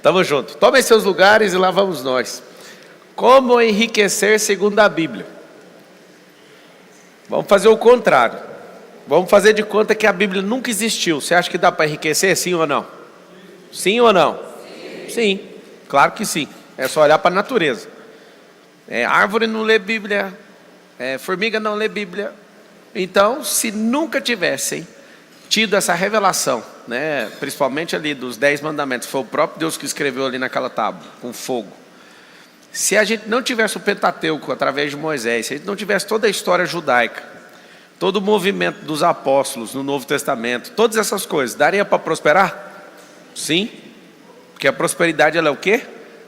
Tamo junto. Tomem seus lugares e lá vamos nós. Como enriquecer segundo a Bíblia? Vamos fazer o contrário. Vamos fazer de conta que a Bíblia nunca existiu. Você acha que dá para enriquecer, sim ou não? Sim ou não? Sim, claro que sim. É só olhar para a natureza. Árvore não lê Bíblia, formiga não lê Bíblia. Então, se nunca tivessem tido essa revelação, né, principalmente ali dos 10 mandamentos, foi o próprio Deus que escreveu ali naquela tábua, com fogo. Se a gente não tivesse o Pentateuco através de Moisés, se a gente não tivesse toda a história judaica, todo o movimento dos apóstolos no Novo Testamento, todas essas coisas, daria para prosperar? Sim, porque a prosperidade ela é o quê?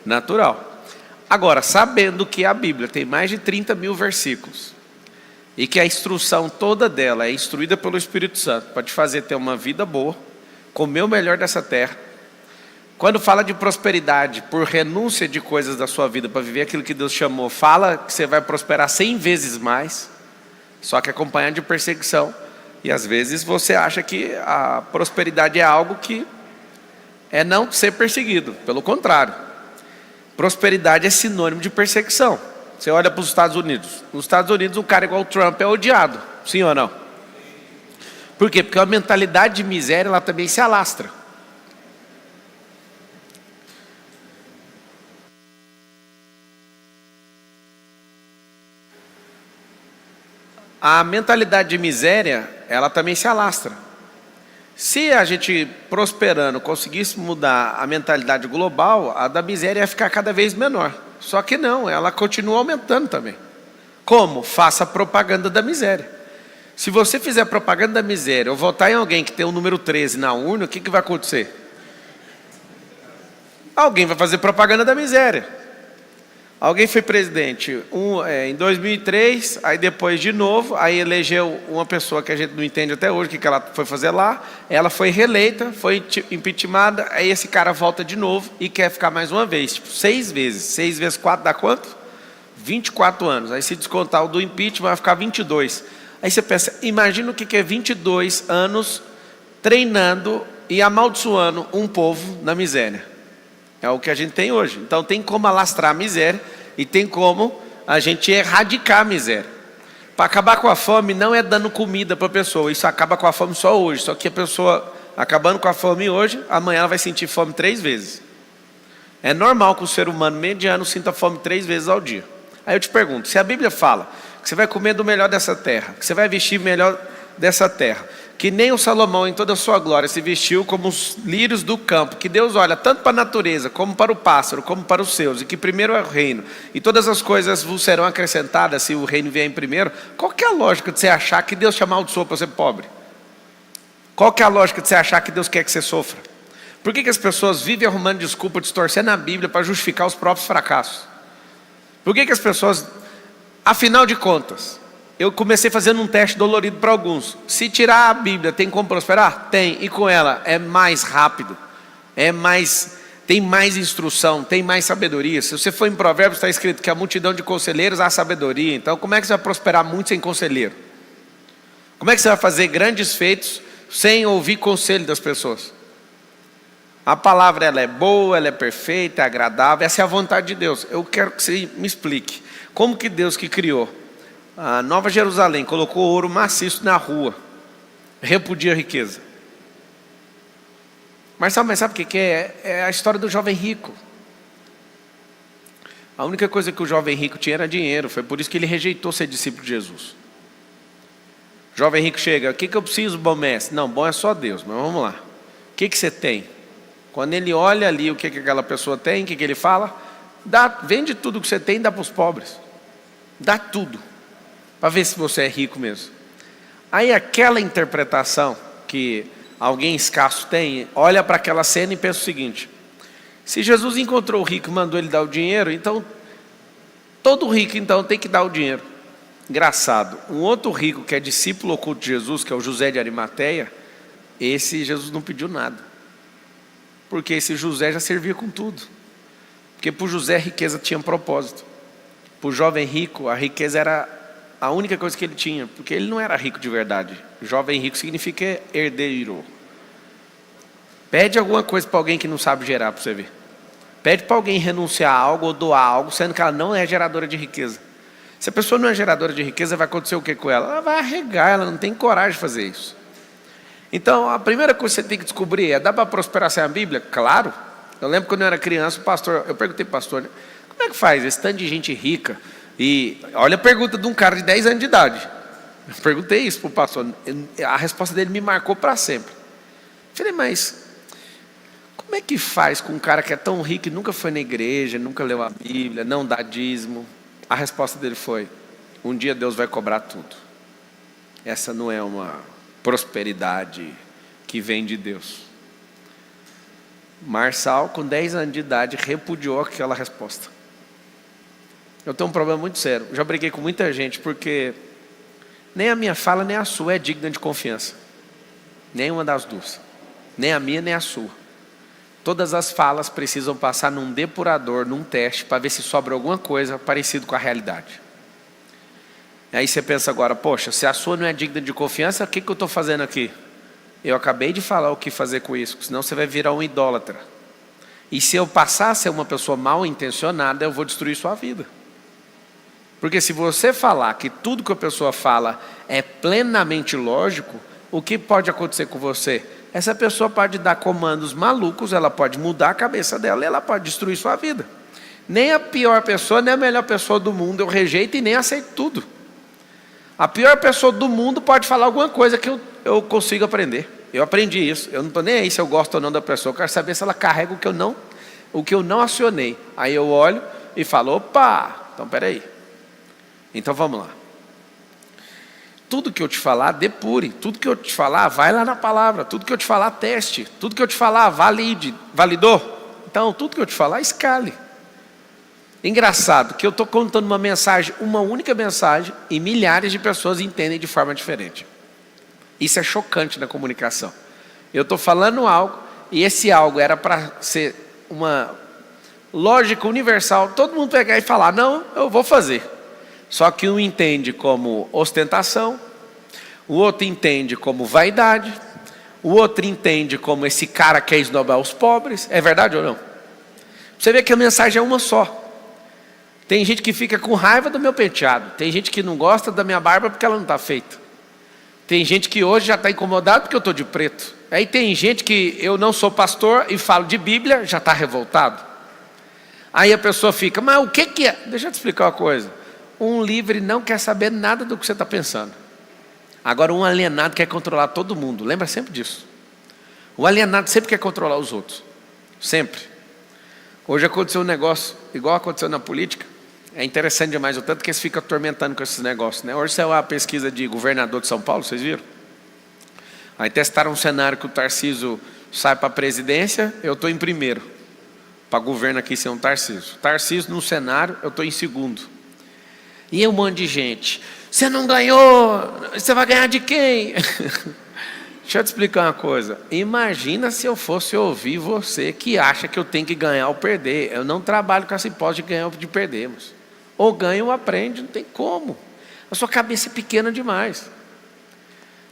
Natural. Agora, sabendo que a Bíblia tem mais de 30 mil versículos, e que a instrução toda dela é instruída pelo Espírito Santo, para te fazer ter uma vida boa, comer o melhor dessa terra. Quando fala de prosperidade, por renúncia de coisas da sua vida, para viver aquilo que Deus chamou, fala que você vai prosperar 100 vezes mais, só que acompanhado de perseguição. E às vezes você acha que a prosperidade é algo que é não ser perseguido, pelo contrário. Prosperidade é sinônimo de perseguição. Você olha para os Estados Unidos. Nos Estados Unidos, um cara igual o Trump é odiado. Sim ou não? Por quê? Porque a mentalidade de miséria, ela também se alastra. A mentalidade de miséria, ela também se alastra. Se a gente, prosperando, conseguisse mudar a mentalidade global, a da miséria ia ficar cada vez menor. Só que não, ela continua aumentando também. Como? Faça propaganda da miséria. Se você fizer propaganda da miséria, ou votar em alguém que tem o número 13 na urna, o que vai acontecer? Alguém vai fazer propaganda da miséria. Alguém foi presidente em 2003, aí depois de novo, aí elegeu uma pessoa que a gente não entende até hoje o que ela foi fazer lá. Ela foi reeleita, foi impeachmentada, aí esse cara volta de novo e quer ficar mais uma vez, tipo 6 vezes. 6 vezes 4 dá quanto? 24 anos. Aí se descontar o do impeachment vai ficar 22. Aí você pensa, imagina o que é 22 anos treinando e amaldiçoando um povo na miséria. É o que a gente tem hoje. Então tem como alastrar a miséria e tem como a gente erradicar a miséria. Para acabar com a fome não é dando comida para a pessoa. Isso acaba com a fome só hoje. Só que a pessoa acabando com a fome hoje, amanhã ela vai sentir fome 3 vezes. É normal que o ser humano mediano sinta fome 3 vezes ao dia. Aí eu te pergunto, se a Bíblia fala que você vai comer do melhor dessa terra, que você vai vestir melhor dessa terra, que nem o Salomão em toda a sua glória se vestiu como os lírios do campo, que Deus olha tanto para a natureza, como para o pássaro, como para os seus, e que primeiro é o reino, e todas as coisas vos serão acrescentadas se o reino vier em primeiro. Qual que é a lógica de você achar que Deus te amaldiçoou para ser pobre? Qual que é a lógica de você achar que Deus quer que você sofra? Por que as pessoas vivem arrumando desculpa, distorcendo a Bíblia para justificar os próprios fracassos? Por que as pessoas, afinal de contas, eu comecei fazendo um teste dolorido para alguns. Se tirar a Bíblia, tem como prosperar? Tem. E com ela é mais rápido. Tem mais instrução, tem mais sabedoria. Se você for em Provérbios, está escrito que a multidão de conselheiros há sabedoria. Então como é que você vai prosperar muito sem conselheiro? Como é que você vai fazer grandes feitos sem ouvir conselho das pessoas? A palavra ela é boa, ela é perfeita, é agradável. Essa é a vontade de Deus. Eu quero que você me explique. Como que Deus que criou a Nova Jerusalém colocou ouro maciço na rua, repudia a riqueza? Marcelo, mas sabe o que é? É a história do jovem rico. A única coisa que o jovem rico tinha era dinheiro. Foi por isso que ele rejeitou ser discípulo de Jesus. O jovem rico chega, o que eu preciso, bom mestre? Não, bom é só Deus, mas vamos lá. O que você tem? Quando ele olha ali o que aquela pessoa tem, o que ele fala? Vende tudo que você tem e dá para os pobres. Dá tudo. Para ver se você é rico mesmo. Aí aquela interpretação que alguém escasso tem, olha para aquela cena e pensa o seguinte: se Jesus encontrou o rico e mandou ele dar o dinheiro, então todo rico então tem que dar o dinheiro. Engraçado, um outro rico que é discípulo oculto de Jesus, que é o José de Arimateia, esse Jesus não pediu nada. Porque esse José já servia com tudo. Porque para o José a riqueza tinha um propósito. Para o jovem rico a riqueza era a única coisa que ele tinha, porque ele não era rico de verdade. Jovem rico significa herdeiro. Pede alguma coisa para alguém que não sabe gerar para você ver. Pede para alguém renunciar a algo ou doar algo, sendo que ela não é geradora de riqueza. Se a pessoa não é geradora de riqueza, vai acontecer o que com ela? Ela vai arregar, ela não tem coragem de fazer isso. Então, a primeira coisa que você tem que descobrir é: dá para prosperar sem a Bíblia? Claro. Eu lembro quando eu era criança, o pastor, eu perguntei para o pastor, né, como é que faz esse tanto de gente rica? E olha a pergunta de um cara de 10 anos de idade. Eu perguntei isso para o pastor. A resposta dele me marcou para sempre. Eu falei, mas como é que faz com um cara que é tão rico e nunca foi na igreja, nunca leu a Bíblia, não dá dízimo? A resposta dele foi: um dia Deus vai cobrar tudo. Essa não é uma prosperidade que vem de Deus. Marçal, com 10 anos de idade, repudiou aquela resposta. Eu tenho um problema muito sério. Já briguei com muita gente, porque nem a minha fala, nem a sua é digna de confiança. Nenhuma das duas. Nem a minha, nem a sua. Todas as falas precisam passar num depurador, num teste, para ver se sobra alguma coisa parecida com a realidade. Aí você pensa agora, poxa, se a sua não é digna de confiança, o que eu estou fazendo aqui? Eu acabei de falar o que fazer com isso, senão você vai virar um idólatra. E se eu passar a ser uma pessoa mal intencionada, eu vou destruir sua vida. Porque se você falar que tudo que a pessoa fala é plenamente lógico, o que pode acontecer com você? Essa pessoa pode dar comandos malucos, ela pode mudar a cabeça dela e ela pode destruir sua vida. Nem a pior pessoa, nem a melhor pessoa do mundo eu rejeito e nem aceito tudo. A pior pessoa do mundo pode falar alguma coisa que eu consigo aprender. Eu aprendi isso. Eu não estou nem aí se eu gosto ou não da pessoa. Eu quero saber se ela carrega o que eu não acionei. Aí eu olho e falo, opa, então peraí. Então vamos lá. Tudo que eu te falar, depure. Tudo que eu te falar, vai lá na palavra. Tudo que eu te falar, teste. Tudo que eu te falar, valide. Validou? Então, tudo que eu te falar, escale. Engraçado que eu estou contando uma mensagem, uma única mensagem, e milhares de pessoas entendem de forma diferente. Isso é chocante na comunicação. Eu estou falando algo, e esse algo era para ser uma lógica universal, todo mundo pegar e falar, não, eu vou fazer. Só que um entende como ostentação, o outro entende como vaidade, o outro entende como esse cara quer esnobar os pobres. É verdade ou não? Você vê que a mensagem é uma só. Tem gente que fica com raiva do meu penteado. Tem gente que não gosta da minha barba porque ela não está feita. Tem gente que hoje já está incomodado porque eu estou de preto. Aí tem gente que eu não sou pastor e falo de Bíblia, já está revoltado. Aí a pessoa fica, mas o que é? Deixa eu te explicar uma coisa. Um livre não quer saber nada do que você está pensando. Agora um alienado quer controlar todo mundo. Lembra sempre disso. O alienado sempre quer controlar os outros. Sempre. Hoje aconteceu um negócio, igual aconteceu na política. É interessante demais, o tanto que eles ficam atormentando com esses negócios, né? Hoje saiu a pesquisa de governador de São Paulo, vocês viram? Aí testaram um cenário que o Tarcísio sai para a presidência, eu estou em primeiro. Para governo aqui ser um Tarcísio. Tarcísio no cenário, eu estou em segundo. E um monte de gente, você não ganhou, você vai ganhar de quem? Deixa eu te explicar uma coisa. Imagina se eu fosse ouvir você que acha que eu tenho que ganhar ou perder. Eu não trabalho com essa hipótese de ganhar ou de perdermos. Ou ganha ou aprende, não tem como. A sua cabeça é pequena demais.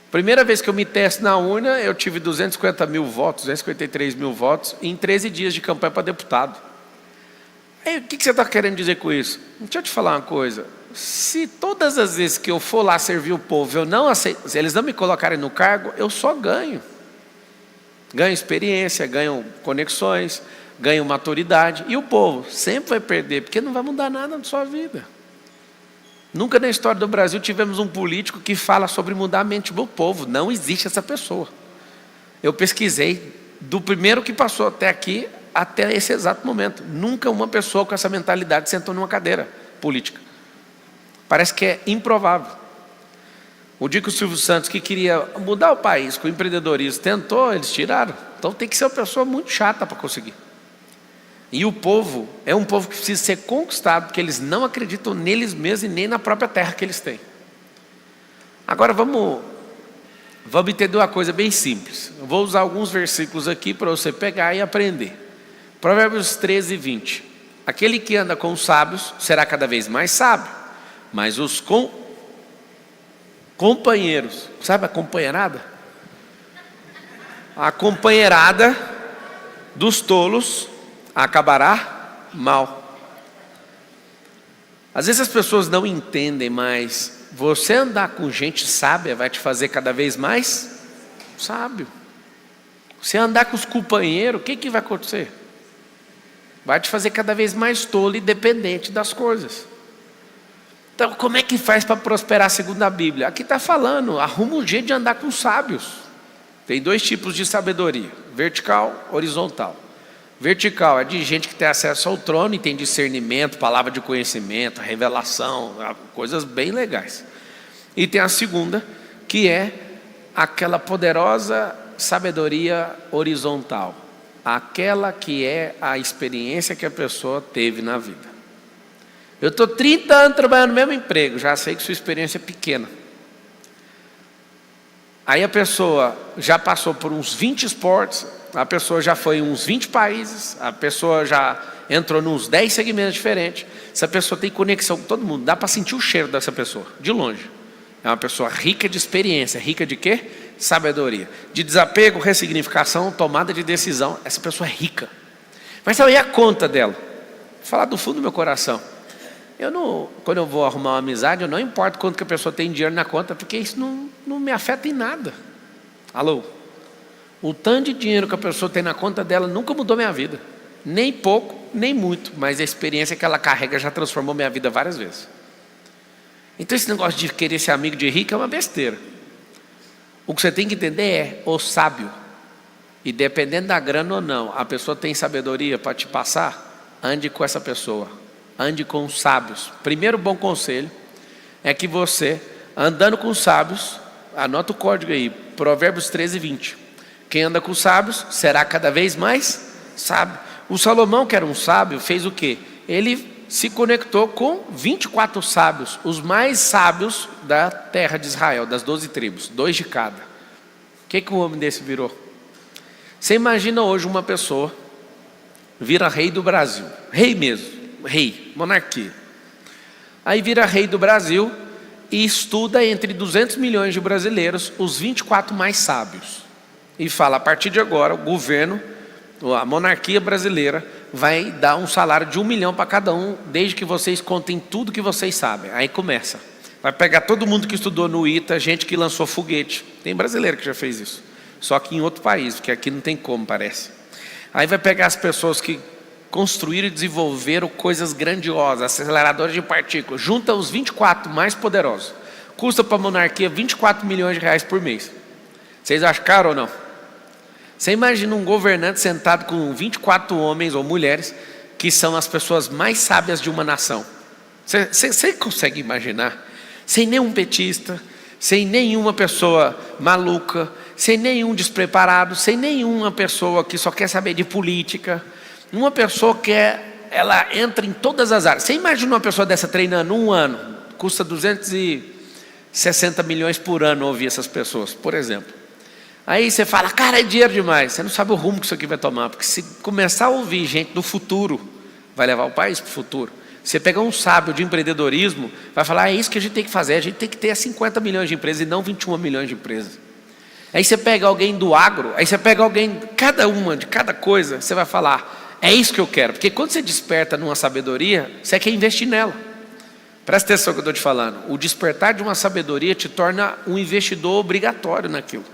Primeira vez que eu me testo na urna, eu tive 250 mil votos, 253 mil votos, em 13 dias de campanha para deputado. Aí, o que você está querendo dizer com isso? Deixa eu te falar uma coisa. Se todas as vezes que eu for lá servir o povo, eu não aceito, se eles não me colocarem no cargo, eu só ganho. Ganho experiência, ganho conexões, ganho maturidade. E o povo sempre vai perder, porque não vai mudar nada na sua vida. Nunca na história do Brasil tivemos um político que fala sobre mudar a mente do povo. Não existe essa pessoa. Eu pesquisei, do primeiro que passou até aqui, até esse exato momento. Nunca uma pessoa com essa mentalidade sentou numa cadeira política. Parece que é improvável. O dia que o Silvio Santos, que queria mudar o país com o empreendedorismo, tentou, eles tiraram. Então tem que ser uma pessoa muito chata para conseguir. E o povo é um povo que precisa ser conquistado, porque eles não acreditam neles mesmos e nem na própria terra que eles têm. Agora vamos entender uma coisa bem simples. Eu vou usar alguns versículos aqui para você pegar e aprender. Provérbios 13, 20. Aquele que anda com os sábios será cada vez mais sábio, mas os companheiros, sabe a companheirada? A companheirada dos tolos acabará mal. Às vezes as pessoas não entendem, mas você andar com gente sábia vai te fazer cada vez mais sábio. Você andar com os companheiros, o que vai acontecer? Vai te fazer cada vez mais tolo e dependente das coisas. Então, como é que faz para prosperar segundo a Bíblia? Aqui está falando, arruma um jeito de andar com sábios. Tem 2 tipos de sabedoria, vertical, horizontal. Vertical é de gente que tem acesso ao trono e tem discernimento, palavra de conhecimento, revelação, coisas bem legais. E tem a segunda, que é aquela poderosa sabedoria horizontal. Aquela que é a experiência que a pessoa teve na vida. Eu estou 30 anos trabalhando no mesmo emprego, já sei que sua experiência é pequena. Aí a pessoa já passou por uns 20 esportes, a pessoa já foi em uns 20 países, a pessoa já entrou nos 10 segmentos diferentes. Essa pessoa tem conexão com todo mundo, dá para sentir o cheiro dessa pessoa, de longe. É uma pessoa rica de experiência, rica de quê? Sabedoria. De desapego, ressignificação, tomada de decisão. Essa pessoa é rica. Mas sabe, e a conta dela? Vou falar do fundo do meu coração. Quando eu vou arrumar uma amizade, eu não importo quanto que a pessoa tem dinheiro na conta, porque isso não me afeta em nada. Alô? O tanto de dinheiro que a pessoa tem na conta dela nunca mudou minha vida. Nem pouco, nem muito. Mas a experiência que ela carrega já transformou minha vida várias vezes. Então esse negócio de querer ser amigo de rico é uma besteira. O que você tem que entender é o sábio. E dependendo da grana ou não, a pessoa tem sabedoria para te passar, ande com essa pessoa. Ande com os sábios. Primeiro bom conselho é que você, andando com os sábios, anota o código aí, Provérbios 13:20. Quem anda com os sábios será cada vez mais sábio. O Salomão, que era um sábio, fez o quê? Ele se conectou com 24 sábios, os mais sábios da terra de Israel, das 12 tribos, 2 de cada. O que um homem desse virou? Você imagina hoje uma pessoa vira rei do Brasil, rei mesmo, rei, monarquia. Aí vira rei do Brasil e estuda entre 200 milhões de brasileiros os 24 mais sábios. E fala, a partir de agora, o governo, a monarquia brasileira, vai dar um salário de 1 milhão para cada um, desde que vocês contem tudo que vocês sabem. Aí começa. Vai pegar todo mundo que estudou no ITA, gente que lançou foguete. Tem brasileiro que já fez isso. Só que em outro país, porque aqui não tem como, parece. Aí vai pegar as pessoas que construíram e desenvolveram coisas grandiosas, aceleradores de partículas. Junta os 24 mais poderosos. Custa para a monarquia 24 milhões de reais por mês. Vocês acham caro ou não? Você imagina um governante sentado com 24 homens ou mulheres que são as pessoas mais sábias de uma nação. Você consegue imaginar? Sem nenhum petista, sem nenhuma pessoa maluca, sem nenhum despreparado, sem nenhuma pessoa que só quer saber de política. Uma pessoa que ela entra em todas as áreas. Você imagina uma pessoa dessa treinando 1 ano, custa 260 milhões por ano ouvir essas pessoas, por exemplo. Aí você fala, cara, é dinheiro demais. Você não sabe o rumo que isso aqui vai tomar. Porque se começar a ouvir gente do futuro, vai levar o país para o futuro. Você pegar um sábio de empreendedorismo, vai falar, é isso que a gente tem que fazer. A gente tem que ter 50 milhões de empresas e não 21 milhões de empresas. Aí você pega alguém do agro, aí você pega alguém, cada uma, de cada coisa, você vai falar, é isso que eu quero. Porque quando você desperta numa sabedoria, você quer investir nela. Presta atenção no que eu estou te falando. O despertar de uma sabedoria te torna um investidor obrigatório naquilo.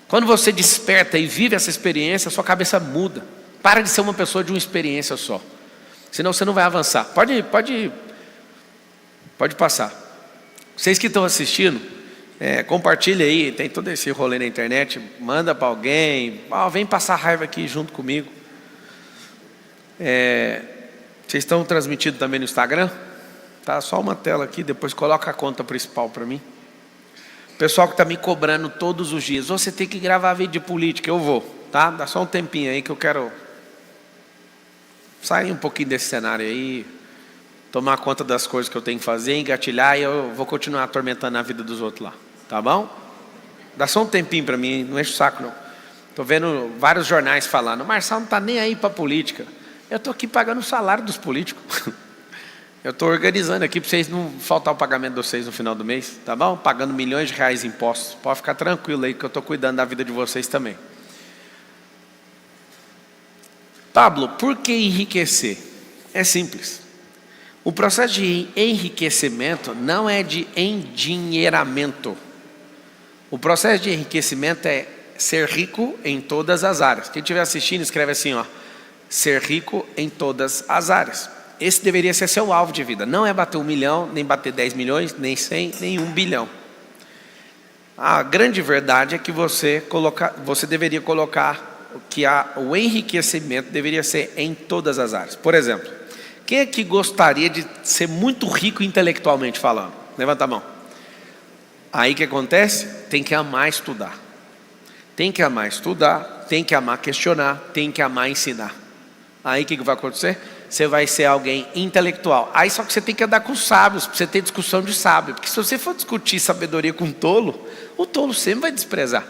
Quando você desperta e vive essa experiência, sua cabeça muda. Para de ser uma pessoa de uma experiência só. Senão você não vai avançar. Pode passar. Vocês que estão assistindo, compartilha aí, tem todo esse rolê na internet, manda para alguém, vem passar raiva aqui junto comigo. Vocês estão transmitindo também no Instagram? Tá só uma tela aqui, depois coloca a conta principal para mim. Pessoal que está me cobrando todos os dias, você tem que gravar vídeo de política, eu vou, tá? Dá só um tempinho aí que eu quero sair um pouquinho desse cenário aí, tomar conta das coisas que eu tenho que fazer, engatilhar e eu vou continuar atormentando a vida dos outros lá, tá bom? Dá só um tempinho para mim, não enche o saco não. Estou vendo vários jornais falando, o Marçal não está nem aí para política. Eu estou aqui pagando o salário dos políticos. Eu estou organizando aqui para vocês não faltar o pagamento de vocês no final do mês, tá bom? Pagando milhões de reais em impostos. Pode ficar tranquilo aí que eu estou cuidando da vida de vocês também. Pablo, por que enriquecer? É simples. O processo de enriquecimento não é de endinheiramento. O processo de enriquecimento é ser rico em todas as áreas. Quem estiver assistindo, escreve assim, ó, ser rico em todas as áreas. Esse deveria ser seu alvo de vida. Não é bater 1 milhão, nem bater 10 milhões, nem 100, nem 1 bilhão. A grande verdade é que você deveria colocar que o enriquecimento deveria ser em todas as áreas. Por exemplo, quem é que gostaria de ser muito rico intelectualmente falando? Levanta a mão. Aí o que acontece? Tem que amar estudar. Tem que amar estudar, tem que amar questionar, tem que amar ensinar. Aí o que vai acontecer? Você vai ser alguém intelectual. Aí só que você tem que andar com os sábios, para você ter discussão de sábio. Porque se você for discutir sabedoria com um tolo, o tolo sempre vai desprezar.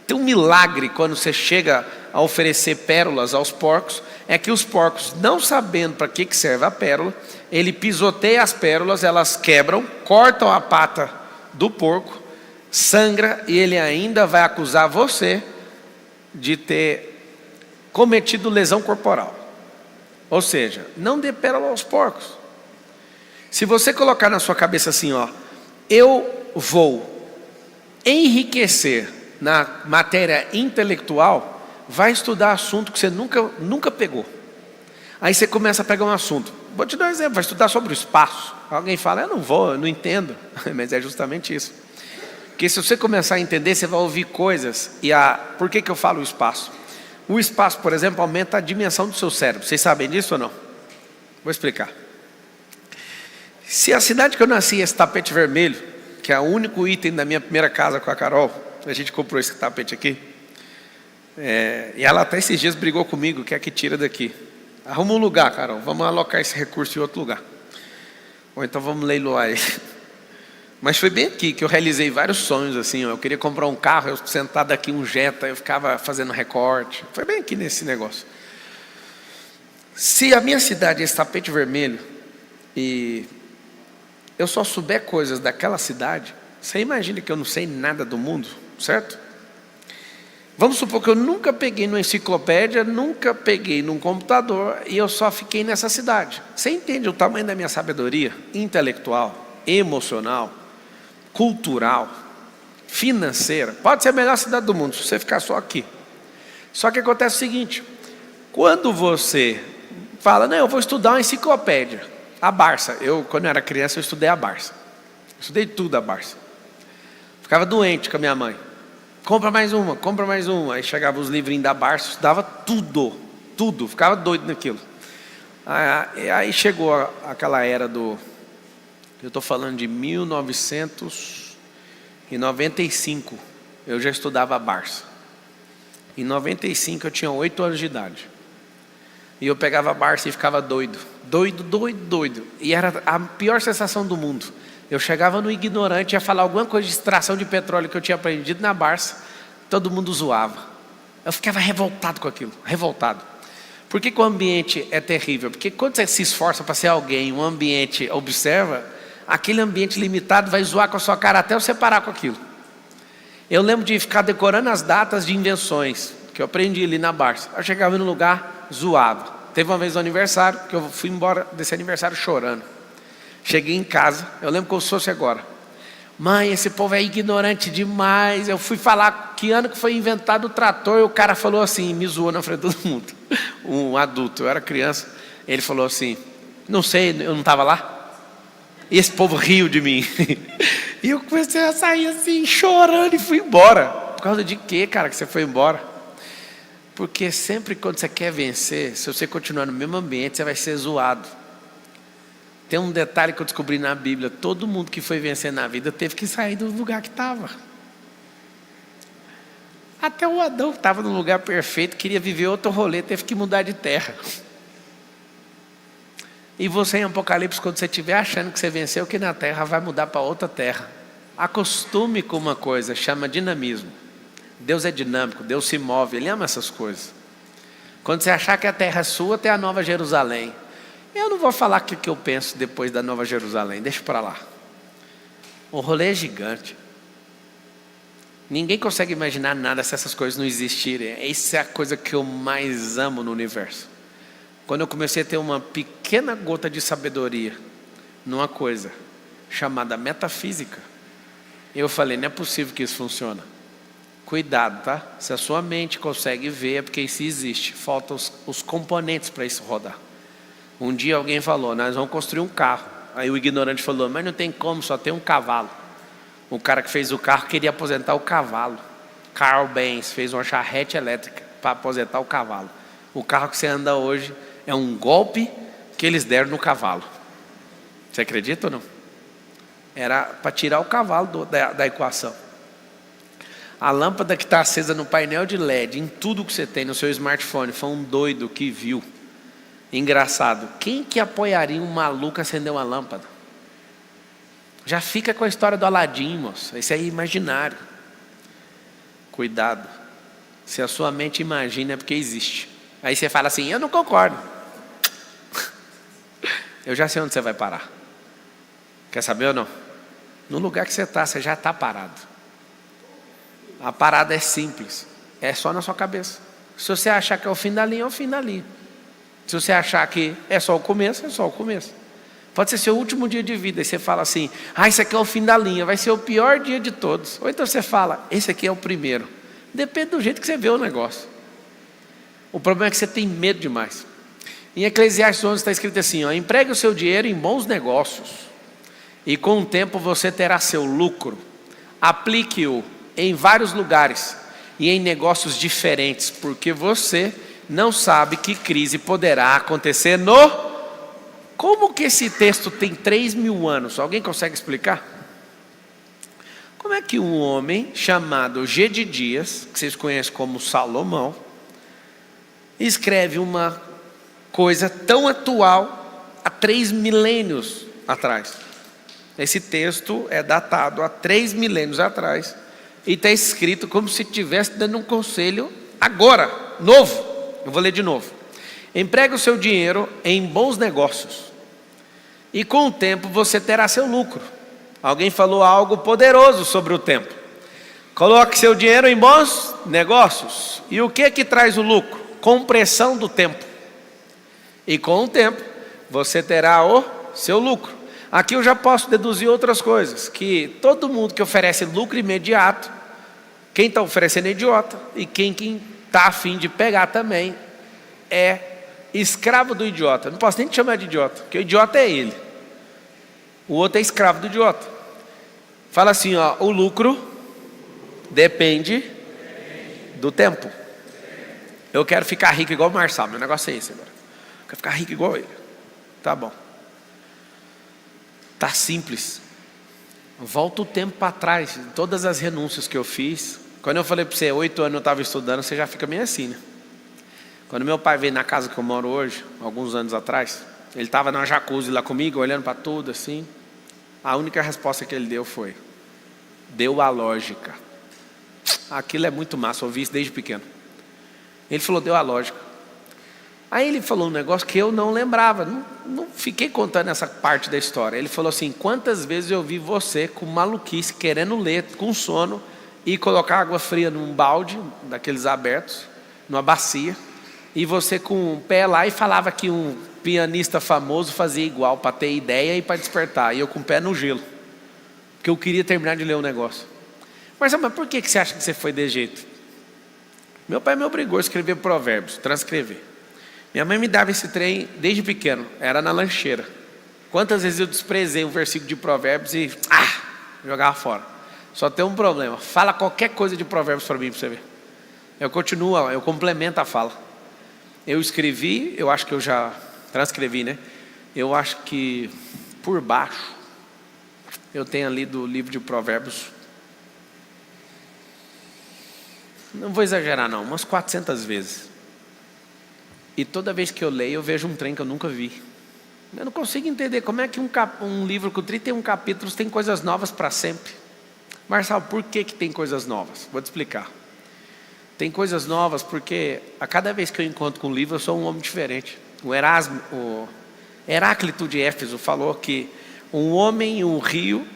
Tem um milagre quando você chega a oferecer pérolas aos porcos, é que os porcos, não sabendo para que serve a pérola, ele pisoteia as pérolas, elas quebram, cortam a pata do porco, sangra, e ele ainda vai acusar você de ter cometido lesão corporal. Ou seja, não dê pérola aos porcos. Se você colocar na sua cabeça assim, ó, eu vou enriquecer na matéria intelectual, vai estudar assunto que você nunca pegou. Aí você começa a pegar um assunto. Vou te dar um exemplo, vai estudar sobre o espaço. Alguém fala, eu não entendo. Mas é justamente isso. Porque se você começar a entender, você vai ouvir coisas. Por que eu falo o espaço? O espaço, por exemplo, aumenta a dimensão do seu cérebro. Vocês sabem disso ou não? Vou explicar. Se a cidade que eu nasci, esse tapete vermelho, que é o único item da minha primeira casa com a Carol, a gente comprou esse tapete aqui, e ela até esses dias brigou comigo, quer que tira daqui. Arruma um lugar, Carol, vamos alocar esse recurso em outro lugar. Ou então vamos leiloar ele. Mas foi bem aqui que eu realizei vários sonhos assim, ó. Eu queria comprar um carro, eu sentado aqui um Jetta, eu ficava fazendo recorte. Foi bem aqui nesse negócio. Se a minha cidade é esse tapete vermelho e eu só souber coisas daquela cidade, você imagina que eu não sei nada do mundo, certo? Vamos supor que eu nunca peguei numa enciclopédia, nunca peguei num computador e eu só fiquei nessa cidade. Você entende o tamanho da minha sabedoria intelectual, emocional, cultural, financeira? Pode ser a melhor cidade do mundo se você ficar só aqui. Só que acontece o seguinte, quando você fala, não, eu vou estudar uma enciclopédia, a Barça. Quando eu era criança, eu estudei a Barça. Estudei tudo a Barça. Ficava doente com a minha mãe. Compra mais uma. Aí chegava os livrinhos da Barça, estudava tudo, ficava doido naquilo. Aí chegou aquela era eu estou falando de 1995, eu já estudava a Barça. Em 95 eu tinha 8 anos de idade. E eu pegava a Barça e ficava doido. E era a pior sensação do mundo. Eu chegava no ignorante, ia falar alguma coisa de extração de petróleo que eu tinha aprendido na Barça, todo mundo zoava. Eu ficava revoltado com aquilo, revoltado. Por que o ambiente é terrível? Porque quando você se esforça para ser alguém, um ambiente observa, aquele ambiente limitado vai zoar com a sua cara até você parar com aquilo. Eu lembro de ficar decorando as datas de invenções, que eu aprendi ali na Barça. Eu chegava no lugar, zoava. Teve uma vez no aniversário, que eu fui embora desse aniversário chorando. Cheguei em casa, eu lembro como se fosse agora. Mãe, esse povo é ignorante demais. Eu fui falar que ano que foi inventado o trator, e o cara falou assim, me zoou na frente de todo mundo. Um adulto, eu era criança. Ele falou assim, não sei, eu não estava lá. E esse povo riu de mim. E eu comecei a sair assim, chorando, e fui embora. Por causa de quê, cara, que você foi embora? Porque sempre quando você quer vencer, se você continuar no mesmo ambiente, você vai ser zoado. Tem um detalhe que eu descobri na Bíblia, todo mundo que foi vencer na vida teve que sair do lugar que estava. Até o Adão que estava no lugar perfeito, queria viver outro rolê, teve que mudar de terra. E você em Apocalipse, quando você estiver achando que você venceu aqui na terra, vai mudar para outra terra. Acostume com uma coisa, chama dinamismo. Deus é dinâmico, Deus se move, Ele ama essas coisas. Quando você achar que a terra é sua, tem a Nova Jerusalém. Eu não vou falar o que eu penso depois da Nova Jerusalém, deixa para lá. O rolê é gigante. Ninguém consegue imaginar nada se essas coisas não existirem. Essa é a coisa que eu mais amo no universo. quando eu comecei a ter uma pequena gota de sabedoria numa coisa chamada metafísica, eu falei, não é possível que isso funcione. Cuidado, tá? Se a sua mente consegue ver, é porque isso existe. Faltam os componentes para isso rodar. Um dia alguém falou, nós vamos construir um carro. Aí o ignorante falou, mas não tem como, só tem um cavalo. O cara que fez o carro queria aposentar o cavalo. Carl Benz fez uma charrete elétrica para aposentar o cavalo. O carro que você anda hoje é um golpe que eles deram no cavalo. Você acredita ou não? Era para tirar o cavalo da equação. A lâmpada que está acesa no painel de LED, em tudo que você tem no seu smartphone, foi um doido que viu. Engraçado, quem que apoiaria um maluco acender uma lâmpada? Já fica com a história do Aladim, moço. Isso aí é imaginário. Cuidado. Se a sua mente imagina, é porque existe. Aí você fala assim, eu não concordo. Eu já sei onde você vai parar. Quer saber ou não? No lugar que você está, você já está parado. A parada é simples. É só na sua cabeça. Se você achar que é o fim da linha, é o fim da linha. Se você achar que é só o começo, é só o começo. Pode ser seu último dia de vida. E você fala assim, isso aqui é o fim da linha. Vai ser o pior dia de todos. Ou então você fala, esse aqui é o primeiro. Depende do jeito que você vê o negócio. O problema é que você tem medo demais. Em Eclesiastes 11 está escrito assim, empregue o seu dinheiro em bons negócios. E com o tempo você terá seu lucro. Aplique-o em vários lugares e em negócios diferentes, porque você não sabe que crise poderá acontecer no... Como que esse texto tem 3.000 anos? Alguém consegue explicar? Como é que um homem chamado Gedidias, que vocês conhecem como Salomão, escreve uma coisa tão atual há 3 milênios atrás? Esse texto é datado há 3 milênios atrás e está escrito como se estivesse dando um conselho agora, novo. Eu vou ler de novo. Empregue o seu dinheiro em bons negócios e com o tempo você terá seu lucro. Alguém falou algo poderoso sobre o tempo. Coloque seu dinheiro em bons negócios. E o que traz o lucro? Compressão do tempo. E com o tempo você terá o seu lucro. Aqui eu já posso deduzir outras coisas, que todo mundo que oferece lucro imediato, quem está oferecendo é idiota, e quem está a fim de pegar também é escravo do idiota. Não posso nem te chamar de idiota, porque o idiota é ele. O outro é escravo do idiota. Fala assim, o lucro depende do tempo. Eu quero ficar rico igual o Marçal, meu negócio é esse agora. Eu quero ficar rico igual ele. Tá bom. Tá simples. Volta o tempo para trás. Todas as renúncias que eu fiz. Quando eu falei para você, 8 anos eu estava estudando, você já fica meio assim, né? Quando meu pai veio na casa que eu moro hoje, alguns anos atrás, ele estava na jacuzzi lá comigo, olhando para tudo assim. A única resposta que ele deu foi, deu a lógica. Aquilo é muito massa, eu ouvi isso desde pequeno. Ele falou, deu a lógica. Aí ele falou um negócio que eu não lembrava, não fiquei contando essa parte da história. Ele falou assim, quantas vezes eu vi você com maluquice, querendo ler, com sono, e colocar água fria num balde, daqueles abertos, numa bacia, e você com o pé lá e falava que um pianista famoso fazia igual, para ter ideia e para despertar, e eu com o pé no gelo, porque eu queria terminar de ler o negócio. Mas por que você acha que você foi desse jeito? Meu pai me obrigou a escrever provérbios, transcrever. Minha mãe me dava esse trem desde pequeno, era na lancheira. Quantas vezes eu desprezei um versículo de provérbios e jogava fora. Só tem um problema, fala qualquer coisa de provérbios para mim, para você ver. Eu continuo, eu complemento a fala. Eu escrevi, eu acho que eu já transcrevi, né? Eu acho que por baixo, eu tenho lido o livro de provérbios, não vou exagerar não, umas 400 vezes. E toda vez que eu leio, eu vejo um trem que eu nunca vi. Eu não consigo entender como é que um livro com 31 capítulos tem coisas novas para sempre. Marçal, por que tem coisas novas? Vou te explicar. Tem coisas novas porque a cada vez que eu encontro com um livro, eu sou um homem diferente. O Heráclito de Éfeso falou que um homem e um rio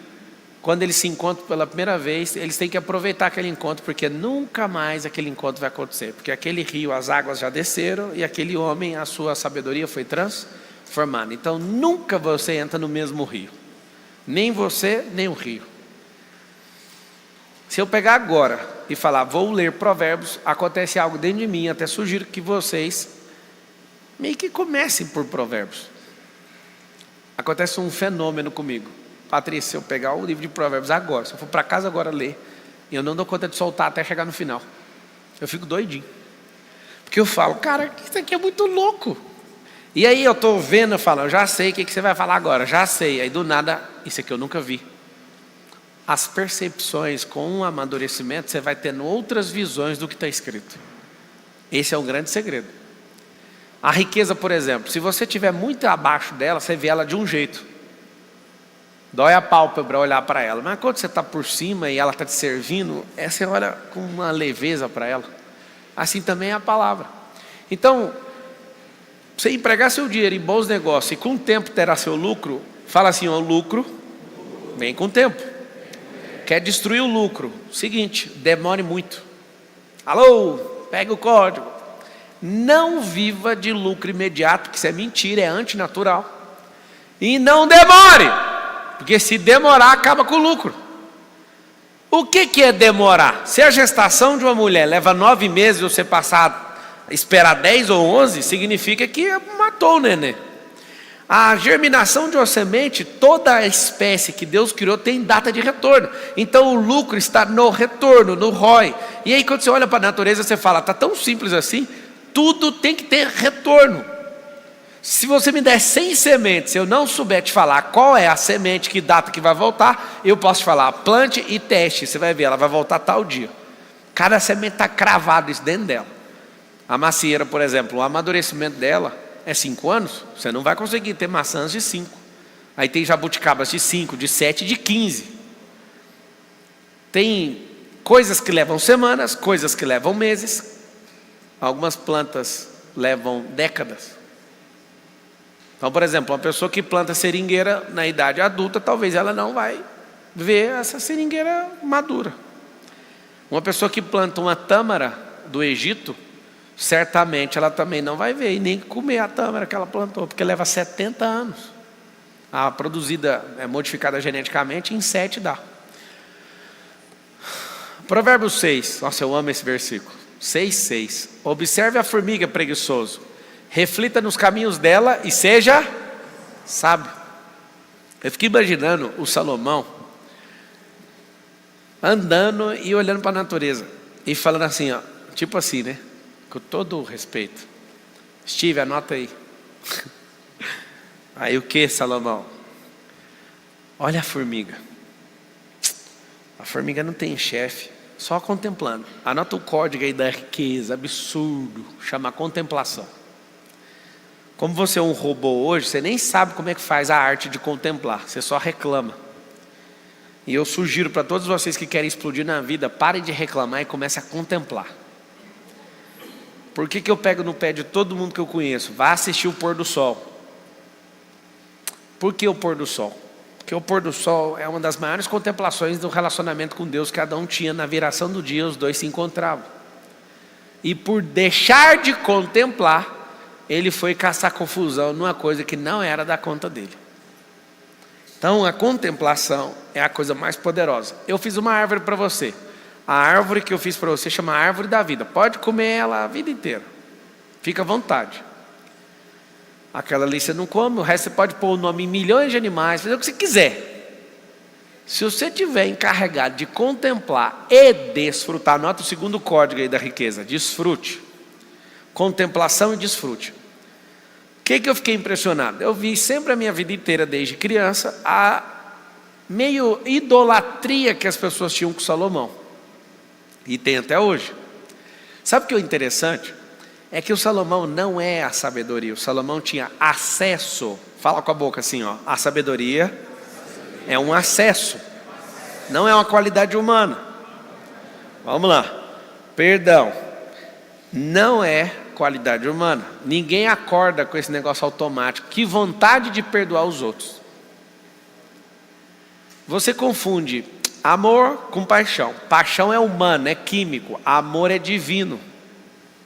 quando eles se encontram pela primeira vez, eles têm que aproveitar aquele encontro, porque nunca mais aquele encontro vai acontecer. Porque aquele rio, as águas já desceram, e aquele homem, a sua sabedoria foi transformada. Então nunca você entra no mesmo rio. Nem você, nem o rio. Se eu pegar agora e falar, vou ler Provérbios, acontece algo dentro de mim, até sugiro que vocês meio que comecem por Provérbios. Acontece um fenômeno comigo. Patrícia, se eu pegar o livro de Provérbios agora, se eu for para casa agora ler, eu não dou conta de soltar até chegar no final. Eu fico doidinho. Porque eu falo, cara, isso aqui é muito louco. E aí eu estou vendo, eu falo, eu já sei o que você vai falar agora, já sei. Aí do nada, isso aqui eu nunca vi. As percepções com o amadurecimento, você vai tendo outras visões do que está escrito. Esse é o grande segredo. A riqueza, por exemplo, se você estiver muito abaixo dela, você vê ela de um jeito. Dói a pálpebra olhar para ela. Mas quando você está por cima e ela está te servindo, você olha com uma leveza para ela. Assim também é a palavra. Então, você empregar seu dinheiro em bons negócios e com o tempo terá seu lucro, fala assim, o lucro vem com o tempo. Quer destruir o lucro? Seguinte, demore muito. Alô, pega o código. Não viva de lucro imediato, que isso é mentira, é antinatural. E não demore, porque se demorar, acaba com o lucro. O que é demorar? Se a gestação de uma mulher leva 9 meses, você esperar 10 ou 11, significa que matou o nenê. A germinação de uma semente, toda a espécie que Deus criou tem data de retorno. Então o lucro está no retorno, no ROI. E aí quando você olha para a natureza, você fala, está tão simples assim, tudo tem que ter retorno. Se você me der 100 sementes, se eu não souber te falar qual é a semente, que data que vai voltar, eu posso te falar, plante e teste, você vai ver, ela vai voltar tal dia. Cada semente está cravado isso dentro dela. A macieira, por exemplo, o amadurecimento dela é 5 anos, você não vai conseguir ter maçãs de 5. Aí tem jabuticabas de 5, de 7, de 15. Tem coisas que levam semanas, coisas que levam meses. Algumas plantas levam décadas. Então, por exemplo, uma pessoa que planta seringueira na idade adulta, talvez ela não vai ver essa seringueira madura. Uma pessoa que planta uma tâmara do Egito, certamente ela também não vai ver e nem comer a tâmara que ela plantou, porque leva 70 anos. A produzida, modificada geneticamente, em 7 dá. Provérbios 6, nossa, eu amo esse versículo. 6:6. Observe a formiga, preguiçoso, reflita nos caminhos dela e seja sábio. Eu fiquei imaginando o Salomão andando e olhando para a natureza e falando assim, ó, tipo assim, né? Com todo o respeito. Steve, anota aí. Aí o que, Salomão? Olha a formiga. A formiga não tem chefe, só contemplando. Anota o código aí da riqueza, absurdo, chama contemplação. Como você é um robô hoje, você nem sabe como é que faz a arte de contemplar, você só reclama. E eu sugiro para todos vocês que querem explodir na vida, parem de reclamar e comecem a contemplar. Por que eu pego no pé de todo mundo que eu conheço? Vá assistir o pôr do sol. Por que o pôr do sol? Porque o pôr do sol é uma das maiores contemplações do relacionamento com Deus que cada um tinha. Na viração do dia, os dois se encontravam. E por deixar de contemplar, ele foi caçar confusão numa coisa que não era da conta dele. Então a contemplação é a coisa mais poderosa. Eu fiz uma árvore para você. A árvore que eu fiz para você chama árvore da vida. Pode comer ela a vida inteira. Fica à vontade. Aquela ali você não come, o resto você pode pôr o nome em milhões de animais, fazer o que você quiser. Se você tiver encarregado de contemplar e desfrutar, anota o segundo código aí da riqueza, desfrute. Contemplação e desfrute. O que eu fiquei impressionado? Eu vi sempre a minha vida inteira, desde criança, a meio idolatria que as pessoas tinham com Salomão. E tem até hoje. Sabe o que é interessante? É que o Salomão não é a sabedoria. O Salomão tinha acesso. Fala com a boca assim, ó. A sabedoria é um acesso. Não é uma qualidade humana. Vamos lá. Perdão. Não é qualidade humana. Ninguém acorda com esse negócio automático. Que vontade de perdoar os outros. Você confunde amor com paixão. Paixão é humano, é químico. Amor é divino.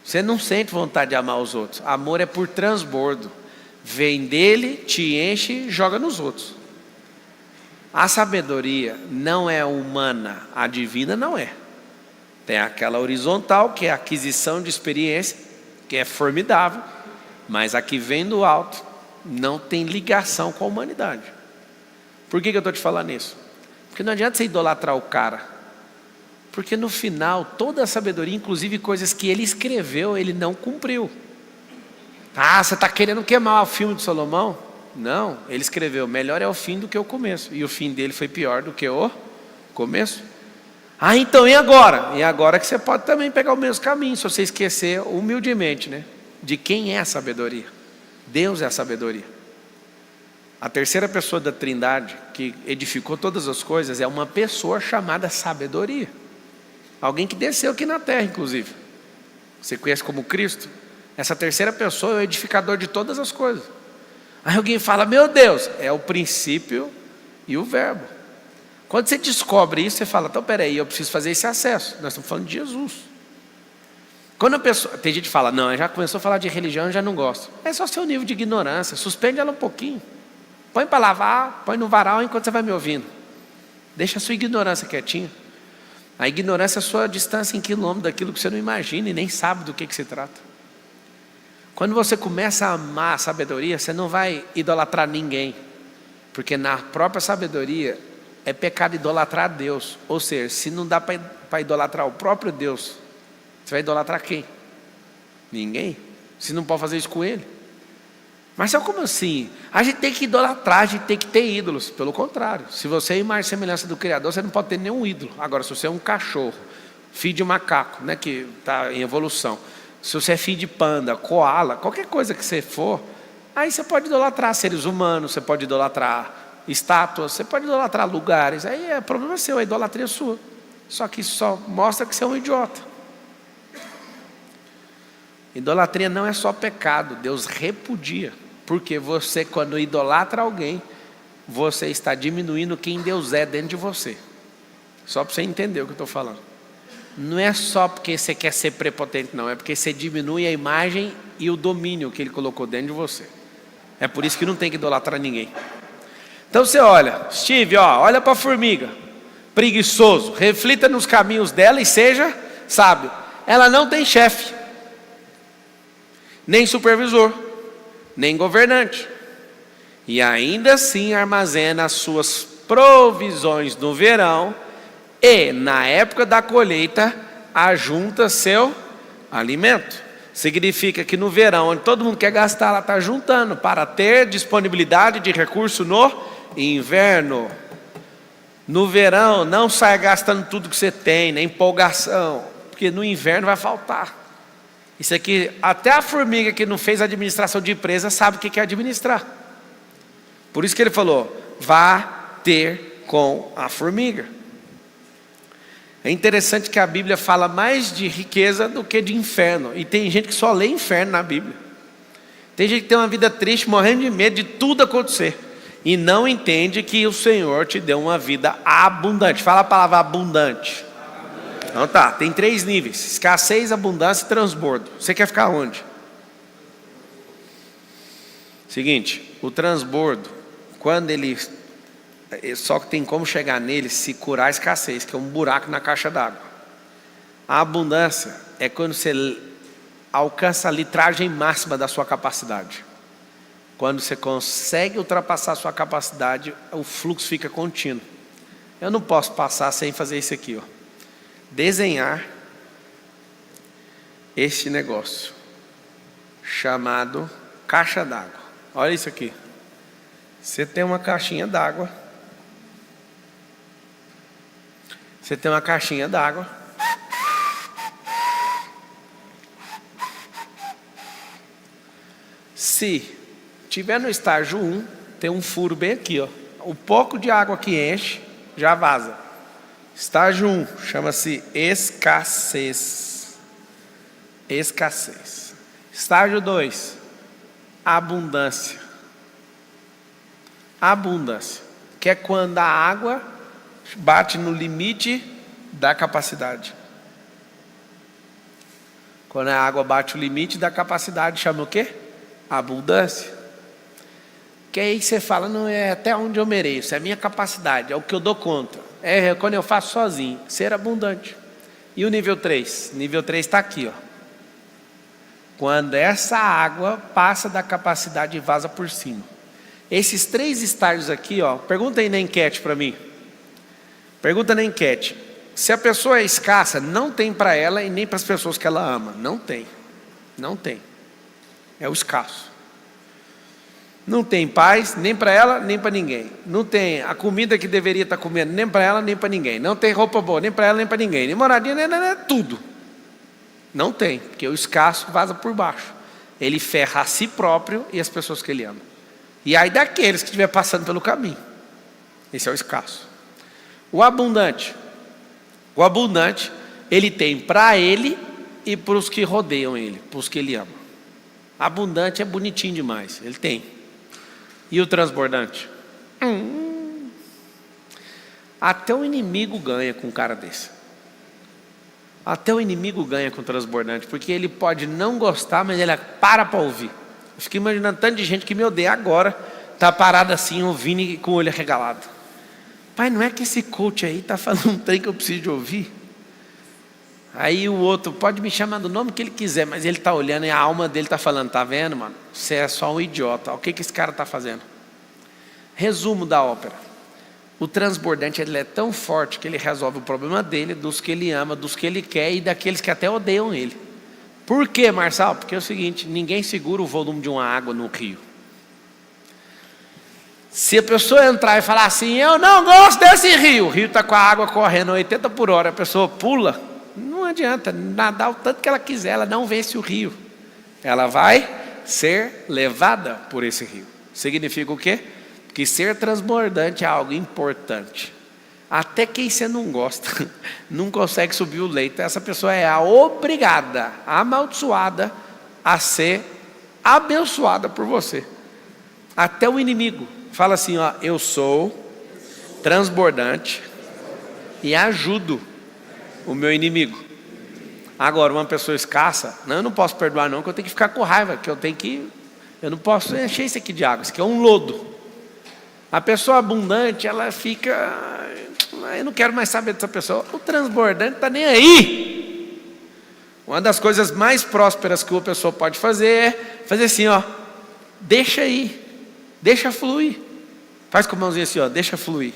Você não sente vontade de amar os outros. Amor é por transbordo. Vem dele, te enche e joga nos outros. A sabedoria não é humana, a divina não é. Tem aquela horizontal, que é a aquisição de experiência, que é formidável, mas a que vem do alto não tem ligação com a humanidade. Por que eu estou te falando isso? Porque não adianta você idolatrar o cara, porque no final toda a sabedoria, inclusive coisas que ele escreveu, ele não cumpriu. Ah, você está querendo queimar o filme de Salomão? Não, ele escreveu: melhor é o fim do que o começo, e o fim dele foi pior do que o começo. Ah, então e agora? E agora que você pode também pegar o mesmo caminho, se você esquecer humildemente, né, de quem é a sabedoria. Deus é a sabedoria. A terceira pessoa da Trindade, que edificou todas as coisas, é uma pessoa chamada sabedoria. Alguém que desceu aqui na terra, inclusive. Você conhece como Cristo? Essa terceira pessoa é o edificador de todas as coisas. Aí alguém fala: meu Deus, é o princípio e o verbo. Quando você descobre isso, você fala: então peraí, eu preciso fazer esse acesso. Nós estamos falando de Jesus. Quando a pessoa, tem gente que fala: não, já começou a falar de religião, eu já não gosto. É só seu nível de ignorância, suspende ela um pouquinho. Põe para lavar, põe no varal enquanto você vai me ouvindo. Deixa a sua ignorância quietinha. A ignorância é a sua distância em quilômetros daquilo que você não imagina e nem sabe do que se trata. Quando você começa a amar a sabedoria, você não vai idolatrar ninguém, porque na própria sabedoria é pecado idolatrar a Deus. Ou seja, se não dá para idolatrar o próprio Deus, você vai idolatrar quem? Ninguém. Você não pode fazer isso com ele. Mas sabe como assim? A gente tem que idolatrar, a gente tem que ter ídolos. Pelo contrário, se você é imagem e semelhança do Criador, você não pode ter nenhum ídolo. Agora, se você é um cachorro, filho de macaco, né, que está em evolução, se você é filho de panda, koala, qualquer coisa que você for, aí você pode idolatrar seres humanos, você pode idolatrar estátuas, você pode idolatrar lugares. Aí o problema é seu, a idolatria é sua. Só que isso só mostra que você é um idiota. Idolatria não é só pecado, Deus repudia. Porque você, quando idolatra alguém, você está diminuindo quem Deus é dentro de você. Só para você entender o que eu estou falando. Não é só porque você quer ser prepotente, não. É porque você diminui a imagem e o domínio que Ele colocou dentro de você. É por isso que não tem que idolatrar ninguém. Então você olha, Steve, olha para a formiga. Preguiçoso, reflita nos caminhos dela e seja sábio. Ela não tem chefe, nem supervisor, nem governante, e ainda assim armazena as suas provisões no verão, e na época da colheita ajunta seu alimento. Significa que no verão, onde todo mundo quer gastar, ela está juntando para ter disponibilidade de recurso no inverno. No verão não sai gastando tudo que você tem, nem empolgação, porque no inverno vai faltar. Isso aqui, até a formiga que não fez administração de empresa sabe o que é administrar. Por isso que ele falou: vá ter com a formiga. É interessante que a Bíblia fala mais de riqueza do que de inferno. E tem gente que só lê inferno na Bíblia. Tem gente que tem uma vida triste, morrendo de medo de tudo acontecer, e não entende que o Senhor te deu uma vida abundante. Fala a palavra abundante. Então tá, tem 3 níveis: escassez, abundância e transbordo. Você quer ficar onde? Seguinte, o transbordo, quando ele só que tem como chegar nele se curar a escassez, que é um buraco na caixa d'água. A abundância é quando você alcança a litragem máxima da sua capacidade. Quando você consegue ultrapassar a sua capacidade, o fluxo fica contínuo. Eu não posso passar sem fazer isso aqui, desenhar este negócio chamado caixa d'água. Olha isso aqui. Você tem uma caixinha d'água. Você tem uma caixinha d'água. Se tiver no estágio 1, tem um furo bem aqui, O pouco de água que enche já vaza. Estágio 1 chama-se escassez. Escassez. Estágio 2, abundância. Abundância. que é quando a água bate no limite da capacidade. Quando a água bate o limite da capacidade, chama o quê? Abundância. Que aí você fala, não é até onde eu mereço, é a minha capacidade, é o que eu dou conta. É quando eu faço sozinho, ser abundante. E o nível 3? Nível 3 está aqui, ó. Quando essa água passa da capacidade e vaza por cima. Esses 3 estágios aqui, ó, pergunta aí na enquete para mim. Pergunta na enquete. Se a pessoa é escassa, não tem para ela e nem para as pessoas que ela ama. Não tem. Não tem. É o escasso. Não tem paz, nem para ela, nem para ninguém. Não tem a comida que deveria estar comendo, nem para ela, nem para ninguém. Não tem roupa boa, nem para ela, nem para ninguém. Nem moradia, nem tudo. Não tem, porque o escasso vaza por baixo. Ele ferra a si próprio e as pessoas que ele ama. E aí daqueles que estiver passando pelo caminho. Esse é o escasso. O abundante. O abundante, ele tem para ele e para os que rodeiam ele, para os que ele ama. Abundante é bonitinho demais, ele tem. E o transbordante? Até o inimigo ganha com um cara desse. Até o inimigo ganha com o transbordante, porque ele pode não gostar, mas ele para ouvir. Eu fico imaginando tanto de gente que me odeia agora, está parado assim, ouvindo e com o olho arregalado. Pai, não é que esse coach aí está falando um trem que eu preciso de ouvir? Aí o outro pode me chamar do nome que ele quiser, mas ele está olhando e a alma dele está falando, tá vendo, mano? Você é só um idiota. O que esse cara está fazendo? Resumo da ópera. O transbordante ele é tão forte que ele resolve o problema dele, dos que ele ama, dos que ele quer e daqueles que até odeiam ele. Por quê, Marçal? Porque é o seguinte, ninguém segura o volume de uma água no rio. Se a pessoa entrar e falar assim, eu não gosto desse rio, o rio está com a água correndo 80 por hora, a pessoa pula, não adianta nadar o tanto que ela quiser, ela não vence o rio. Ela vai ser levada por esse rio. Significa o quê? Que ser transbordante é algo importante. Até quem você não gosta, não consegue subir o leito, essa pessoa é obrigada, amaldiçoada a ser abençoada por você. Até o inimigo. Fala assim, ó, eu sou transbordante e ajudo o meu inimigo. Agora, uma pessoa escassa, não, eu não posso perdoar não, que eu tenho que ficar com raiva, eu não posso encher isso aqui de água, isso aqui é um lodo. A pessoa abundante, ela fica, eu não quero mais saber dessa pessoa. O transbordante está nem aí. Uma das coisas mais prósperas que uma pessoa pode fazer é fazer assim, ó, deixa ir. Deixa fluir. Faz com a mãozinha assim, ó, deixa fluir.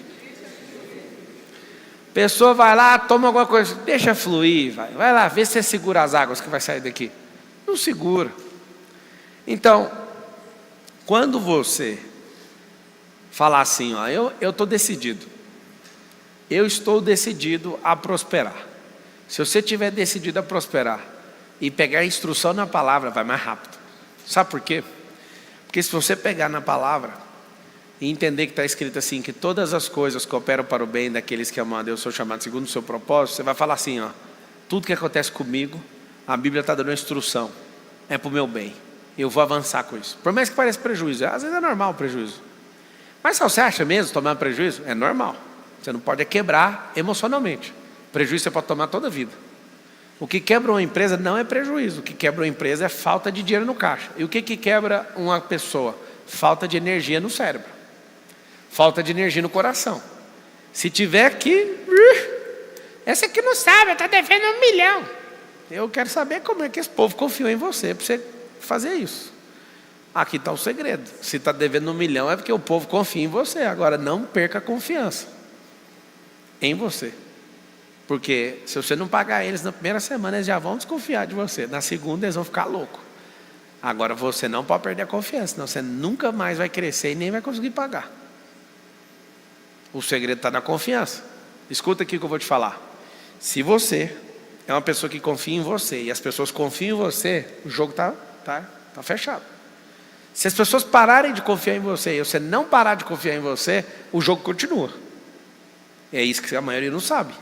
Pessoa vai lá, toma alguma coisa, deixa fluir, vai lá, vê se você segura as águas que vai sair daqui. Não segura. Então, quando você falar assim, ó, eu estou decidido. Eu estou decidido a prosperar. Se você tiver decidido a prosperar e pegar a instrução na palavra, vai mais rápido. Sabe por quê? Porque se você pegar na palavra e entender que está escrito assim, que todas as coisas cooperam para o bem daqueles que amam a Deus, são chamados segundo o seu propósito, você vai falar assim, ó, tudo que acontece comigo, a Bíblia está dando uma instrução, é para o meu bem, eu vou avançar com isso. Por mais que pareça prejuízo, às vezes é normal o prejuízo. Mas se você acha mesmo tomar prejuízo, é normal. Você não pode quebrar emocionalmente. Prejuízo você pode tomar toda a vida. O que quebra uma empresa não é prejuízo. O que quebra uma empresa é falta de dinheiro no caixa. E o que quebra uma pessoa? Falta de energia no cérebro. Falta de energia no coração. Se tiver aqui, essa aqui não sabe, está devendo 1 milhão. Eu quero saber como é que esse povo confiou em você para você fazer isso. Aqui está o segredo. Se está devendo 1 milhão é porque o povo confia em você. Agora não perca a confiança em você. Porque se você não pagar eles na primeira semana, eles já vão desconfiar de você. Na segunda eles vão ficar loucos. Agora você não pode perder a confiança, senão você nunca mais vai crescer e nem vai conseguir pagar. O segredo está na confiança. Escuta aqui o que eu vou te falar. Se você é uma pessoa que confia em você e as pessoas confiam em você, o jogo está fechado. Se as pessoas pararem de confiar em você e você não parar de confiar em você, o jogo continua. É isso que a maioria não sabe.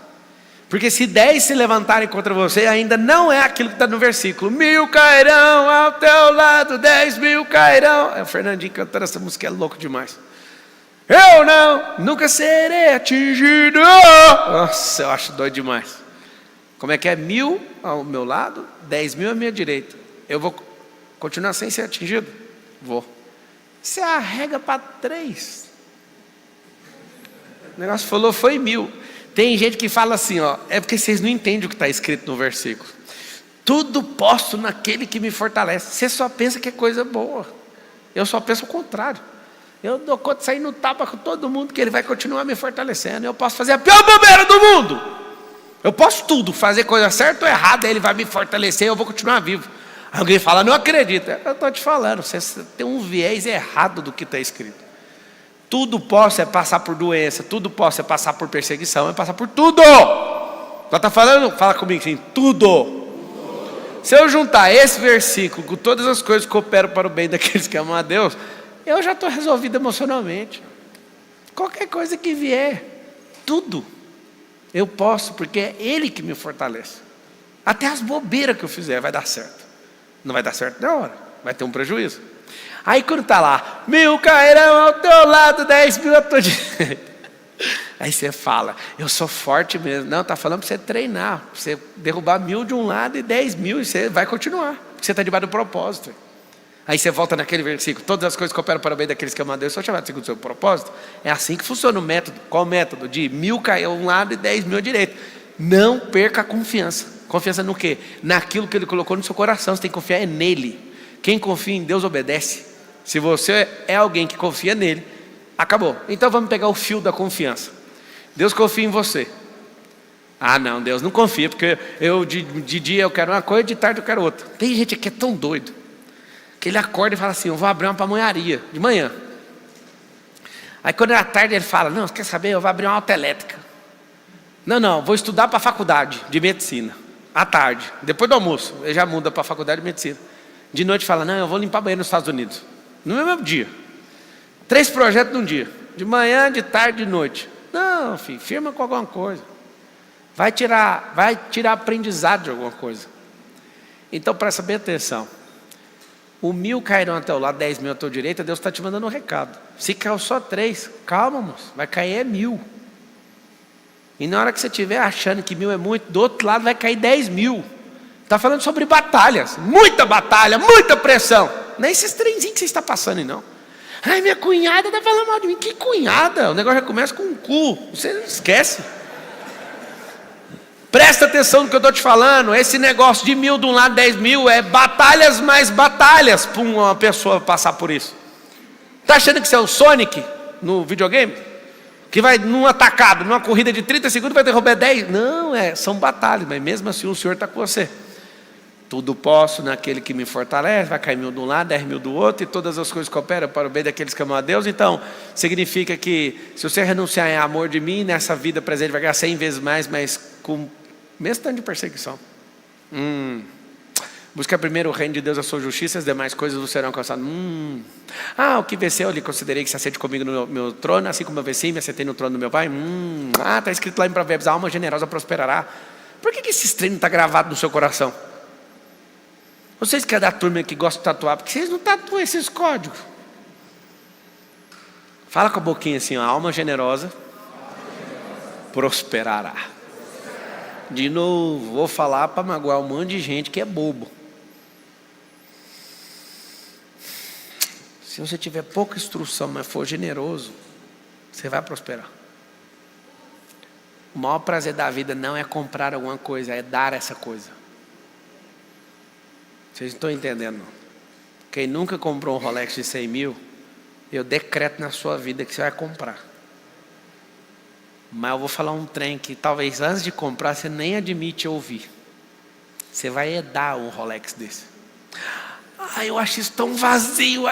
Porque se 10 se levantarem contra você, ainda não é aquilo que está no versículo. 1000 cairão ao teu lado, 10 mil cairão. É o Fernandinho cantando essa música, é louco demais. Eu não, nunca serei atingido. Nossa, eu acho doido demais. Como é que é? 1.000 ao meu lado, 10.000 à minha direita. Eu vou continuar sem ser atingido? Vou. Você arrega para 3. O negócio falou foi 1.000. Tem gente que fala assim, ó, é porque vocês não entendem o que está escrito no versículo. Tudo posso naquele que me fortalece. Você só pensa que é coisa boa. Eu só penso o contrário. Eu dou conta de sair no tapa com todo mundo, que ele vai continuar me fortalecendo. Eu posso fazer a pior bobeira do mundo. Eu posso tudo, fazer coisa certa ou errada, ele vai me fortalecer e eu vou continuar vivo. Alguém fala, não acredito. Eu estou te falando, você tem um viés errado do que está escrito. Tudo posso é passar por doença, tudo posso é passar por perseguição, é passar por tudo. Ela está falando, fala comigo assim, tudo. Se eu juntar esse versículo com todas as coisas que cooperam para o bem daqueles que amam a Deus, eu já estou resolvido emocionalmente. Qualquer coisa que vier, tudo, eu posso, porque é Ele que me fortalece. Até as bobeiras que eu fizer vai dar certo. Não vai dar certo na hora, vai ter um prejuízo. Aí quando está lá, 1.000 cairão ao teu lado, 10.000 à tua direita. Aí você fala, eu sou forte mesmo. Não, está falando para você treinar, para você derrubar 1.000 de um lado e 10.000, e você vai continuar, porque você está debaixo do propósito. Aí você volta naquele versículo, todas as coisas que operam para o bem daqueles que amam a Deus são chamados segundo o seu propósito. É assim que funciona o método. Qual o método? De 1.000 cair a um lado e 10.000 à direita. Não perca a confiança. Confiança no quê? Naquilo que Ele colocou no seu coração. Você tem que confiar nele. Quem confia em Deus obedece. Se você é alguém que confia nele, acabou. Então vamos pegar o fio da confiança. Deus confia em você. Ah não, Deus não confia, porque eu de dia eu quero uma coisa, de tarde eu quero outra. Tem gente que é tão doido, que ele acorda e fala assim, eu vou abrir uma pamonharia, de manhã. Aí quando é à tarde ele fala, não, você quer saber, eu vou abrir uma autoelétrica. Não, vou estudar para a faculdade de medicina. À tarde, depois do almoço, ele já muda para a faculdade de medicina. De noite fala, não, eu vou limpar banheiro nos Estados Unidos. No mesmo dia. 3 projetos num dia. De manhã, de tarde, de noite. Não, filho, firma com alguma coisa. Vai tirar aprendizado de alguma coisa. Então presta bem atenção. O 1.000 cairão até o lado, 10.000 à tua direita, Deus está te mandando um recado. Se caiu só 3, calma, moço, vai cair é 1.000. E na hora que você estiver achando que 1.000 é muito, do outro lado vai cair 10.000. Está falando sobre batalhas, muita batalha, muita pressão. Não é esses trenzinhos que você está passando aí, não. Ai, minha cunhada está falando mal de mim. Que cunhada? O negócio já começa com um cu. Você esquece. Presta atenção no que eu estou te falando. Esse negócio de 1.000 de um lado, 10.000 é batalhas mais batalhas para uma pessoa passar por isso. Está achando que você é o Sonic no videogame? Que vai num atacado, numa corrida de 30 segundos vai derrubar 10? Não, são batalhas, mas mesmo assim o Senhor está com você. Tudo posso naquele que me fortalece, vai cair 1.000 de um lado, 10.000 do outro, e todas as coisas cooperam para o bem daqueles que amam a Deus. Então, significa que se você renunciar em amor de mim, nessa vida presente vai ganhar 100 vezes mais, mas com mesmo tanto de perseguição. Busca primeiro o reino de Deus, a sua justiça, as demais coisas não serão alcançadas. O que venceu, eu lhe considerei que se assente comigo no meu trono, assim como eu venci, me assentei no trono do meu pai. Está escrito lá em Provérbios, a alma generosa prosperará. Por que esses treinos estão gravados no seu coração? Vocês que é da turma que gosta de tatuar, porque vocês não tatuam esses códigos? Fala com a boquinha assim, a alma generosa prosperará. De novo, vou falar para magoar um monte de gente que é bobo. Se você tiver pouca instrução, mas for generoso, você vai prosperar. O maior prazer da vida não é comprar alguma coisa, é dar essa coisa. Vocês não estão entendendo, não. Quem nunca comprou um Rolex de 100.000, eu decreto na sua vida que você vai comprar. Mas eu vou falar um trem que talvez antes de comprar você nem admite ouvir. Você vai dar um Rolex desse. Eu acho isso tão vazio.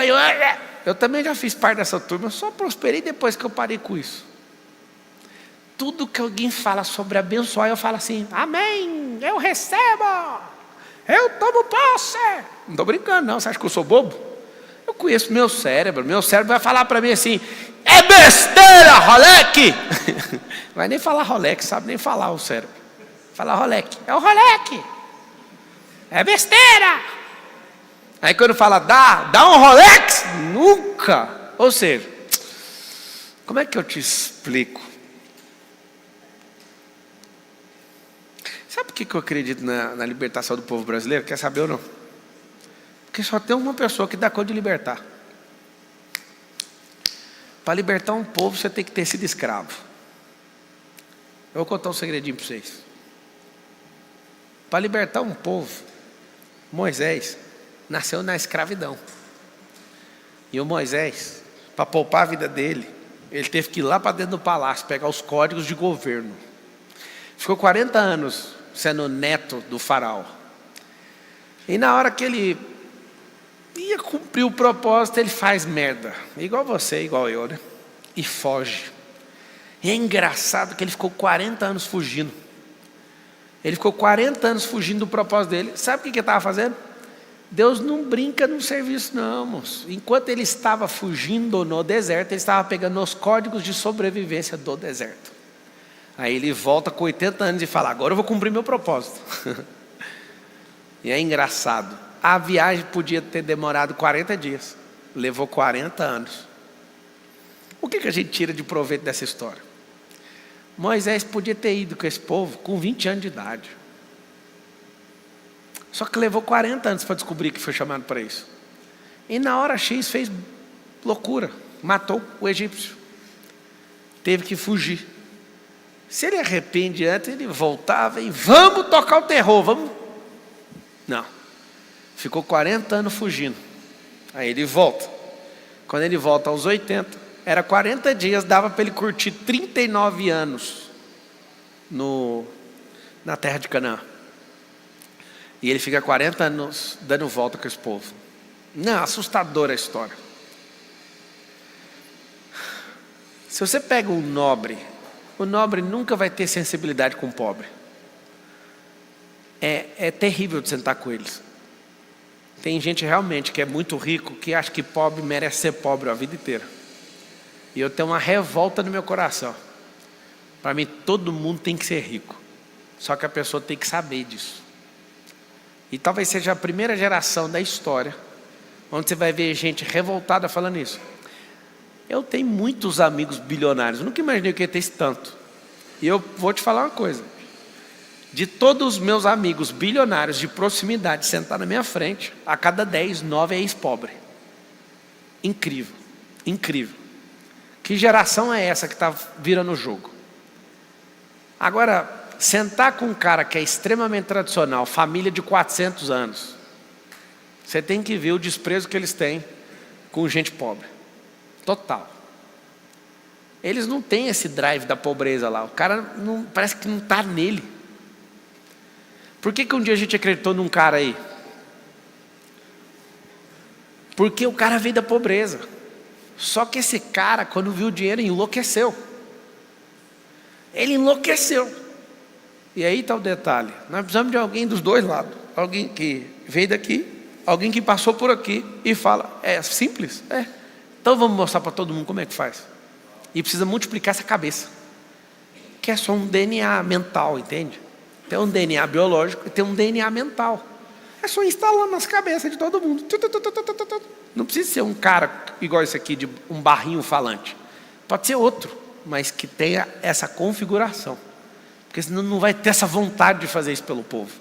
Eu também já fiz parte dessa turma, eu só prosperei depois que eu parei com isso. Tudo que alguém fala sobre abençoar, eu falo assim, amém, eu recebo, eu tomo posse. Não estou brincando não, você acha que eu sou bobo? Eu conheço meu cérebro vai falar para mim assim, é besteira, Rolex. Vai nem falar Rolex, sabe nem falar o cérebro. Fala Rolex, é o Rolex. É besteira. Aí quando fala dá um Rolex, nunca. Ou seja, Como é que eu te explico? Sabe por que eu acredito na libertação do povo brasileiro? Quer saber ou não? Porque só tem uma pessoa que dá conta de libertar. Para libertar um povo, você tem que ter sido escravo. Eu vou contar um segredinho para vocês. Para libertar um povo, Moisés nasceu na escravidão. E o Moisés, para poupar a vida dele, ele teve que ir lá para dentro do palácio, pegar os códigos de governo. Ficou 40 anos sendo neto do faraó. E na hora que ele ia cumprir o propósito, ele faz merda. Igual você, igual eu, né? E foge. E é engraçado que ele ficou 40 anos fugindo. Ele ficou 40 anos fugindo do propósito dele. Sabe o que ele estava fazendo? Deus não brinca no serviço, não, moço. Enquanto ele estava fugindo no deserto, ele estava pegando os códigos de sobrevivência do deserto. Aí ele volta com 80 anos e fala: agora eu vou cumprir meu propósito. E é engraçado. A viagem podia ter demorado 40 dias. Levou 40 anos. O que a gente tira de proveito dessa história? Moisés podia ter ido com esse povo com 20 anos de idade. Só que levou 40 anos para descobrir que foi chamado para isso. E na hora X fez loucura. Matou o egípcio. Teve que fugir. Se ele arrepende antes, ele voltava e vamos tocar o terror, vamos. Não. Ficou 40 anos fugindo. Aí ele volta. Quando ele volta aos 80, era 40 dias, dava para ele curtir 39 anos na terra de Canaã. E ele fica 40 anos dando volta com esse povo. Não, assustadora a história. Se você pega um nobre, o nobre nunca vai ter sensibilidade com o pobre. É terrível de sentar com eles. Tem gente realmente que é muito rico, que acha que pobre merece ser pobre a vida inteira. E eu tenho uma revolta no meu coração. Para mim, todo mundo tem que ser rico. Só que a pessoa tem que saber disso. E talvez seja a primeira geração da história onde você vai ver gente revoltada falando isso. Eu tenho muitos amigos bilionários. Eu nunca imaginei que ia ter esse tanto. E eu vou te falar uma coisa. De todos os meus amigos bilionários de proximidade sentar na minha frente, a cada 10, 9 é ex-pobre. Incrível. Incrível. Que geração é essa que está virando o jogo? Agora, sentar com um cara que é extremamente tradicional, família de 400 anos, você tem que ver o desprezo que eles têm com gente pobre. Total. Eles não têm esse drive da pobreza lá. O cara não, parece que não está nele. Por que um dia a gente acreditou num cara aí? Porque o cara veio da pobreza. Só que esse cara, quando viu o dinheiro, enlouqueceu. Ele enlouqueceu. E aí está o detalhe. Nós precisamos de alguém dos dois lados. Alguém que veio daqui, alguém que passou por aqui e fala: é simples? É. Então vamos mostrar para todo mundo como é que faz. E precisa multiplicar essa cabeça. Que é só um DNA mental, entende? Tem um DNA biológico e tem um DNA mental. É só instalando nas cabeças de todo mundo. Não precisa ser um cara igual esse aqui, de um barrinho falante. Pode ser outro, mas que tenha essa configuração. Porque senão não vai ter essa vontade de fazer isso pelo povo.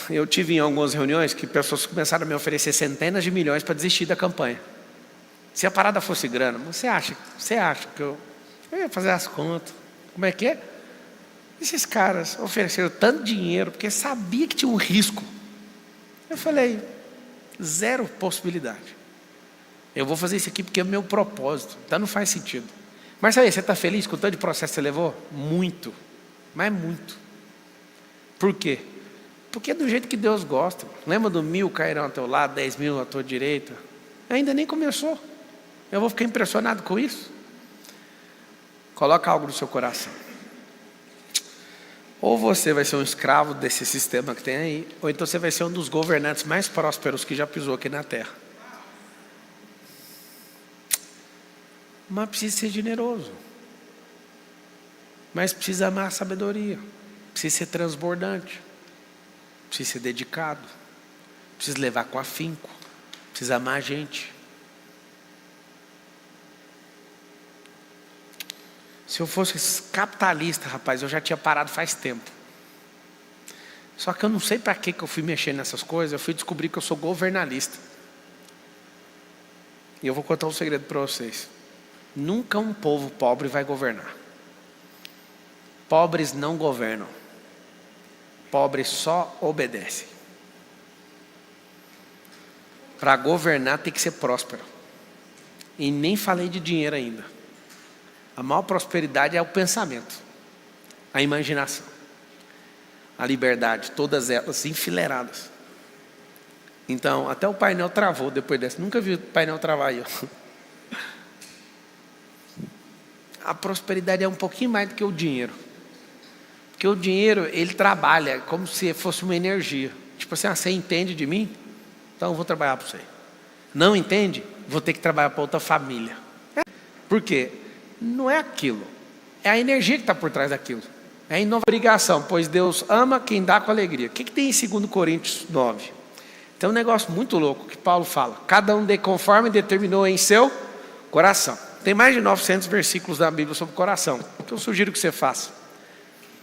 Eu tive em algumas reuniões que pessoas começaram a me oferecer centenas de milhões para desistir da campanha. Se a parada fosse grana, você acha que eu ia fazer as contas? Como é que é? Esses caras ofereceram tanto dinheiro porque sabia que tinha um risco. Eu falei: zero possibilidade. Eu vou fazer isso aqui porque é o meu propósito. Então não faz sentido. Mas aí, você está feliz com o tanto de processo que você levou? Muito. Mas muito. Por quê? Porque é do jeito que Deus gosta. Lembra do 1000 cairão ao teu lado, 10 mil à tua direita? Ainda nem começou. Eu vou ficar impressionado com isso. Coloca algo no seu coração. Ou você vai ser um escravo desse sistema que tem aí, ou então você vai ser um dos governantes mais prósperos que já pisou aqui na terra. Mas precisa ser generoso. Mas precisa amar a sabedoria. Precisa ser transbordante. Precisa ser dedicado. Precisa levar com afinco. Precisa amar a gente. Se eu fosse capitalista, rapaz, eu já tinha parado faz tempo. Só que eu não sei para que eu fui mexer nessas coisas. Eu fui descobrir que eu sou governalista. E eu vou contar um segredo para vocês. Nunca um povo pobre vai governar. Pobres não governam. Pobres só obedecem. Para governar tem que ser próspero. E nem falei de dinheiro ainda. A maior prosperidade é o pensamento, a imaginação, a liberdade, todas elas enfileiradas. Então, até o painel travou depois dessa. Nunca vi o painel travar aí. A prosperidade é um pouquinho mais do que o dinheiro. Porque o dinheiro, ele trabalha como se fosse uma energia. Tipo assim, você entende de mim? Então eu vou trabalhar para você. Não entende? Vou ter que trabalhar para outra família. Por quê? Não é aquilo. É a energia que está por trás daquilo. É a obrigação, pois Deus ama quem dá com alegria. O que tem em 2 Coríntios 9? Tem um negócio muito louco que Paulo fala. Cada um dê conforme determinou em seu coração. Tem mais de 900 versículos da Bíblia sobre o coração. O que eu sugiro que você faça?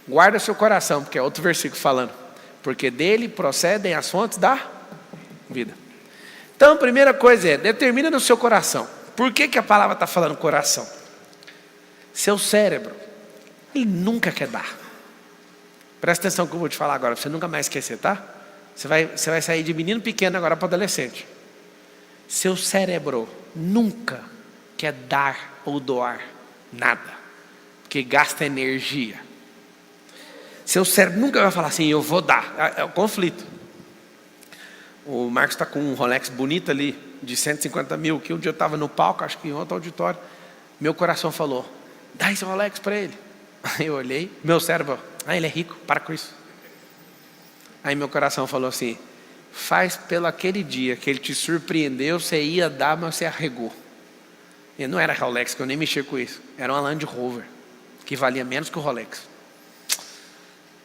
Guarda seu coração, porque é outro versículo falando. Porque dele procedem as fontes da vida. Então a primeira coisa é, determina no seu coração. Por que a palavra está falando coração? Seu cérebro, ele nunca quer dar. Presta atenção no que eu vou te falar agora, pra você nunca mais esquecer, tá? Você vai sair de menino pequeno agora para adolescente. Seu cérebro nunca quer dar ou doar nada, porque gasta energia. Seu cérebro nunca vai falar assim, eu vou dar. É o conflito. O Marcos está com um Rolex bonito ali, de 150 mil, que um dia eu estava no palco, acho que em outro auditório, meu coração falou, dá esse Rolex para ele. Aí eu olhei, meu cérebro, ele é rico, para com isso. Aí meu coração falou assim, faz pelo aquele dia que ele te surpreendeu, você ia dar, mas você arregou. E não era Rolex, que eu nem mexia com isso, era uma Land Rover, que valia menos que o Rolex.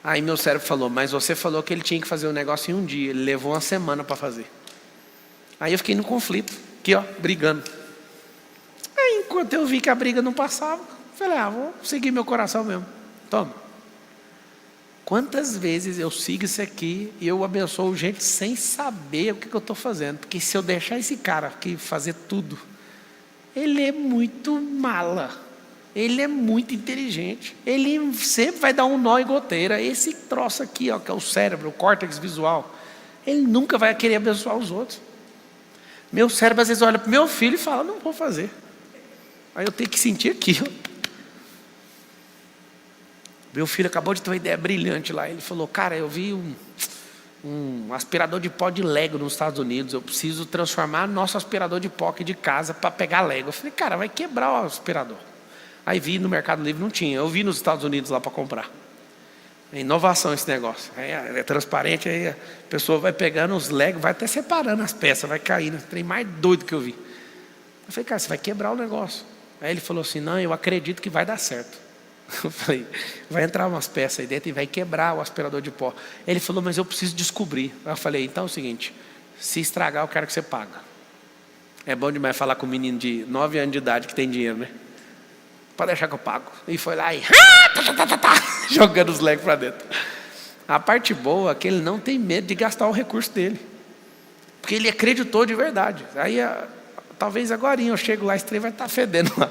Aí meu cérebro falou, mas você falou que ele tinha que fazer o negócio em um dia, ele levou uma semana para fazer. Aí eu fiquei no conflito, aqui ó, brigando. Aí enquanto eu vi que a briga não passava, falei, vou seguir meu coração mesmo. Toma. Quantas vezes eu sigo isso aqui e eu abençoo gente sem saber o que eu estou fazendo. Porque se eu deixar esse cara aqui fazer tudo, ele é muito mala. Ele é muito inteligente. Ele sempre vai dar um nó em goteira. Esse troço aqui, ó, que é o cérebro, o córtex visual, ele nunca vai querer abençoar os outros. Meu cérebro às vezes olha para o meu filho e fala, não vou fazer. Aí eu tenho que sentir aqui, ó. Meu filho acabou de ter uma ideia brilhante lá. Ele falou, cara, eu vi um aspirador de pó de Lego nos Estados Unidos. Eu preciso transformar nosso aspirador de pó aqui de casa para pegar Lego. Eu falei, cara, vai quebrar o aspirador. Aí vi no Mercado Livre, não tinha. Eu vi nos Estados Unidos lá para comprar. É inovação esse negócio. Aí é transparente, aí a pessoa vai pegando os Legos, vai até separando as peças, vai caindo. Trem mais doido que eu vi. Eu falei, cara, você vai quebrar o negócio. Aí ele falou assim, não, eu acredito que vai dar certo. Eu falei, vai entrar umas peças aí dentro e vai quebrar o aspirador de pó. Ele falou, mas eu preciso descobrir. Eu falei, então é o seguinte, se estragar eu quero que você paga. É bom demais falar com um menino de 9 anos de idade que tem dinheiro, né? Pode deixar que eu pago. E foi lá e jogando os Legos para dentro. A parte boa é que ele não tem medo de gastar o recurso dele. Porque ele acreditou de verdade. Aí talvez agora eu chego lá, esse trem vai estar fedendo lá.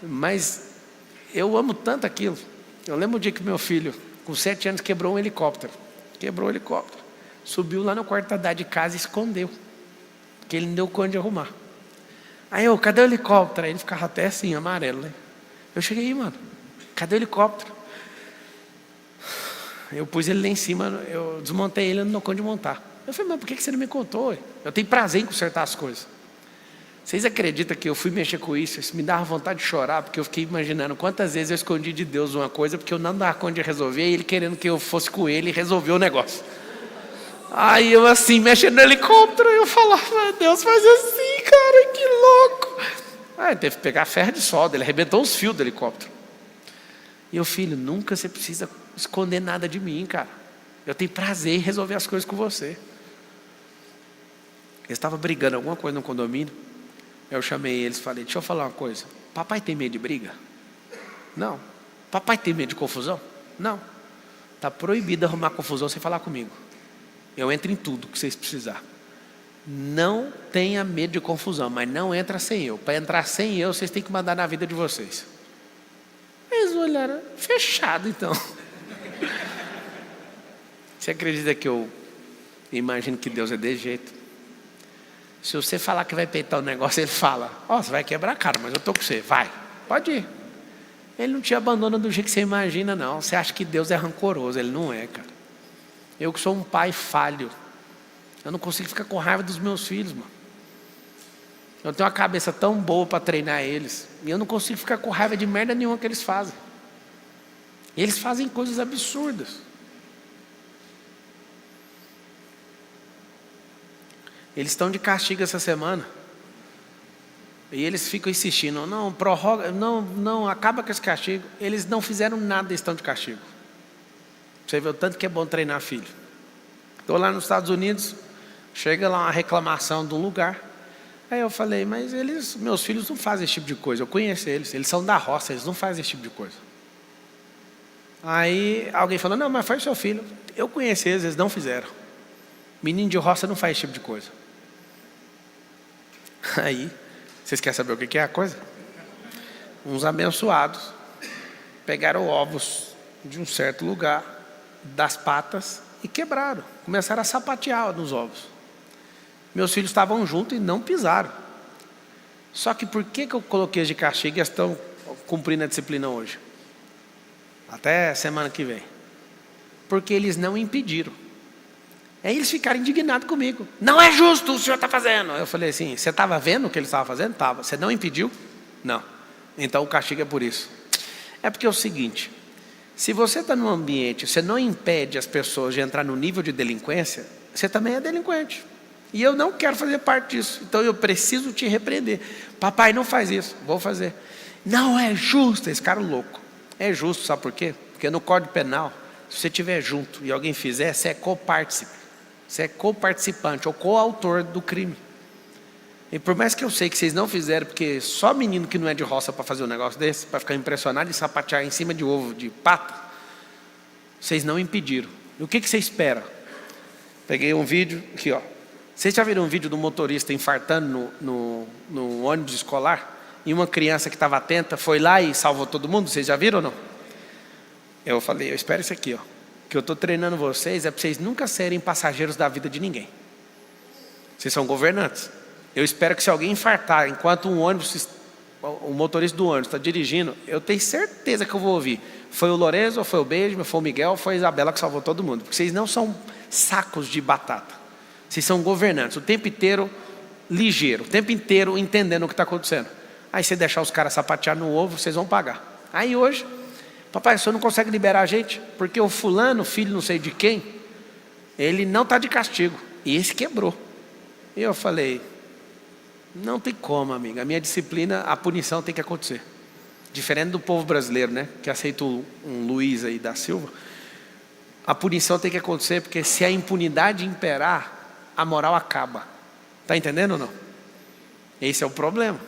Mas eu amo tanto aquilo. Eu lembro o dia que meu filho, com 7 anos, quebrou um helicóptero. Quebrou o helicóptero. Subiu lá no quarto andar de casa e escondeu. Porque ele não deu conta de arrumar. Aí eu, cadê o helicóptero? Aí ele ficava até assim, amarelo, né? Eu cheguei, mano, cadê o helicóptero? Eu pus ele lá em cima, eu desmontei ele, eu não dou conta de montar. Eu falei, mas por que você não me contou? Eu tenho prazer em consertar as coisas. Vocês acreditam que eu fui mexer com isso? Isso me dava vontade de chorar, porque eu fiquei imaginando quantas vezes eu escondi de Deus uma coisa, porque eu não dava conta de resolver, e Ele querendo que eu fosse com Ele e resolver o negócio. Aí eu assim, mexendo no helicóptero, eu falava, Deus faz assim, cara, que louco. Aí teve que pegar ferro de solda, ele arrebentou os fios do helicóptero. E eu, filho, nunca você precisa esconder nada de mim, cara. Eu tenho prazer em resolver as coisas com você. Eles estavam brigando alguma coisa no condomínio. Eu chamei eles e falei, deixa eu falar uma coisa. Papai tem medo de briga? Não. Papai tem medo de confusão? Não. Está proibido arrumar confusão sem falar comigo. Eu entro em tudo que vocês precisarem. Não tenha medo de confusão, mas não entra sem eu. Para entrar sem eu, vocês têm que mandar na vida de vocês. Eles olharam, fechado então. Você acredita que eu imagino que Deus é desse jeito? Se você falar que vai peitar o negócio, ele fala, você vai quebrar a cara, mas eu estou com você, vai, pode ir. Ele não te abandona do jeito que você imagina, não. Você acha que Deus é rancoroso, Ele não é, cara. Eu que sou um pai falho, eu não consigo ficar com raiva dos meus filhos, mano. Eu tenho uma cabeça tão boa para treinar eles, e eu não consigo ficar com raiva de merda nenhuma que eles fazem. E eles fazem coisas absurdas. Eles estão de castigo essa semana. E eles ficam insistindo, não, prorroga, não, acaba com esse castigo. Eles não fizeram nada e estão de castigo. Você vê o tanto que é bom treinar filho. Estou lá nos Estados Unidos, chega lá uma reclamação de um lugar. Aí eu falei, mas meus filhos não fazem esse tipo de coisa. Eu conheço eles são da roça, eles não fazem esse tipo de coisa. Aí alguém falou, não, mas faz seu filho. Eu conheço eles não fizeram. Menino de roça não faz esse tipo de coisa. Aí, vocês querem saber o que é a coisa? Uns abençoados pegaram ovos de um certo lugar, das patas, e quebraram. Começaram a sapatear nos ovos. Meus filhos estavam juntos e não pisaram. Só que por que eu coloquei eles de castigo e eles estão cumprindo a disciplina hoje? Até semana que vem. Porque eles não impediram. Aí eles ficaram indignados comigo. Não é justo o senhor está fazendo. Eu falei assim, você estava vendo o que ele estava fazendo? Estava. Você não impediu? Não. Então o castigo é por isso. É porque é o seguinte, se você está num ambiente, você não impede as pessoas de entrar no nível de delinquência, você também é delinquente. E eu não quero fazer parte disso. Então eu preciso te repreender. Papai, não faz isso. Vou fazer. Não é justo. Esse cara é louco. É justo, sabe por quê? Porque no Código Penal, se você estiver junto e alguém fizer, você é copartícipe. Você é coparticipante ou coautor do crime. E por mais que eu sei que vocês não fizeram, porque só menino que não é de roça para fazer um negócio desse, para ficar impressionado e sapatear em cima de ovo de pato, vocês não impediram. E o que você espera? Peguei um vídeo aqui, ó. Vocês já viram um vídeo do motorista infartando no ônibus escolar? E uma criança que estava atenta foi lá e salvou todo mundo? Vocês já viram ou não? Eu falei, eu espero isso aqui, ó. Que eu estou treinando vocês é para vocês nunca serem passageiros da vida de ninguém. Vocês são governantes. Eu espero que se alguém infartar enquanto o motorista do ônibus está dirigindo, eu tenho certeza que eu vou ouvir. Foi o Lourenço, foi o Benjamin, foi o Miguel, foi a Isabela que salvou todo mundo. Porque vocês não são sacos de batata. Vocês são governantes, o tempo inteiro ligeiro, o tempo inteiro entendendo o que está acontecendo. Aí você deixar os caras sapatear no ovo, vocês vão pagar. Aí hoje... Papai, o senhor não consegue liberar a gente? Porque o fulano, filho não sei de quem, ele não está de castigo. E esse quebrou. E eu falei, não tem como, amiga. A minha disciplina, a punição tem que acontecer. Diferente do povo brasileiro, né? Que aceita um Luiz aí da Silva. A punição tem que acontecer, porque se a impunidade imperar, a moral acaba. Está entendendo ou não? Esse é o problema.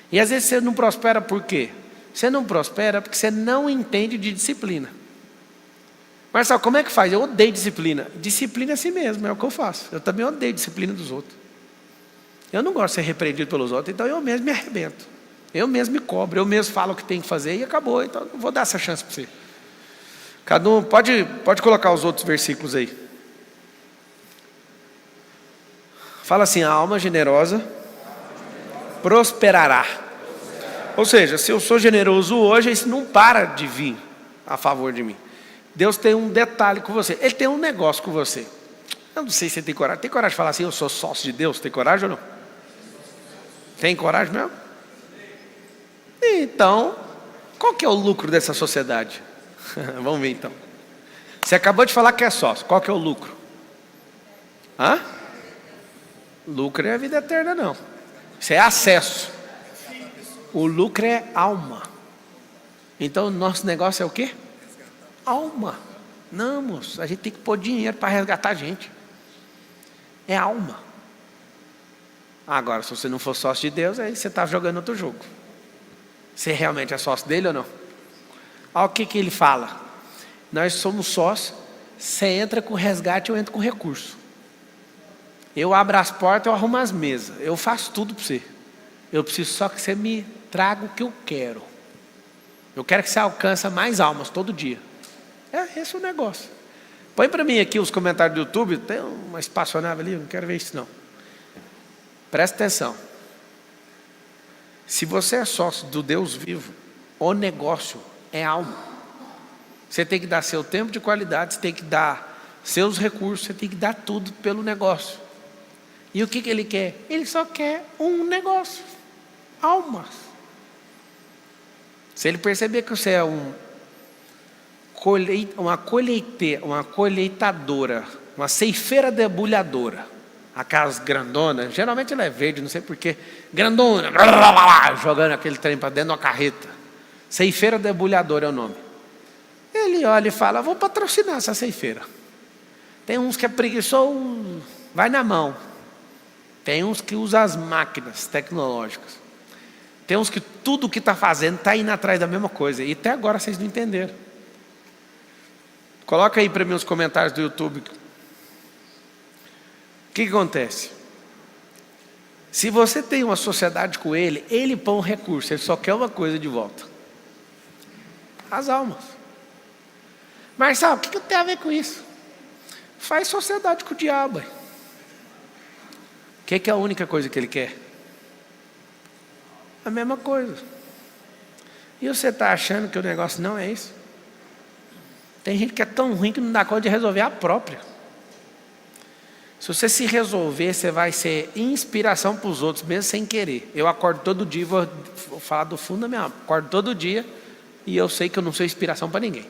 E às vezes você não prospera por quê? Você não prospera porque você não entende de disciplina. Marcelo, como é que faz? Eu odeio disciplina. Disciplina é assim mesmo, é o que eu faço. Eu também odeio disciplina dos outros. Eu não gosto de ser repreendido pelos outros, então eu mesmo me arrebento. Eu mesmo me cobro, eu mesmo falo o que tem que fazer e acabou. Então não vou dar essa chance para você. Cada um, pode colocar os outros versículos aí. Fala assim, a alma generosa prosperará. Ou seja, se eu sou generoso hoje, isso não para de vir a favor de mim. Deus tem um detalhe com você. Ele tem um negócio com você. Eu não sei se você tem coragem. Tem coragem de falar assim, eu sou sócio de Deus? Tem coragem ou não? Tem coragem mesmo? Então, qual que é o lucro dessa sociedade? Vamos ver então. Você acabou de falar que é sócio. Qual que é o lucro? Hã? Lucro é a vida eterna, não. Isso é acesso. O lucro é alma. Então o nosso negócio é o quê? Alma. Não, moço, a gente tem que pôr dinheiro para resgatar a gente. É alma. Agora, se você não for sócio de Deus, aí você está jogando outro jogo. Você realmente é sócio dele ou não? Olha o que ele fala. Nós somos sócios, você entra com resgate, eu entro com recurso. Eu abro as portas, eu arrumo as mesas, eu faço tudo para você. Eu preciso só que você me traga o que eu quero. Eu quero que você alcance mais almas todo dia. Esse é o negócio. Põe para mim aqui os comentários do YouTube. Tem uma espaçonave ali, não quero ver isso não. Presta atenção. Se você é sócio do Deus vivo, o negócio é alma. Você tem que dar seu tempo de qualidade, você tem que dar seus recursos, você tem que dar tudo pelo negócio. E o que ele quer? Ele só quer um negócio. Almas. Se ele perceber que você é uma colheitadora, uma ceifeira debulhadora, aquelas grandonas, geralmente ela é verde, não sei porquê, grandona, jogando aquele trem para dentro de uma carreta. Ceifeira debulhadora é o nome. Ele olha e fala, vou patrocinar essa ceifeira. Tem uns que é preguiçoso, vai na mão. Tem uns que usam as máquinas tecnológicas. Tem uns que tudo que está fazendo está indo atrás da mesma coisa. E até agora vocês não entenderam. Coloca aí para mim os comentários do YouTube. O que acontece? Se você tem uma sociedade com ele, ele põe um recurso, ele só quer uma coisa de volta. As almas. Marcelo, o que tem a ver com isso? Faz sociedade com o diabo. O que é a única coisa que ele quer? A mesma coisa. E você está achando que o negócio não é isso? Tem gente que é tão ruim que não dá conta de resolver a própria. Se você se resolver, você vai ser inspiração para os outros, mesmo sem querer. Eu acordo todo dia, vou falar do fundo da minha alma. Acordo todo dia e eu sei que eu não sou inspiração para ninguém.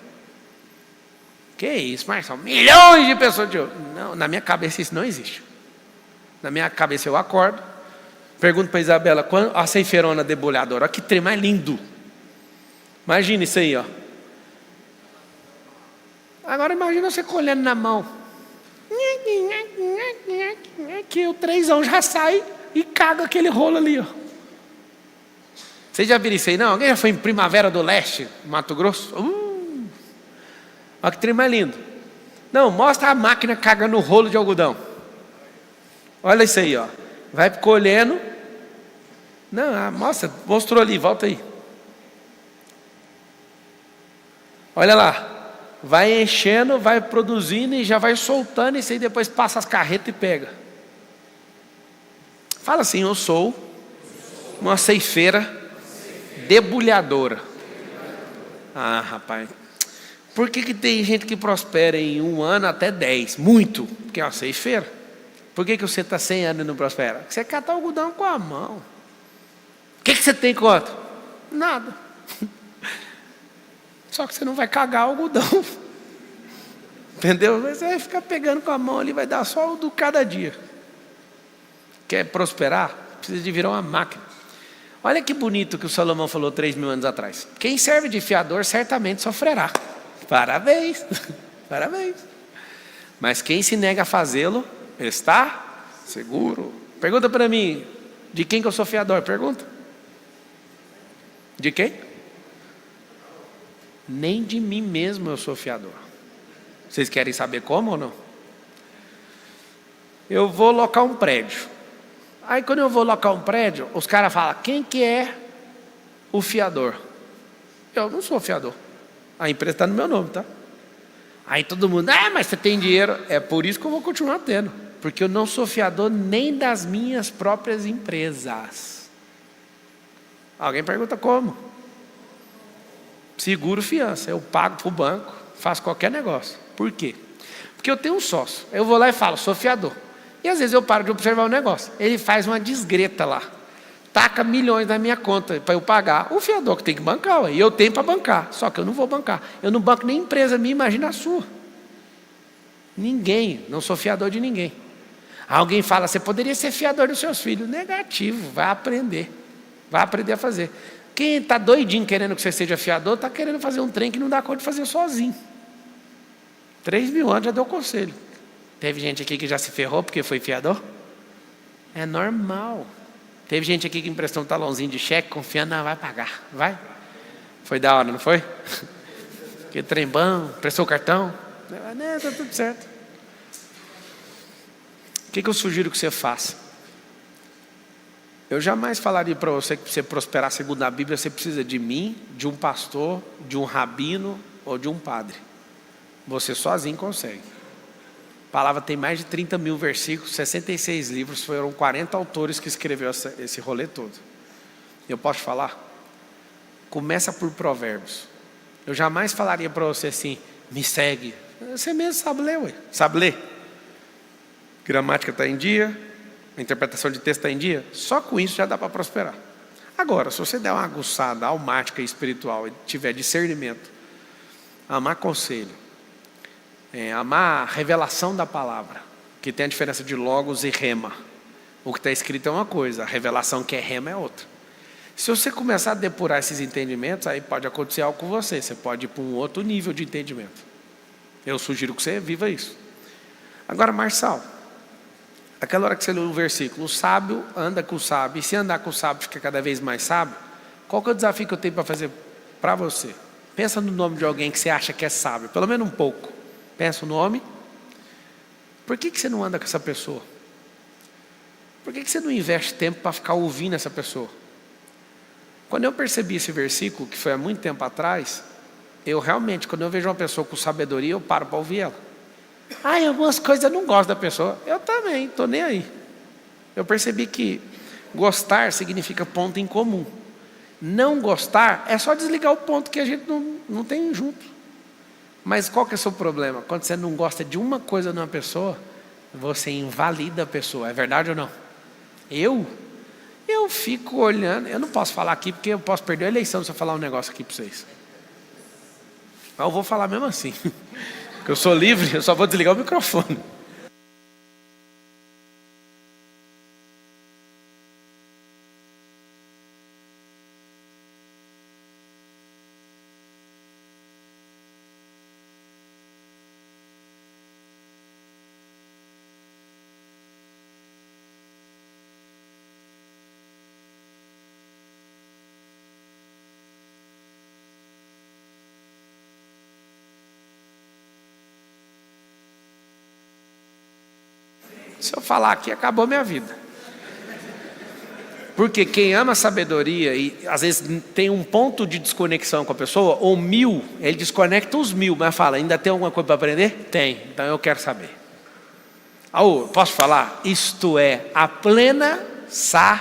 Que isso, Marcelo? Milhões de pessoas de... Não, na minha cabeça isso não existe. Na minha cabeça eu acordo, pergunto para a Isabela, a ceifeirona debulhadora, olha que trem mais lindo. Imagina isso aí, ó. Agora imagina você colhendo na mão. Que o trenzão já sai e caga aquele rolo ali, ó. Vocês já viram isso aí, não? Alguém já foi em Primavera do Leste, Mato Grosso? Olha que trem mais lindo. Não, mostra a máquina cagando o rolo de algodão. Olha isso aí, ó. Vai colhendo. Não, mostra, mostrou ali, volta aí. Olha lá. Vai enchendo, vai produzindo e já vai soltando isso aí, depois passa as carretas e pega. Fala assim, eu sou uma ceifeira debulhadora. Ah, rapaz. Por que tem gente que prospera em 1 ano até 10? Muito, porque é uma ceifeira. Por que você está 100 anos e não prospera? Porque você cata algodão com a mão. O que você tem contra? Nada. Só que você não vai cagar algodão. Entendeu? Você vai ficar pegando com a mão ali, vai dar só o do cada dia. Quer prosperar? Precisa de virar uma máquina. Olha que bonito que o Salomão falou 3.000 anos atrás. Quem serve de fiador certamente sofrerá. Parabéns. Parabéns. Mas quem se nega a fazê-lo, está seguro. Pergunta para mim, de quem que eu sou fiador? Pergunta. De quem? Nem de mim mesmo eu sou fiador. Vocês querem saber como ou não? Eu vou locar um prédio. Aí quando eu vou locar um prédio, os caras falam, quem que é o fiador? Eu não sou fiador. A empresa está no meu nome, tá? Aí todo mundo, mas você tem dinheiro. É por isso que eu vou continuar tendo. Porque eu não sou fiador nem das minhas próprias empresas. Alguém pergunta como? Seguro fiança, eu pago para o banco, faço qualquer negócio. Por quê? Porque eu tenho um sócio, eu vou lá e falo, sou fiador. E às vezes eu paro de observar o negócio. Ele faz uma desgreta lá, taca milhões na minha conta para eu pagar. O fiador que tem que bancar, e eu tenho para bancar, só que eu não vou bancar. Eu não banco nem empresa minha, imagina a sua. Ninguém, não sou fiador de ninguém. Alguém fala, você poderia ser fiador dos seus filhos. Negativo, vai aprender a fazer. Quem está doidinho querendo que você seja fiador, está querendo fazer um trem que não dá conta de fazer sozinho. 3.000 anos já deu conselho. Teve gente aqui que já se ferrou porque foi fiador? É normal. Teve gente aqui que emprestou um talãozinho de cheque, confiando, não, vai pagar. Vai. Foi da hora, não foi? Que trembão, prestou o cartão? Não, está tudo certo. O que eu sugiro que você faça? Eu jamais falaria para você que para você prosperar segundo a Bíblia, você precisa de mim, de um pastor, de um rabino ou de um padre. Você sozinho consegue. A palavra tem mais de 30 mil versículos, 66 livros, foram 40 autores que escreveu esse rolê todo. Eu posso falar? Começa por Provérbios. Eu jamais falaria para você assim, me segue. Você mesmo sabe ler, ué. Sabe ler? Gramática está em dia, a interpretação de texto está em dia. Só com isso já dá para prosperar. Agora, se você der uma aguçada almática e espiritual e tiver discernimento, amar conselho, amar a revelação da palavra, que tem a diferença de logos e rema. O que está escrito é uma coisa, a revelação que é rema é outra. Se você começar a depurar esses entendimentos, aí pode acontecer algo com você. Você pode ir para um outro nível de entendimento. Eu sugiro que você viva isso. Agora, Marçal, aquela hora que você lê o versículo, o sábio anda com o sábio, e se andar com o sábio fica cada vez mais sábio, qual que é o desafio que eu tenho para fazer para você? Pensa no nome de alguém que você acha que é sábio, pelo menos um pouco. Pensa o nome. Por que você não anda com essa pessoa? Por que você não investe tempo para ficar ouvindo essa pessoa? Quando eu percebi esse versículo, que foi há muito tempo atrás, eu realmente, quando eu vejo uma pessoa com sabedoria, eu paro para ouvir ela. Em algumas coisas eu não gosto da pessoa. Eu também, estou nem aí. Eu percebi que gostar significa ponto em comum. Não gostar é só desligar o ponto que a gente não tem junto. Mas qual que é o seu problema? Quando você não gosta de uma coisa numa pessoa, você invalida a pessoa. É verdade ou não? Eu fico olhando. Eu não posso falar aqui porque eu posso perder a eleição se eu falar um negócio aqui para vocês. Mas eu vou falar mesmo assim. Porque eu sou livre, eu só vou desligar o microfone. Se eu falar aqui, acabou minha vida. Porque quem ama a sabedoria e às vezes tem um ponto de desconexão com a pessoa, ou 1000, ele desconecta os 1000, mas fala, ainda tem alguma coisa para aprender? Tem, então eu quero saber. Posso falar? Isto é a plena sabedoria.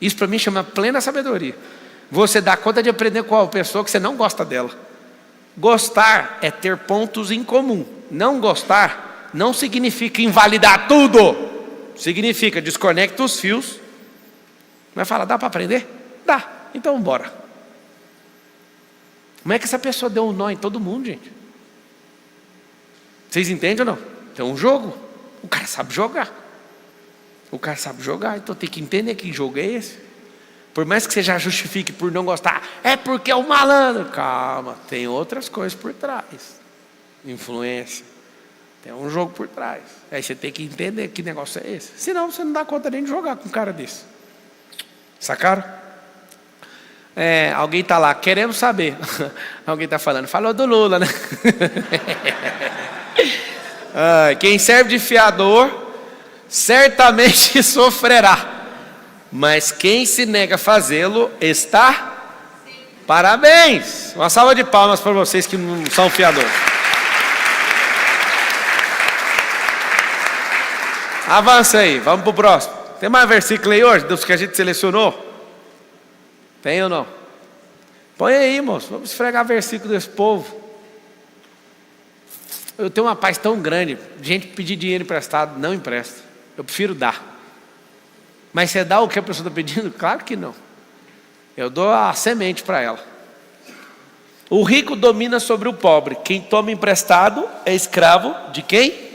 Isso para mim chama plena sabedoria. Você dá conta de aprender com a pessoa que você não gosta dela. Gostar é ter pontos em comum. Não gostar não significa invalidar tudo. Significa desconecta os fios. Mas fala, dá para aprender? Dá, então bora. Como é que essa pessoa deu um nó em todo mundo, gente? Vocês entendem ou não? Tem um jogo. O cara sabe jogar. Então tem que entender que jogo é esse. Por mais que você já justifique por não gostar, é porque é um malandro. Calma, tem outras coisas por trás. Influência. Tem um jogo por trás. Aí você tem que entender que negócio é esse. Senão você não dá conta nem de jogar com um cara desse. Sacaram? Alguém está lá querendo saber. Alguém está falou do Lula, né? Quem serve de fiador certamente sofrerá. Mas quem se nega a fazê-lo está... Parabéns! Uma salva de palmas para vocês que não são fiadores. Avança aí, vamos para o próximo. Tem mais versículo aí hoje, dos que a gente selecionou? Tem ou não? Põe aí, moço, vamos esfregar versículo desse povo. Eu tenho uma paz tão grande, gente pedir dinheiro emprestado, não empresta. Eu prefiro dar. Mas você dá o que a pessoa está pedindo? Claro que não. Eu dou a semente para ela. O rico domina sobre o pobre. Quem toma emprestado é escravo de quem?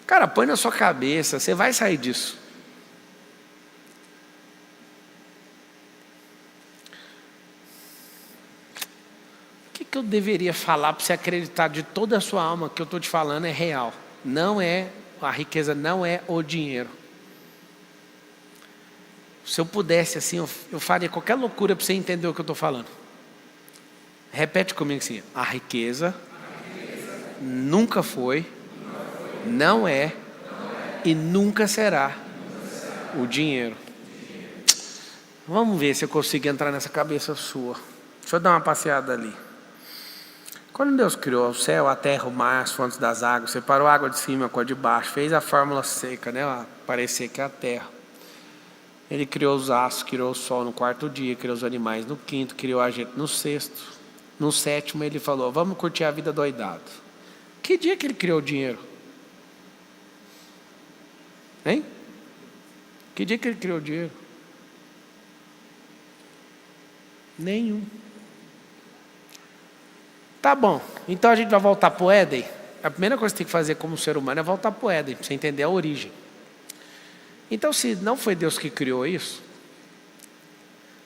Cara, põe na sua cabeça, você vai sair disso. O que eu deveria falar para você acreditar de toda a sua alma que eu estou te falando é real? Não é, a riqueza não é o dinheiro. Se eu pudesse assim, eu faria qualquer loucura para você entender o que eu estou falando. Repete comigo assim: a riqueza nunca foi, não é e nunca será o dinheiro. Vamos ver se eu consigo entrar nessa cabeça sua. Deixa eu dar uma passeada ali. Quando Deus criou o céu, a terra, o mar, as fontes das águas, separou a água de cima com a de baixo, fez a fórmula seca, né? Parecer que é a terra. Ele criou os astros, criou o sol no quarto dia, criou os animais no quinto, criou a gente no sexto. No sétimo ele falou: vamos curtir a vida doidado. Que dia que ele criou o dinheiro? Hein? Que dia que ele criou o dinheiro? Nenhum. Tá bom, então a gente vai voltar para o Éden. A primeira coisa que tem que fazer como ser humano é voltar para o Éden, para você entender a origem. Então, se não foi Deus que criou isso,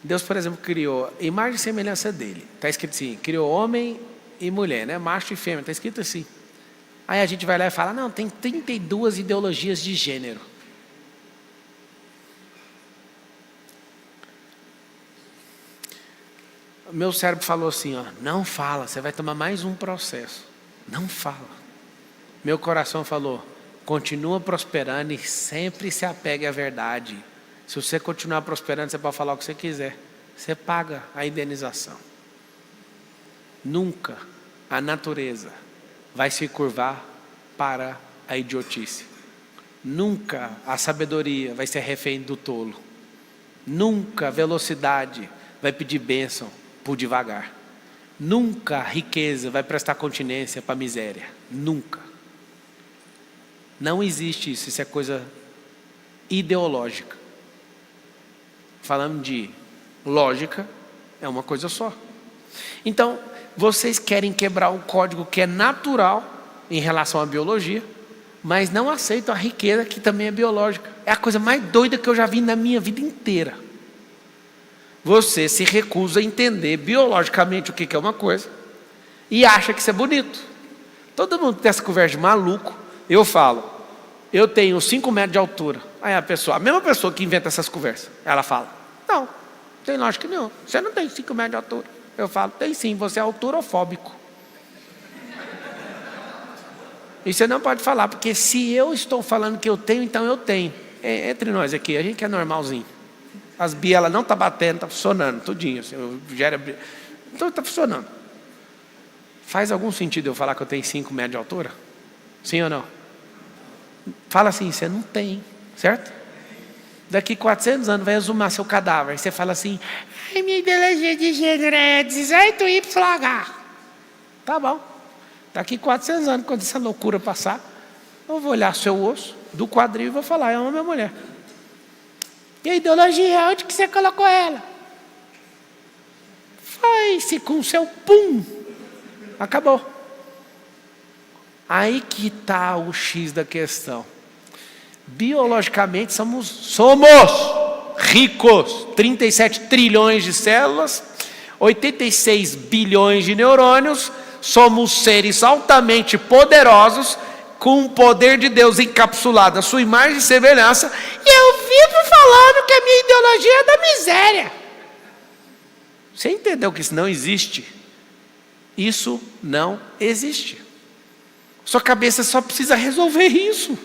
Deus, por exemplo, criou imagem e semelhança dele. Está escrito assim: criou homem e mulher, né? Macho e fêmea, está escrito assim. Aí a gente vai lá e fala: não, tem 32 ideologias de gênero. O meu cérebro falou assim, ó: não fala, você vai tomar mais um processo. Não fala. Meu coração falou: continua prosperando e sempre se apegue à verdade. Se você continuar prosperando, você pode falar o que você quiser. Você paga a indenização. Nunca a natureza vai se curvar para a idiotice. Nunca a sabedoria vai ser refém do tolo. Nunca a velocidade vai pedir bênção por devagar. Nunca a riqueza vai prestar continência para a miséria. Nunca. Não existe isso. Isso é coisa ideológica. Falando de lógica, é uma coisa só. Então, vocês querem quebrar um código que é natural em relação à biologia, mas não aceitam a riqueza que também é biológica. É a coisa mais doida que eu já vi na minha vida inteira. Você se recusa a entender biologicamente o que é uma coisa e acha que isso é bonito. Todo mundo tem essa conversa de maluco. Eu falo: eu tenho 5 metros de altura. Aí a mesma pessoa que inventa essas conversas, ela fala: não, tem lógica nenhuma. Você não tem 5 metros de altura. Eu falo: tem sim, você é autorofóbico. E você não pode falar, porque se eu estou falando que eu tenho, então eu tenho. Entre nós aqui, a gente que é normalzinho. As bielas não estão batendo, está funcionando, tudinho. Assim, então está funcionando. Faz algum sentido eu falar que eu tenho 5 metros de altura? Sim ou não? Fala assim: você não tem, certo? Daqui 400 anos vai exumar seu cadáver. Você fala assim: ai, minha ideologia de gênero é 18YH. Tá bom. Daqui 400 anos, quando essa loucura passar, eu vou olhar seu osso do quadril e vou falar: é homem ou mulher? E a ideologia, onde que você colocou ela? Foi-se com o seu pum. Acabou. Aí que está o X da questão. Biologicamente somos ricos. 37 trilhões de células, 86 bilhões de neurônios. Somos seres altamente poderosos, com o poder de Deus encapsulado à sua imagem e semelhança. E eu vivo falando que a minha ideologia é da miséria. Você entendeu que isso não existe? Isso não existe. Sua cabeça só precisa resolver isso.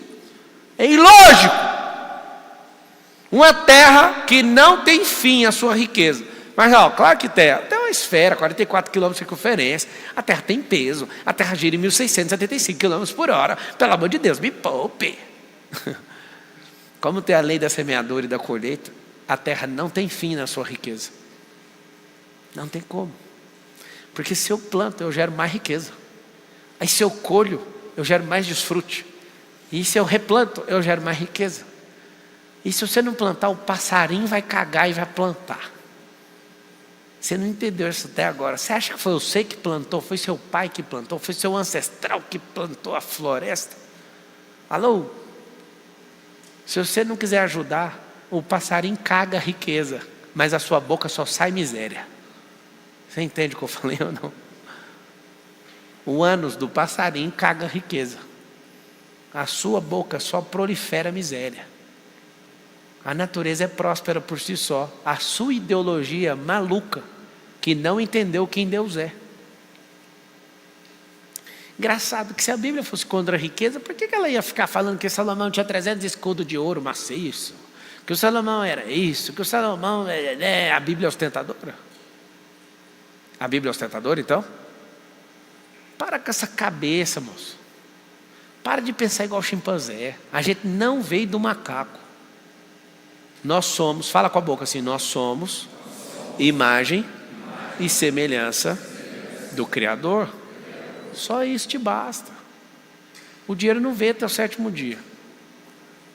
É ilógico. Uma terra que não tem fim a sua riqueza. Mas, claro que terra tem uma esfera, 44 km de circunferência. A terra tem peso. A terra gira em 1.675 km por hora. Pelo amor de Deus, me poupe. Como tem a lei da semeadura e da colheita, a terra não tem fim na sua riqueza. Não tem como. Porque se eu planto, eu gero mais riqueza. Aí se eu colho, eu gero mais desfrute. E se eu replanto, eu gero mais riqueza. E se você não plantar, o passarinho vai cagar e vai plantar. Você não entendeu isso até agora. Você acha que foi você que plantou? Foi seu pai que plantou? Foi seu ancestral que plantou a floresta? Alô? Se você não quiser ajudar, o passarinho caga a riqueza, mas a sua boca só sai miséria. Você entende o que eu falei ou não? O ânus do passarinho caga a riqueza. A sua boca só prolifera a miséria. A natureza é próspera por si só. A sua ideologia maluca, que não entendeu quem Deus é. Engraçado que se a Bíblia fosse contra a riqueza, por que ela ia ficar falando que Salomão tinha 300 escudos de ouro maciço? Que o Salomão era isso, que o Salomão a Bíblia é ostentadora? A Bíblia é ostentadora, então? Para com essa cabeça, moço. Para de pensar igual chimpanzé. A gente não veio do macaco. Nós somos, fala com a boca assim, nós somos imagem e semelhança do Criador. Só isso te basta. O dinheiro não veio até o 7º dia.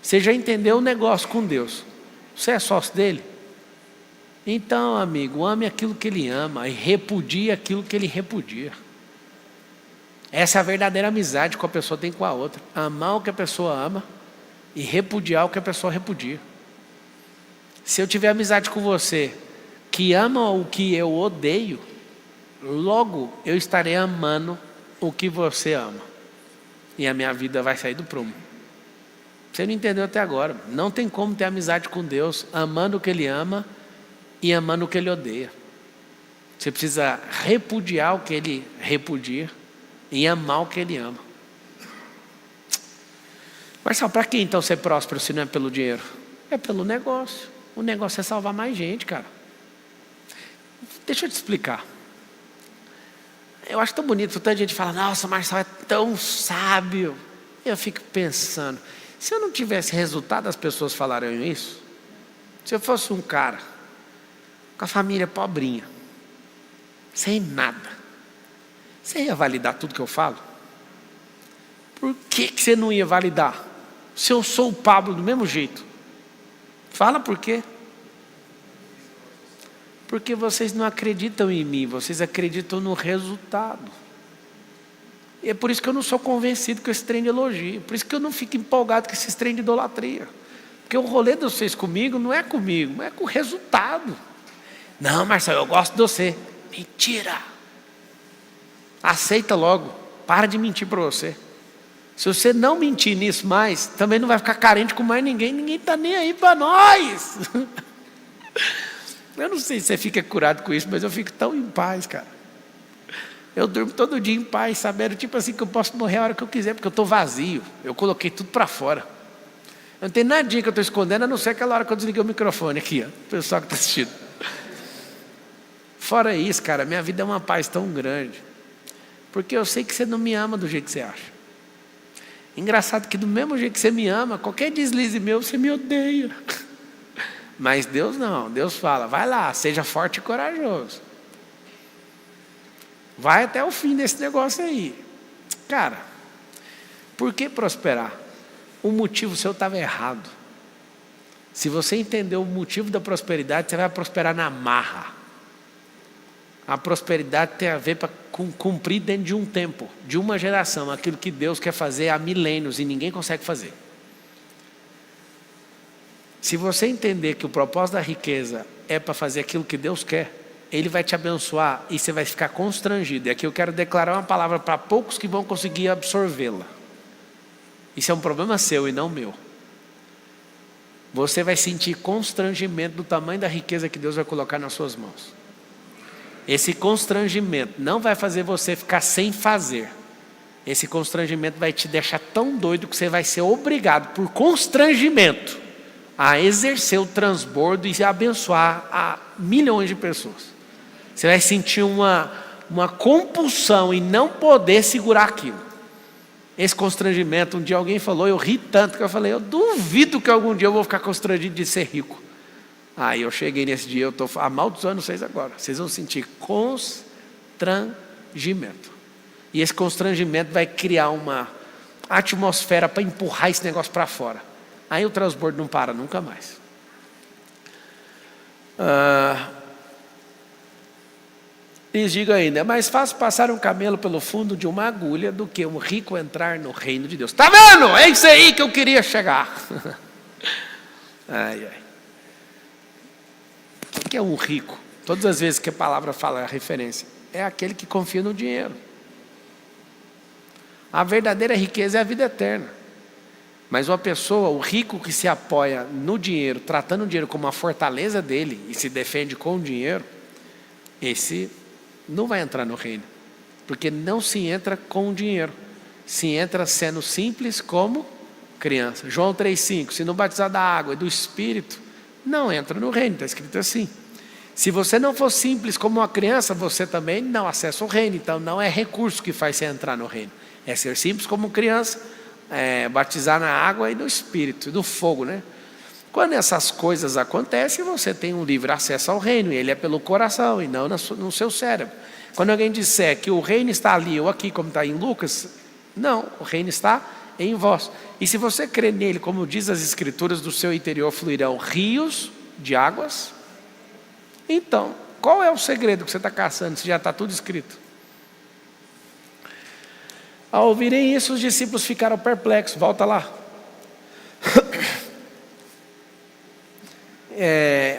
Você já entendeu o negócio com Deus. Você é sócio dele? Então, amigo, ame aquilo que ele ama e repudie aquilo que ele repudia. Essa é a verdadeira amizade que a pessoa tem com a outra. Amar o que a pessoa ama e repudiar o que a pessoa repudia. Se eu tiver amizade com você que ama o que eu odeio, logo eu estarei amando o que você ama. E a minha vida vai sair do prumo. Você não entendeu até agora. Não tem como ter amizade com Deus amando o que Ele ama e amando o que Ele odeia. Você precisa repudiar o que Ele repudia e amar o que Ele ama. Marcelo, para que então ser próspero se não é pelo dinheiro? É pelo negócio. O negócio é salvar mais gente, cara. Deixa eu te explicar. Eu acho tão bonito, tanta gente fala, nossa, Marcelo é tão sábio. Eu fico pensando, se eu não tivesse resultado, as pessoas falariam isso? Se eu fosse um cara com a família pobrinha, sem nada, você ia validar tudo que eu falo? Por que você não ia validar? Se eu sou o Pablo do mesmo jeito. Fala por quê? Porque vocês não acreditam em mim, vocês acreditam no resultado. E é por isso que eu não sou convencido com esse trem de elogio. Por isso que eu não fico empolgado com esse trem de idolatria. Porque o rolê de vocês comigo não é comigo, é com o resultado. Não, Marcelo, eu gosto de você. Mentira. Aceita logo. Para de mentir para você. Se você não mentir nisso mais, também não vai ficar carente com mais ninguém. Ninguém está nem aí para nós. Eu não sei se você fica curado com isso, mas eu fico tão em paz, cara. Eu durmo todo dia em paz, sabendo, tipo assim, que eu posso morrer a hora que eu quiser, porque eu estou vazio. Eu coloquei tudo para fora. Eu não tenho nadinha que eu estou escondendo, a não ser aquela hora que eu desliguei o microfone aqui, ó, o pessoal que está assistindo. Fora isso, cara, minha vida é uma paz tão grande. Porque eu sei que você não me ama do jeito que você acha. Engraçado que do mesmo jeito que você me ama, qualquer deslize meu, você me odeia. Mas Deus não, Deus fala, vai lá, seja forte e corajoso. Vai até o fim desse negócio aí. Cara, por que prosperar? O motivo seu estava errado. Se você entender o motivo da prosperidade, você vai prosperar na marra. A prosperidade tem a ver com cumprir dentro de um tempo, de uma geração, aquilo que Deus quer fazer há milênios e ninguém consegue fazer. Se você entender que o propósito da riqueza é para fazer aquilo que Deus quer, Ele vai te abençoar e você vai ficar constrangido. E aqui eu quero declarar uma palavra para poucos que vão conseguir absorvê-la. Isso é um problema seu e não meu. Você vai sentir constrangimento do tamanho da riqueza que Deus vai colocar nas suas mãos. Esse constrangimento não vai fazer você ficar sem fazer. Esse constrangimento vai te deixar tão doido que você vai ser obrigado, por constrangimento, a exercer o transbordo e abençoar a milhões de pessoas. Você vai sentir uma compulsão em não poder segurar aquilo. Esse constrangimento, um dia alguém falou, eu ri tanto que eu falei, eu duvido que algum dia eu vou ficar constrangido de ser rico. Aí eu cheguei nesse dia, eu estou amaldiçoando vocês agora. Vocês vão sentir constrangimento. E esse constrangimento vai criar uma atmosfera para empurrar esse negócio para fora. Aí o transbordo não para nunca mais. Eles digam ainda, é mais fácil passar um camelo pelo fundo de uma agulha do que um rico entrar no reino de Deus. Está vendo? É isso aí que eu queria chegar. Ai, ai. O que é um rico? Todas as vezes que a palavra fala a referência, é aquele que confia no dinheiro. A verdadeira riqueza é a vida eterna. Mas uma pessoa, o rico que se apoia no dinheiro, tratando o dinheiro como uma fortaleza dele e se defende com o dinheiro, esse não vai entrar no reino. Porque não se entra com o dinheiro. Se entra sendo simples como criança. João 3,5, se não batizar da água e do Espírito, não entra no reino, está escrito assim. Se você não for simples como uma criança, você também não acessa o reino. Então não é recurso que faz você entrar no reino. É ser simples como criança, batizar na água e no Espírito, e no fogo, né? Quando essas coisas acontecem, você tem um livre acesso ao reino, e ele é pelo coração e não no seu cérebro. Quando alguém disser que o reino está ali ou aqui, como está em Lucas, não, o reino está em vós. E se você crê nele, como diz as Escrituras, do seu interior fluirão rios de águas. Então, qual é o segredo que você está caçando, se já está tudo escrito? Ao ouvirem isso, os discípulos ficaram perplexos. Volta lá.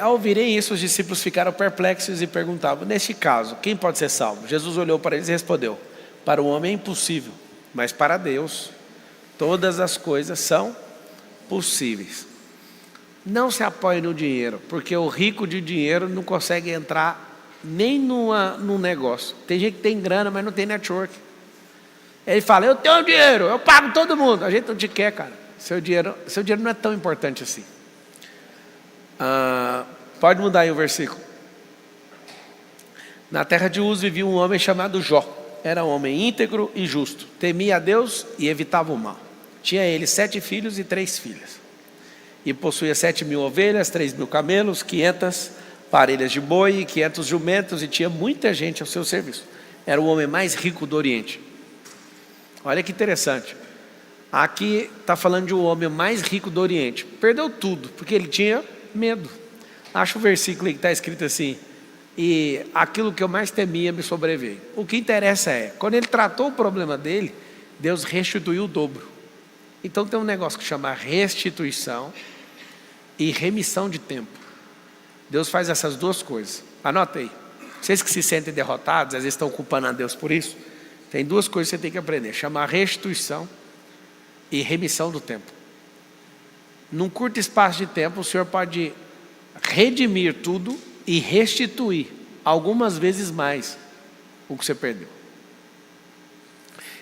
Ao ouvirem isso, os discípulos ficaram perplexos e perguntavam: neste caso, quem pode ser salvo? Jesus olhou para eles e respondeu: para o homem é impossível, mas para Deus todas as coisas são possíveis. Não se apoie no dinheiro, porque o rico de dinheiro não consegue entrar nem num negócio. Tem gente que tem grana, mas não tem network. Ele fala: eu tenho dinheiro, eu pago todo mundo. A gente não te quer, cara. Seu dinheiro não é tão importante assim. Pode mudar aí o versículo. Na terra de Uz vivia um homem chamado Jó. Era um homem íntegro e justo. Temia a Deus e evitava o mal. Tinha ele 7 filhos e 3 filhas. E possuía 7.000 ovelhas, 3.000 camelos, 500 parelhas de boi e 500 jumentos. E tinha muita gente ao seu serviço. Era o homem mais rico do Oriente. Olha que interessante. Aqui está falando de um homem mais rico do Oriente. Perdeu tudo, porque ele tinha medo. Acha o versículo aí que está escrito assim: e aquilo que eu mais temia me sobreveio. O que interessa é, quando ele tratou o problema dele, Deus restituiu o dobro. Então tem um negócio que chama restituição e remissão de tempo. Deus faz essas duas coisas. Anota aí. Vocês que se sentem derrotados, às vezes estão culpando a Deus por isso. Tem 2 coisas que você tem que aprender: chama restituição e remissão do tempo. Num curto espaço de tempo, o Senhor pode redimir tudo e restituir algumas vezes mais o que você perdeu.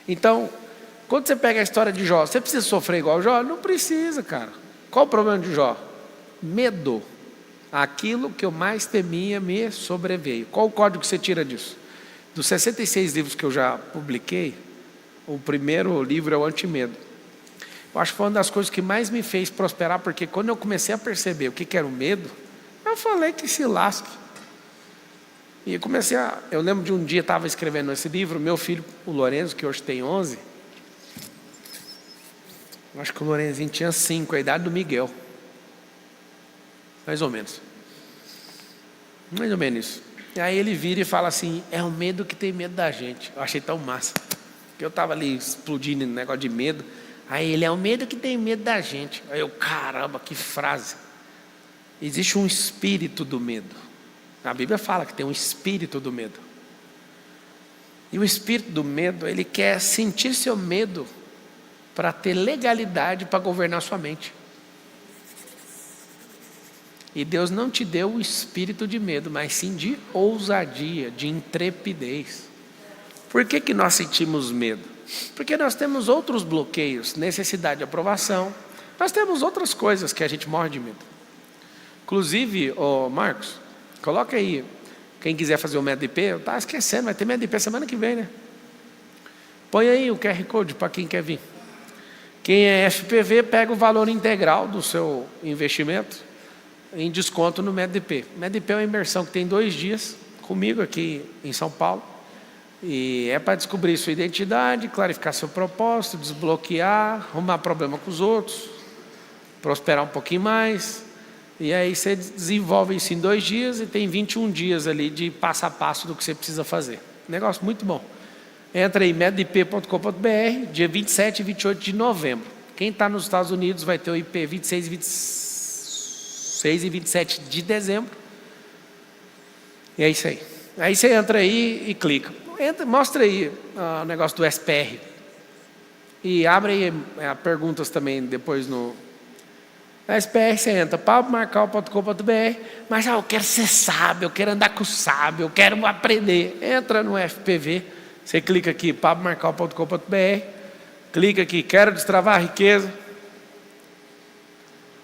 Então, quando você pega a história de Jó, você precisa sofrer igual Jó? Não precisa, cara. Qual o problema de Jó? Medo. Aquilo que eu mais temia me sobreveio. Qual o código que você tira disso? Dos 66 livros que eu já publiquei, o primeiro livro é o Antimedo. Eu acho que foi uma das coisas que mais me fez prosperar, porque quando eu comecei a perceber o que era o medo, eu falei que se lasque. E eu lembro de um dia, estava escrevendo esse livro, meu filho, o Lorenzo, que hoje tem 11, eu acho que o Lorenzinho tinha 5, a idade do Miguel. Mais ou menos. Mais ou menos isso. E aí ele vira e fala assim: é o medo que tem medo da gente. Eu achei tão massa. Porque eu estava ali explodindo no negócio de medo. Aí ele: é o medo que tem medo da gente. Aí eu: caramba, que frase. Existe um espírito do medo. A Bíblia fala que tem um espírito do medo. E o espírito do medo, ele quer sentir seu medo para ter legalidade para governar sua mente. E Deus não te deu o espírito de medo, mas sim de ousadia, de intrepidez. Por que nós sentimos medo? Porque nós temos outros bloqueios, necessidade de aprovação. Nós temos outras coisas que a gente morre de medo. Inclusive, Marcos, coloca aí, quem quiser fazer o MEDP, eu estava esquecendo, vai ter MEDP semana que vem, né? Põe aí o QR Code para quem quer vir. Quem é FPV, pega o valor integral do seu investimento em desconto no MEDP. MEDP é uma imersão que tem 2 dias comigo aqui em São Paulo. E é para descobrir sua identidade, clarificar seu propósito, desbloquear, arrumar problema com os outros, prosperar um pouquinho mais. E aí você desenvolve isso em 2 dias e tem 21 dias ali de passo a passo do que você precisa fazer. Negócio muito bom. Entra aí, medip.com.br, dia 27 e 28 de novembro. Quem está nos Estados Unidos vai ter o IP 26 e 27 de dezembro. E é isso aí. Aí você entra aí e clica. Mostra aí o negócio do SPR. E abre aí perguntas também depois no SPR, você entra, pablomarcal.com.br, mas eu quero ser sábio, eu quero andar com o sábio, eu quero aprender. Entra no FPV, você clica aqui, pablomarcal.com.br, clica aqui, quero destravar a riqueza.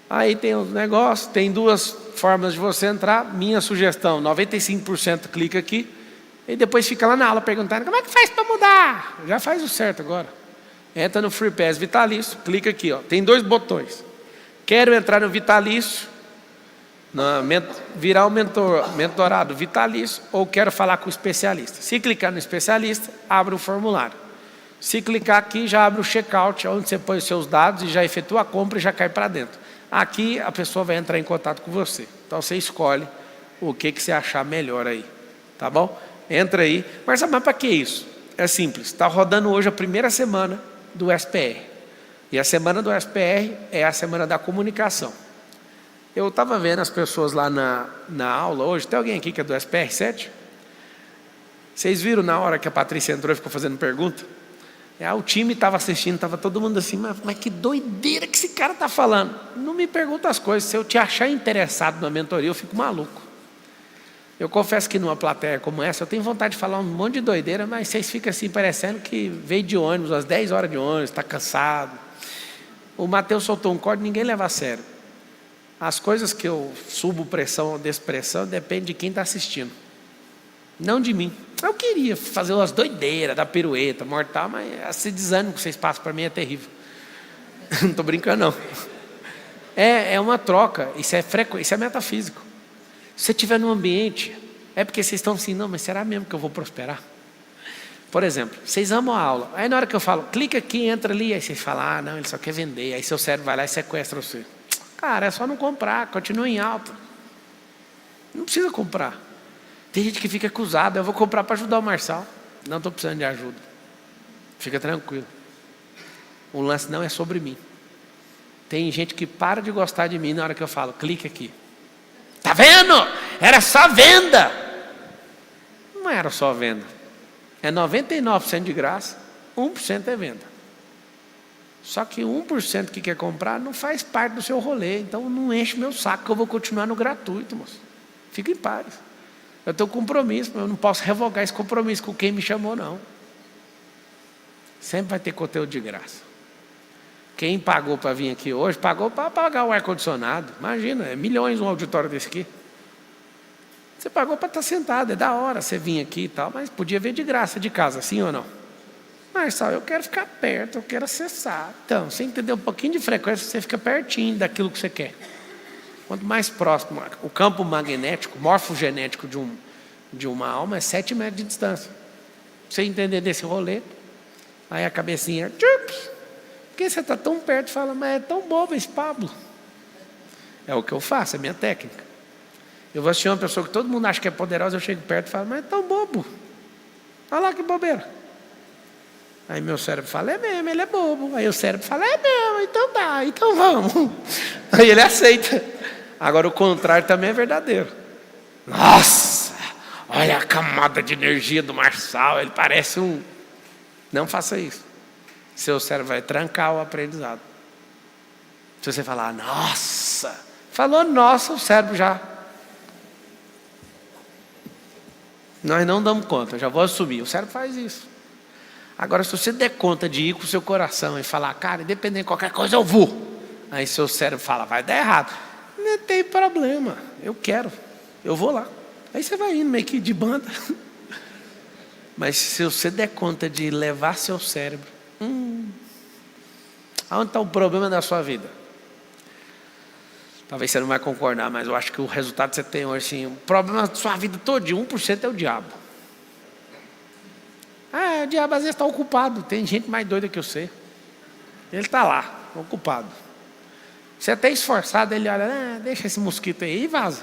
Aí tem os negócios, tem duas formas de você entrar. Minha sugestão, 95% clica aqui, e depois fica lá na aula perguntando, como é que faz para mudar? Já faz o certo agora. Entra no Free Pass Vitalício, clica aqui, ó, tem 2 botões. Quero entrar no Vitalício, virar o mentorado Vitalício, ou quero falar com o especialista. Se clicar no especialista, abre o formulário. Se clicar aqui, já abre o checkout, onde você põe os seus dados e já efetua a compra e já cai para dentro. Aqui a pessoa vai entrar em contato com você. Então você escolhe o que você achar melhor aí. Tá bom? Entra aí. Mas para que isso? É simples. Está rodando hoje a primeira semana do SPR. E a semana do SPR é a semana da comunicação. Eu estava vendo as pessoas lá na aula hoje. Tem alguém aqui que é do SPR 7? Vocês viram na hora que a Patrícia entrou e ficou fazendo pergunta? O time estava assistindo, estava todo mundo assim, mas que doideira que esse cara está falando. Não me pergunta as coisas. Se eu te achar interessado na mentoria, eu fico maluco. Eu confesso que numa plateia como essa, eu tenho vontade de falar um monte de doideira, mas vocês ficam assim, parecendo que veio de ônibus, às 10 horas de ônibus, está cansado. O Mateus soltou um código, ninguém leva a sério. As coisas que eu subo pressão ou despressão, depende de quem está assistindo. Não de mim. Eu queria fazer umas doideiras, dar pirueta, mortal, mas esse desânimo que vocês passam para mim é terrível. Não estou brincando, não. É uma troca, isso é metafísico. Se você estiver num ambiente, é porque vocês estão assim, não, mas será mesmo que eu vou prosperar? Por exemplo, vocês amam a aula. Aí na hora que eu falo, clica aqui, entra ali, aí vocês falam, não, ele só quer vender. Aí seu cérebro vai lá e sequestra você. Cara, é só não comprar, continua em alta. Não precisa comprar. Tem gente que fica acusada, eu vou comprar para ajudar o Marçal. Não estou precisando de ajuda. Fica tranquilo. O lance não é sobre mim. Tem gente que para de gostar de mim na hora que eu falo, clica aqui. Tá vendo? Era só venda. Não era só venda. É 99% de graça, 1% é venda. Só que 1% que quer comprar não faz parte do seu rolê. Então não enche meu saco que eu vou continuar no gratuito, moço. Fica em paz. Eu tenho compromisso, mas eu não posso revogar esse compromisso com quem me chamou, não. Sempre vai ter conteúdo de graça. Quem pagou para vir aqui hoje, pagou para pagar o ar-condicionado. Imagina, é milhões um auditório desse aqui. Você pagou para estar sentado, é da hora você vir aqui e tal, mas podia ver de graça de casa, sim ou não? Marçal, eu quero ficar perto, eu quero acessar. Então, você entender um pouquinho de frequência, você fica pertinho daquilo que você quer. Quanto mais próximo, o campo magnético, morfogenético de uma alma é 7 metros de distância. Você entender desse rolê, aí a cabecinha, porque você está tão perto e fala, mas é tão bobo esse Pablo. É o que eu faço, é minha técnica. Eu vou assistir uma pessoa que todo mundo acha que é poderosa, eu chego perto e falo, mas é tão bobo. Olha lá que bobeira. Aí meu cérebro fala, é mesmo, ele é bobo. Aí o cérebro fala, é mesmo, então dá, então vamos. Aí ele aceita. Agora o contrário também é verdadeiro. Nossa, olha a camada de energia do Marçal, ele parece um... Não faça isso. Seu cérebro vai trancar o aprendizado. Se você falar, nossa, falou nossa, o cérebro já... Nós não damos conta, já vou assumir. O cérebro faz isso. Agora, se você der conta de ir com o seu coração e falar, cara, independente de qualquer coisa, eu vou. Aí seu cérebro fala, vai dar errado. Não tem problema, eu quero, eu vou lá. Aí você vai indo meio que de banda. Mas se você der conta de levar seu cérebro, aonde está o problema da sua vida? Talvez você não vai concordar, mas eu acho que o resultado que você tem hoje, assim, o problema da sua vida toda, 1% é o diabo. O diabo às vezes está ocupado. Tem gente mais doida que você. Ele está lá, ocupado. Você é até esforçado, ele olha, deixa esse mosquito aí e vaza.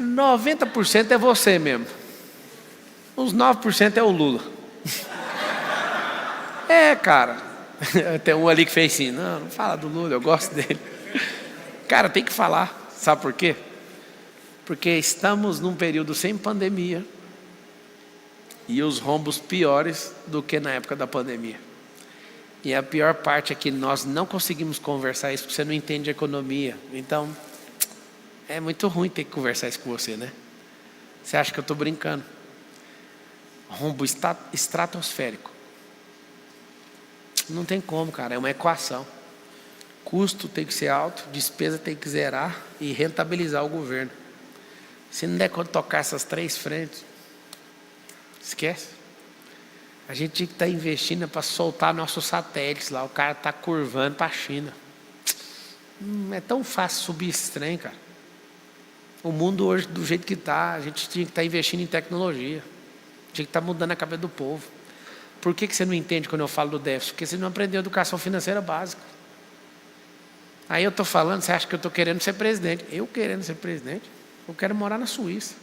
90% é você mesmo. Uns 9% é o Lula. Cara. Tem um ali que fez assim, não fala do Lula, eu gosto dele. Cara, tem que falar. Sabe por quê? Porque estamos num período sem pandemia. E os rombos piores do que na época da pandemia. E a pior parte é que nós não conseguimos conversar isso porque você não entende economia. Então, é muito ruim ter que conversar isso com você, né? Você acha que eu estou brincando? Rombo estratosférico. Não tem como, cara. É uma equação. Custo tem que ser alto, despesa tem que zerar e rentabilizar o governo. Se não der conta de tocar essas 3 frentes, esquece. A gente tinha que estar investindo para soltar nossos satélites lá. O cara está curvando para a China. É tão fácil subir esse trem, cara. O mundo hoje, do jeito que está, a gente tinha que estar investindo em tecnologia. Tinha que estar mudando a cabeça do povo. Por que você não entende quando eu falo do déficit? Porque você não aprendeu educação financeira básica. Aí eu estou falando, você acha que eu estou querendo ser presidente? Eu querendo ser presidente? Eu quero morar na Suíça.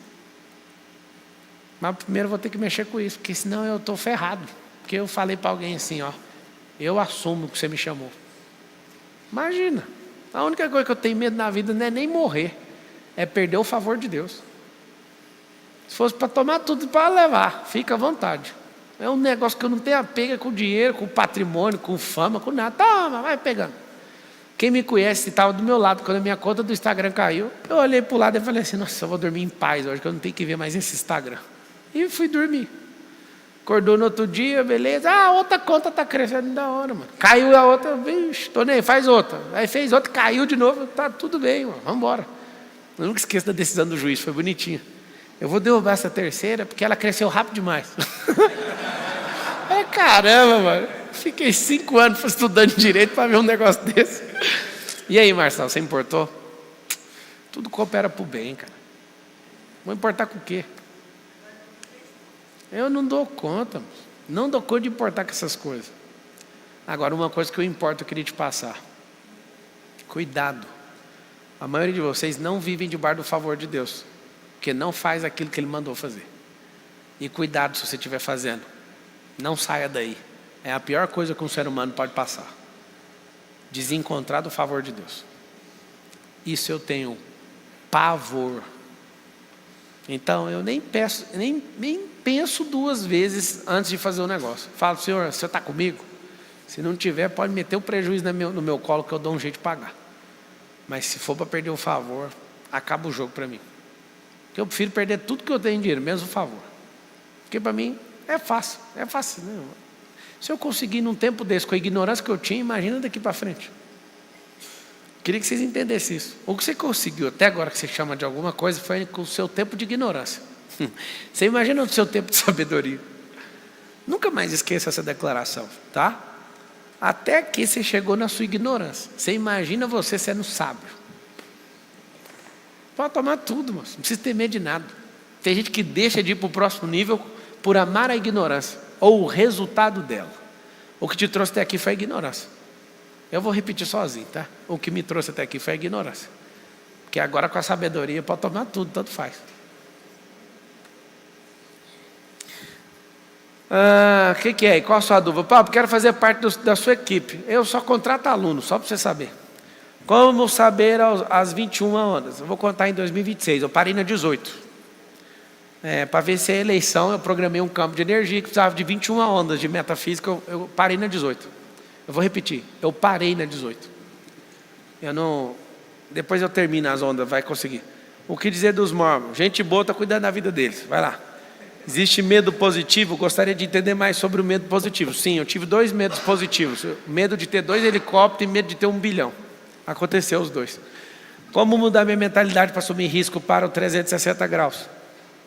Mas primeiro eu vou ter que mexer com isso, porque senão eu estou ferrado. Porque eu falei para alguém assim, ó, eu assumo que você me chamou. Imagina, a única coisa que eu tenho medo na vida não é nem morrer, é perder o favor de Deus. Se fosse para tomar tudo para levar, fica à vontade. É um negócio que eu não tenho apego com dinheiro, com patrimônio, com fama, com nada. Toma, vai pegando. Quem me conhece estava do meu lado, quando a minha conta do Instagram caiu, eu olhei para o lado e falei assim, nossa, eu vou dormir em paz hoje, que eu não tenho que ver mais esse Instagram. E fui dormir. Acordou no outro dia, beleza. Ah, outra conta está crescendo da hora, mano. Caiu a outra, vixe, tô nem, faz outra. Aí fez outra, caiu de novo, tá tudo bem, mano, vamos embora. Eu nunca esqueço da decisão do juiz, foi bonitinha. Eu vou derrubar essa terceira porque ela cresceu rápido demais. Caramba, mano. Fiquei 5 anos estudando direito para ver um negócio desse. E aí, Marcelo, você importou? Tudo coopera para o bem, cara. Vou importar com o quê? Eu não dou conta. Não dou conta de importar com essas coisas. Agora, uma coisa que eu importo, eu queria te passar. Cuidado. A maioria de vocês não vivem debaixo do favor de Deus. Porque não faz aquilo que Ele mandou fazer. E cuidado se você estiver fazendo. Não saia daí. É a pior coisa que um ser humano pode passar. Desencontrar do favor de Deus. Isso eu tenho pavor. Então eu nem penso 2 vezes antes de fazer o negócio. Falo, Senhor, você está comigo? Se não tiver, pode meter o prejuízo no meu colo que eu dou um jeito de pagar. Mas se for para perder o favor, acaba o jogo para mim. Porque eu prefiro perder tudo que eu tenho em dinheiro, mesmo o favor. Porque para mim é fácil, né? Se eu conseguir num tempo desse, com a ignorância que eu tinha, imagina daqui para frente. Queria que vocês entendessem isso. O que você conseguiu até agora, que você chama de alguma coisa, foi com o seu tempo de ignorância. Você imagina o seu tempo de sabedoria. Nunca mais esqueça essa declaração, tá? Até aqui você chegou na sua ignorância. Você imagina você sendo sábio. Pode tomar tudo, moço. Não precisa ter medo de nada. Tem gente que deixa de ir para o próximo nível por amar a ignorância, ou o resultado dela. O que te trouxe até aqui foi a ignorância. Eu vou repetir sozinho, tá? O que me trouxe até aqui foi a ignorância. Porque agora com a sabedoria pode tomar tudo, tanto faz. O que é? Qual a sua dúvida? Paulo, quero fazer parte da sua equipe. Eu só contrato aluno, só para você saber. Como saber as 21 ondas? Eu vou contar em 2026, eu parei na 18. Para vencer a eleição, eu programei um campo de energia que precisava de 21 ondas de metafísica, eu parei na 18. Eu vou repetir, eu parei na 18. Depois eu termino as ondas, vai conseguir. O que dizer dos mormons? Gente boa, está cuidando da vida deles, vai lá. Existe medo positivo? Gostaria de entender mais sobre o medo positivo. Sim, eu tive 2 medos positivos. Medo de ter 2 helicópteros e medo de ter 1 bilhão. Aconteceu os 2. Como mudar minha mentalidade para assumir risco para o 360 graus?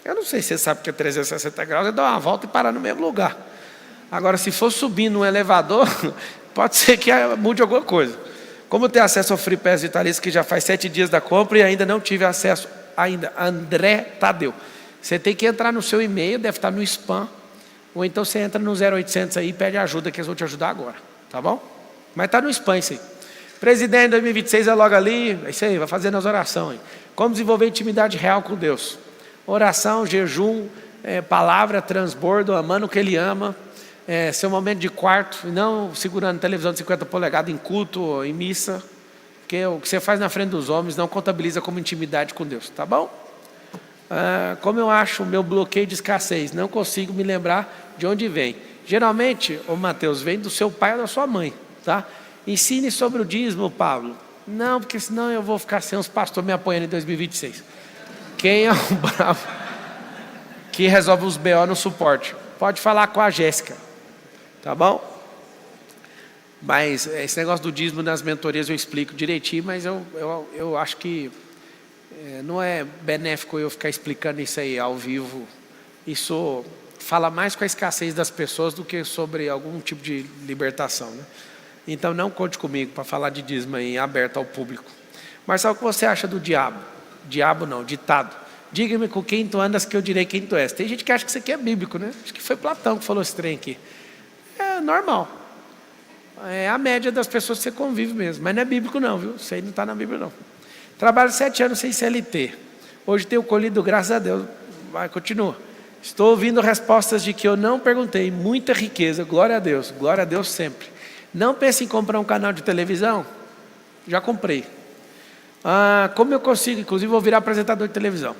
Eu não sei se você sabe que é 360 graus, é dar uma volta e parar no mesmo lugar. Agora, se for subir num elevador, pode ser que mude alguma coisa. Como ter acesso ao Free Pass Vitalício, que já faz 7 dias da compra e ainda não tive acesso ainda? André Tadeu. Você tem que entrar no seu e-mail, deve estar no spam, ou então você entra no 0800 aí e pede ajuda, que eles vão te ajudar agora, tá bom? Mas está no spam isso aí. Presidente 2026 é logo ali, é isso aí, vai fazendo as orações. Como desenvolver intimidade real com Deus? Oração, jejum, palavra, transbordo, amando o que Ele ama, seu momento de quarto, não segurando televisão de 50 polegadas em culto ou em missa, porque o que você faz na frente dos homens não contabiliza como intimidade com Deus, tá bom? Como eu acho o meu bloqueio de escassez, não consigo me lembrar de onde vem. Geralmente, ô Mateus, vem do seu pai ou da sua mãe, tá? Ensine sobre o dízimo, Pablo. Não, porque senão eu vou ficar sem os pastores me apoiando em 2026. Quem é o bravo que resolve os BO no suporte? Pode falar com a Jéssica, tá bom? Mas esse negócio do dízimo nas mentorias eu explico direitinho, mas eu acho que não é benéfico eu ficar explicando isso aí ao vivo. Isso fala mais com a escassez das pessoas do que sobre algum tipo de libertação, né? Então não conte comigo para falar de dízimo aí aberto ao público. Marcelo, o que você acha do diabo? Diabo não, ditado. Diga-me com quem tu andas que eu direi quem tu és. Tem gente que acha que isso aqui é bíblico, né? Acho que foi Platão que falou esse trem aqui. É normal. É a média das pessoas que você convive mesmo. Mas não é bíblico não, viu? Isso aí não está na Bíblia não. Trabalho 7 anos sem CLT. Hoje tenho colhido, graças a Deus. Vai, continua. Estou ouvindo respostas de que eu não perguntei. Muita riqueza, glória a Deus sempre. Não pense em comprar um canal de televisão? Já comprei. Como eu consigo, inclusive vou virar apresentador de televisão.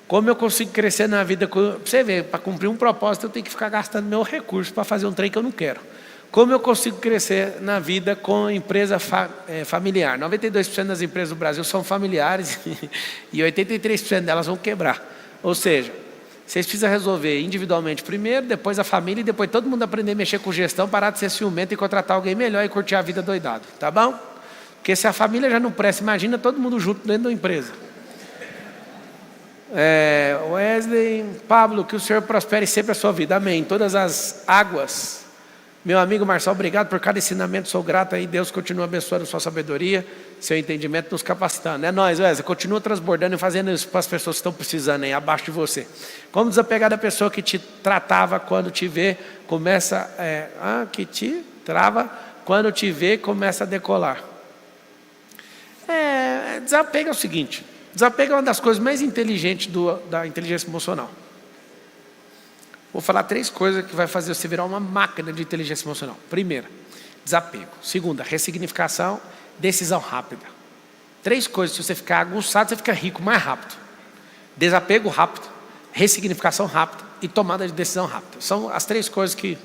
Como eu consigo crescer na vida? Para você ver, para cumprir um propósito eu tenho que ficar gastando meu recurso para fazer um trem que eu não quero. Como eu consigo crescer na vida com empresa familiar? 92% das empresas do Brasil são familiares e 83% delas vão quebrar. Ou seja, vocês precisam resolver individualmente primeiro, depois a família e depois todo mundo aprender a mexer com gestão, parar de ser ciumento e contratar alguém melhor e curtir a vida doidado, tá bom? Porque se a família já não presta, imagina todo mundo junto dentro da empresa. Wesley, Pablo, que o Senhor prospere sempre a sua vida, amém. Todas as águas. Meu amigo Marcelo, obrigado por cada ensinamento, sou grato aí, Deus continua abençoando sua sabedoria, seu entendimento, nos capacitando. É nóis, Wesley, continua transbordando e fazendo isso para as pessoas que estão precisando aí, abaixo de você. Como desapegar da pessoa que te tratava quando te vê, que te trava quando te vê, começa a decolar. Desapego é o seguinte, desapego é uma das coisas mais inteligentes da inteligência emocional. Vou falar 3 coisas que vai fazer você virar uma máquina de inteligência emocional. Primeira, desapego. Segunda, ressignificação, decisão rápida. 3 coisas, se você ficar aguçado, você fica rico mais rápido. Desapego rápido, ressignificação rápida e tomada de decisão rápida. São as 3 coisas que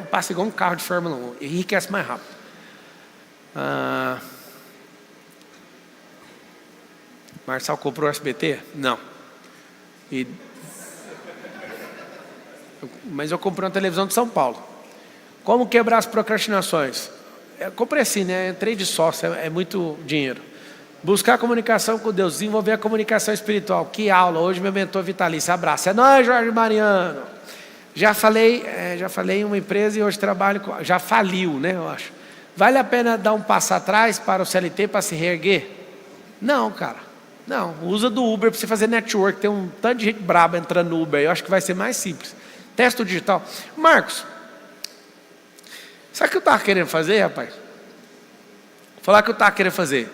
passa igual um carro de Fórmula 1 e enriquece mais rápido. Marcelo comprou o SBT? Não. Mas eu comprei uma televisão de São Paulo. Como quebrar as procrastinações? Eu comprei assim, né? Entrei de sócio, é muito dinheiro. Buscar a comunicação com Deus, desenvolver a comunicação espiritual. Que aula! Hoje meu mentor vitalício, abraço. É nóis, Jorge Mariano. Já falei em uma empresa e hoje trabalho com... Já faliu, né? Eu acho. Vale a pena dar um passo atrás para o CLT para se reerguer? Não, cara. Não, usa do Uber para você fazer network. Tem um tanto de gente braba entrando no Uber. Eu acho que vai ser mais simples. Testa o digital. Marcos, sabe o que eu estava querendo fazer, rapaz? Vou falar o que eu estava querendo fazer.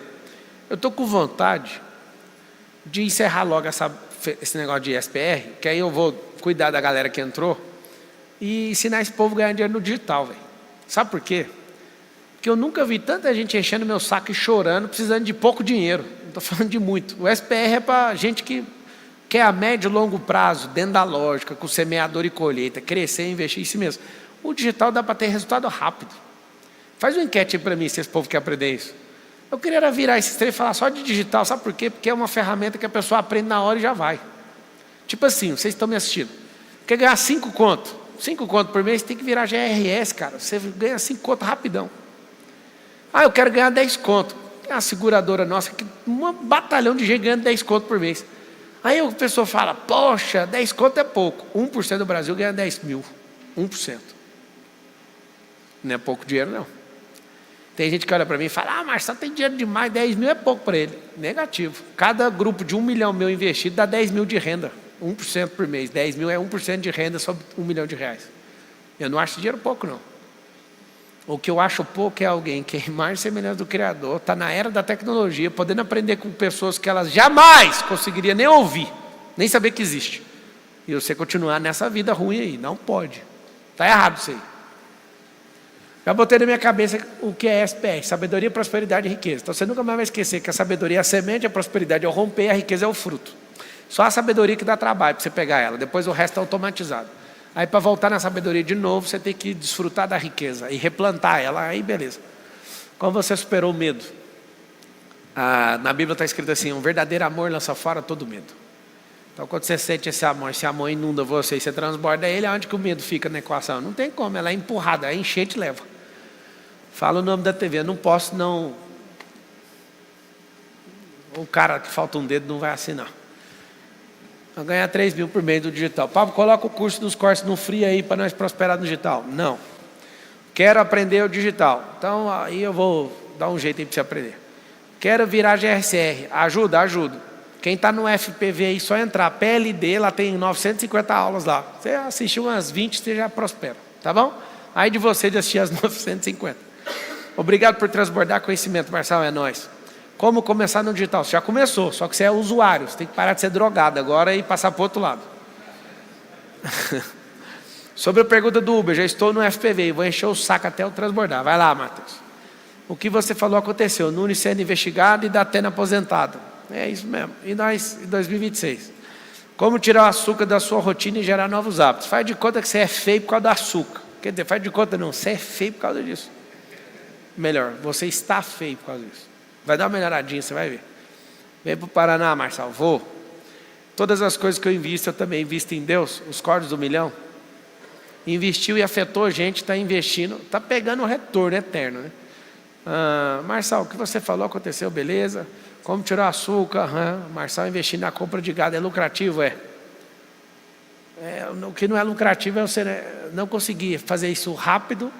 Eu estou com vontade de encerrar logo esse negócio de SPR, que aí eu vou cuidar da galera que entrou e ensinar esse povo a ganhar dinheiro no digital, velho. Sabe por quê? Porque eu nunca vi tanta gente enchendo meu saco e chorando, precisando de pouco dinheiro. Não estou falando de muito. O SPR é para gente que quer a médio e longo prazo, dentro da lógica, com semeador e colheita, crescer e investir em si mesmo. O digital dá para ter resultado rápido. Faz uma enquete aí para mim, se esse povo quer aprender isso. Eu queria virar esses três e falar só de digital, sabe por quê? Porque é uma ferramenta que a pessoa aprende na hora e já vai. Tipo assim, vocês estão me assistindo. Quer ganhar 5 conto? 5 conto por mês, tem que virar GRS, cara. Você ganha 5 conto rapidão. Eu quero ganhar 10 conto. Tem uma seguradora nossa, que um batalhão de gente ganhando 10 conto por mês. Aí a pessoa fala, poxa, 10 conto é pouco. 1% do Brasil ganha 10 mil. 1%. Não é pouco dinheiro, não. Tem gente que olha para mim e fala, mas só tem dinheiro demais, 10 mil é pouco para ele. Negativo. Cada grupo de 1 milhão meu investido dá 10 mil de renda. 1% por mês. 10 mil é 1% de renda sobre 1 milhão de reais. Eu não acho dinheiro pouco, não. O que eu acho pouco é alguém que é imagem semelhante do Criador, está na era da tecnologia, podendo aprender com pessoas que elas jamais conseguiriam nem ouvir, nem saber que existe. E você continuar nessa vida ruim aí. Não pode. Está errado isso aí. Já botei na minha cabeça o que é SPR, sabedoria, prosperidade e riqueza. Então você nunca mais vai esquecer que a sabedoria é a semente, a prosperidade é o romper, a riqueza é o fruto. Só a sabedoria que dá trabalho para você pegar ela, depois o resto é automatizado. Aí para voltar na sabedoria de novo, você tem que desfrutar da riqueza e replantar ela, aí beleza. Como você superou o medo? Na Bíblia está escrito assim, um verdadeiro amor lança fora todo medo. Então quando você sente esse amor inunda você e você transborda ele, aonde que o medo fica na equação? Não tem como, ela é empurrada, a enchente leva. Fala o nome da TV, eu não posso não... O cara que falta um dedo não vai assinar. Vai ganhar 3 mil por mês do digital. Pablo, coloca o curso dos cortes no free aí para nós prosperar no digital. Não. Quero aprender o digital. Então aí eu vou dar um jeito aí para você aprender. Quero virar GRCR. Ajudo. Quem está no FPV aí, só entrar. PLD, lá tem 950 aulas lá. Você assistiu umas 20, você já prospera. Tá bom? Aí de você de assistir as 950. Obrigado por transbordar conhecimento, Marçal, é nóis. Como começar no digital? Você já começou, só que você é usuário. Você tem que parar de ser drogado agora e passar para o outro lado. Sobre a pergunta do Uber, já estou no FPV e vou encher o saco até eu transbordar. Vai lá, Matheus. O que você falou aconteceu. Nunes sendo investigado e Datena aposentado. É isso mesmo. E nós, em 2026. Como tirar o açúcar da sua rotina e gerar novos hábitos? Faz de conta que você é feio por causa do açúcar. Quer dizer, faz de conta não, você é feio por causa disso. Melhor, você está feio por causa disso. Vai dar uma melhoradinha, você vai ver. Vem para o Paraná, Marçal, vou. Todas as coisas que eu invisto, eu também invisto em Deus. Os cordes do milhão. Investiu e afetou a gente, está investindo. Está pegando o retorno eterno, né? Marçal, o que você falou aconteceu, beleza. Como tirar açúcar? Marçal, investir na compra de gado é lucrativo, o que não é lucrativo é você não conseguir fazer isso rápido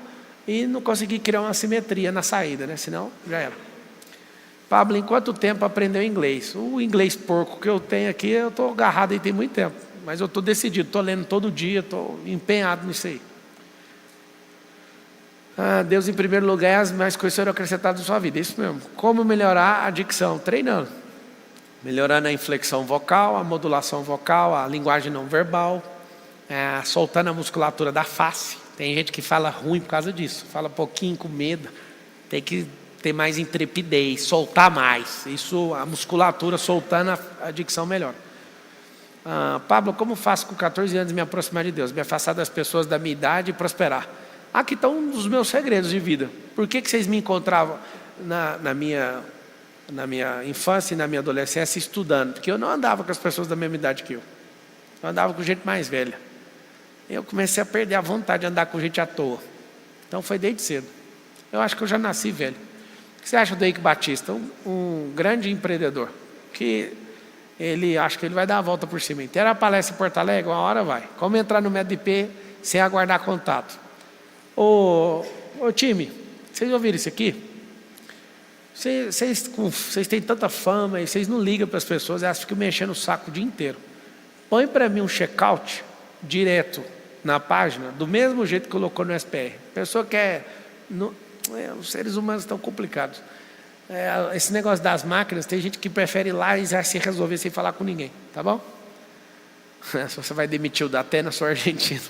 e não conseguir criar uma simetria na saída, né? Senão já era. Pablo, em quanto tempo aprendeu inglês? O inglês porco que eu tenho aqui, eu estou agarrado aí tem muito tempo. Mas eu estou decidido, estou lendo todo dia, estou empenhado nisso aí. Deus em primeiro lugar, as mais coisas serão acrescentadas na sua vida. Isso mesmo. Como melhorar a dicção? Treinando. Melhorando a inflexão vocal, a modulação vocal, a linguagem não verbal, soltando a musculatura da face. Tem gente que fala ruim por causa disso. Fala pouquinho com medo. Tem que ter mais intrepidez, soltar mais. Isso, a musculatura soltando a dicção melhor. Pablo, como faço com 14 anos me aproximar de Deus? Me afastar das pessoas da minha idade e prosperar. Aqui estão um dos meus segredos de vida. Por que vocês me encontravam na minha infância e na minha adolescência estudando? Porque eu não andava com as pessoas da mesma idade que eu. Eu andava com gente mais velha. Eu comecei a perder a vontade de andar com gente à toa. Então foi desde cedo. Eu acho que eu já nasci velho. O que você acha do Eike Batista? Um grande empreendedor. Que ele acha que ele vai dar a volta por cima. Inteira a palestra em Porto Alegre, uma hora vai. Como entrar no método IP sem aguardar contato? Ô time, vocês ouviram isso aqui? Vocês têm tanta fama e vocês não ligam para as pessoas, elas ficam me enchendo o saco o dia inteiro. Põe para mim um check-out direto na página, do mesmo jeito que colocou no SPR. A pessoa quer... os seres humanos estão complicados. Esse negócio das máquinas, tem gente que prefere ir lá e já se resolver sem falar com ninguém. Tá bom? Se você vai demitir o Datena, sou argentino.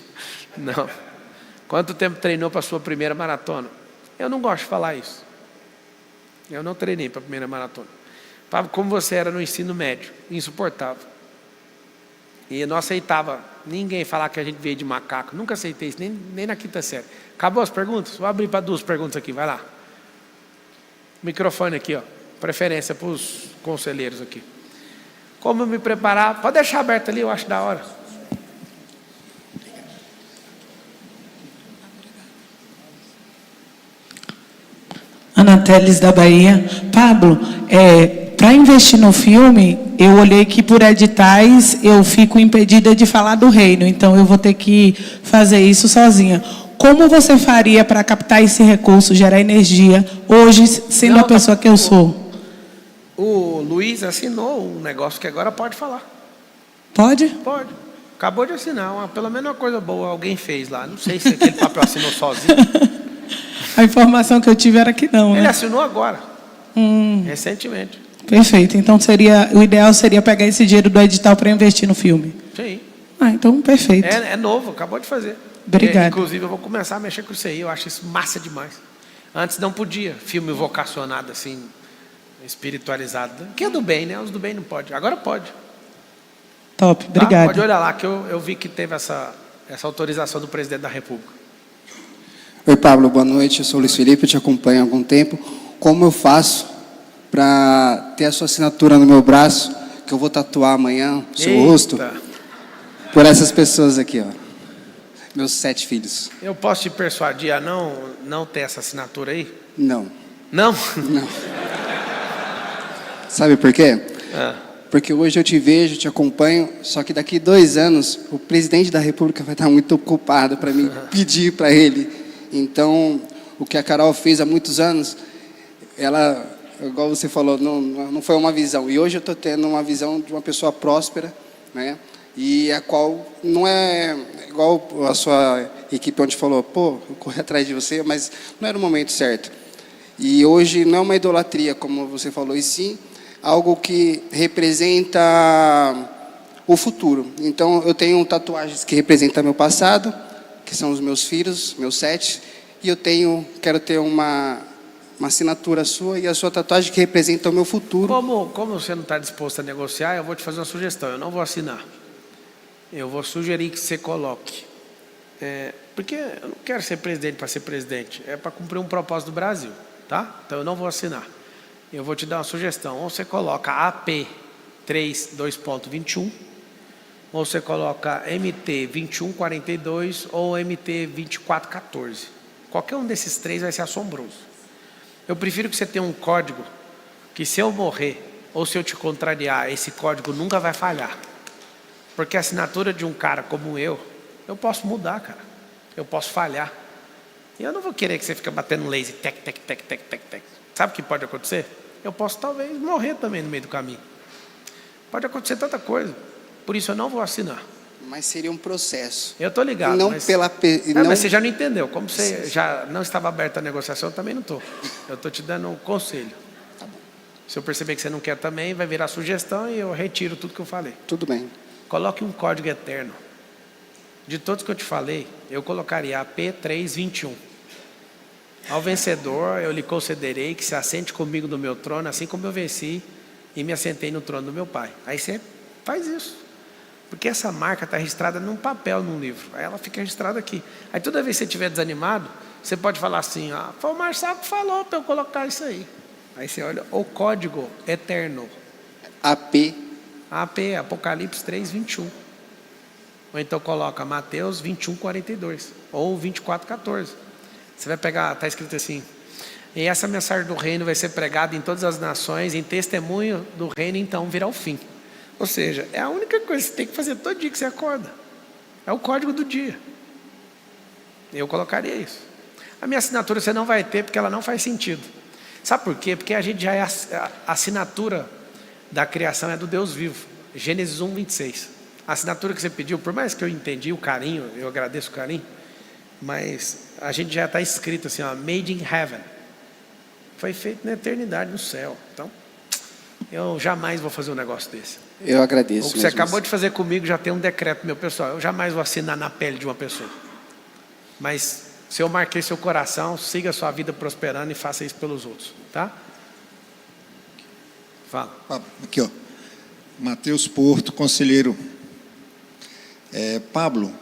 Não. Quanto tempo treinou para a sua primeira maratona? Eu não gosto de falar isso. Eu não treinei para a primeira maratona. Pablo, como você era no ensino médio? Insuportável. E eu não aceitava ninguém falar que a gente veio de macaco. Nunca aceitei isso, nem na quinta série. Acabou as perguntas? Vou abrir para 2 perguntas aqui, vai lá. Microfone aqui, ó. Preferência para os conselheiros aqui. Como me preparar? Pode deixar aberto ali, eu acho da hora. Ana Teles da Bahia. Pablo, para investir no filme, eu olhei que por editais eu fico impedida de falar do reino, então eu vou ter que fazer isso sozinha. Como você faria para captar esse recurso, gerar energia, hoje, sendo a pessoa que eu sou? O Luiz assinou um negócio que agora pode falar. Pode? Pode. Acabou de assinar, pelo menos uma coisa boa alguém fez lá. Não sei se aquele papel assinou sozinho. A informação que eu tive era que não, né? Ele assinou agora, recentemente. Perfeito. Então o ideal seria pegar esse dinheiro do edital para investir no filme. Sim. Então perfeito. É novo, acabou de fazer. Obrigado. Inclusive eu vou começar a mexer com isso aí, eu acho isso massa demais. Antes não podia, filme vocacionado assim, espiritualizado. Que é do bem, né? Os do bem não pode. Agora pode. Top, obrigado. Pode olhar lá que eu vi que teve essa autorização do presidente da República. Oi, Pablo, boa noite. Eu sou o Luiz Felipe, eu te acompanho há algum tempo. Como eu faço para ter a sua assinatura no meu braço, que eu vou tatuar amanhã, o seu rosto, por essas pessoas aqui, ó. Meus 7 filhos. Eu posso te persuadir a não ter essa assinatura aí? Não. Não? Não. Sabe por quê? Ah. Porque hoje eu te vejo, te acompanho, só que daqui 2 anos o presidente da República vai estar muito ocupado para me pedir para ele. Então, o que a Carol fez há muitos anos, ela, igual você falou, não foi uma visão. E hoje eu estou tendo uma visão de uma pessoa próspera, né? E a qual não é igual a sua equipe onde falou, pô, eu corri atrás de você, mas não era o momento certo. E hoje não é uma idolatria, como você falou, e sim algo que representa o futuro. Então, eu tenho tatuagens que representam meu passado, que são os meus filhos, meus 7, e eu quero ter uma assinatura sua e a sua tatuagem que representa o meu futuro. Como você não está disposto a negociar, eu vou te fazer uma sugestão, eu não vou assinar. Eu vou sugerir que você coloque. Porque eu não quero ser presidente para ser presidente, é para cumprir um propósito do Brasil, tá? Então eu não vou assinar. Eu vou te dar uma sugestão, ou você coloca AP 3.2.21, ou você coloca MT 2142 ou MT 2414. Qualquer um desses 3 vai ser assombroso. Eu prefiro que você tenha um código que, se eu morrer ou se eu te contrariar, esse código nunca vai falhar. Porque a assinatura de um cara como eu posso mudar, cara. Eu posso falhar. E eu não vou querer que você fique batendo laser, tec, tec, tec, tec, tec, tec. Sabe o que pode acontecer? Eu posso talvez morrer também no meio do caminho. Pode acontecer tanta coisa. Por isso eu não vou assinar. Mas seria um processo. Eu estou ligado. Não mas... pela... Mas você já não entendeu. Como você já não estava aberto à negociação, eu também não estou. Eu estou te dando um conselho. Tá bom. Se eu perceber que você não quer também, vai virar sugestão e eu retiro tudo que eu falei. Tudo bem. Coloque um código eterno. De todos que eu te falei, eu colocaria AP321. Ao vencedor, eu lhe concederei que se assente comigo no meu trono, assim como eu venci e me assentei no trono do meu pai. Aí você faz isso. Porque essa marca está registrada num papel, num livro. Aí ela fica registrada aqui. Aí toda vez que você estiver desanimado, você pode falar assim, foi o Marcelo que falou para eu colocar isso aí. Aí você olha o código eterno. AP, Apocalipse 3:21. Ou então coloca Mateus 21:42 ou 24:14. Você vai pegar, está escrito assim: e essa mensagem do reino vai ser pregada em todas as nações, em testemunho do reino, então virá o fim. Ou seja, é a única coisa que você tem que fazer todo dia que você acorda. É o código do dia. Eu colocaria isso. A minha assinatura você não vai ter porque ela não faz sentido. Sabe por quê? Porque a gente já é a assinatura da criação é do Deus vivo. Gênesis 1:26. A assinatura que você pediu, por mais que eu entendi o carinho, eu agradeço o carinho, mas a gente já está escrito assim, made in heaven. Foi feito na eternidade no céu. Então, eu jamais vou fazer um negócio desse. eu agradeço. O que você acabou de fazer comigo já tem um decreto, meu pessoal. Eu jamais vou assinar na pele de uma pessoa. Mas se eu marquei seu coração, siga a sua vida prosperando e faça isso pelos outros, tá? Fala. Aqui, ó. Matheus Porto, conselheiro. Pablo,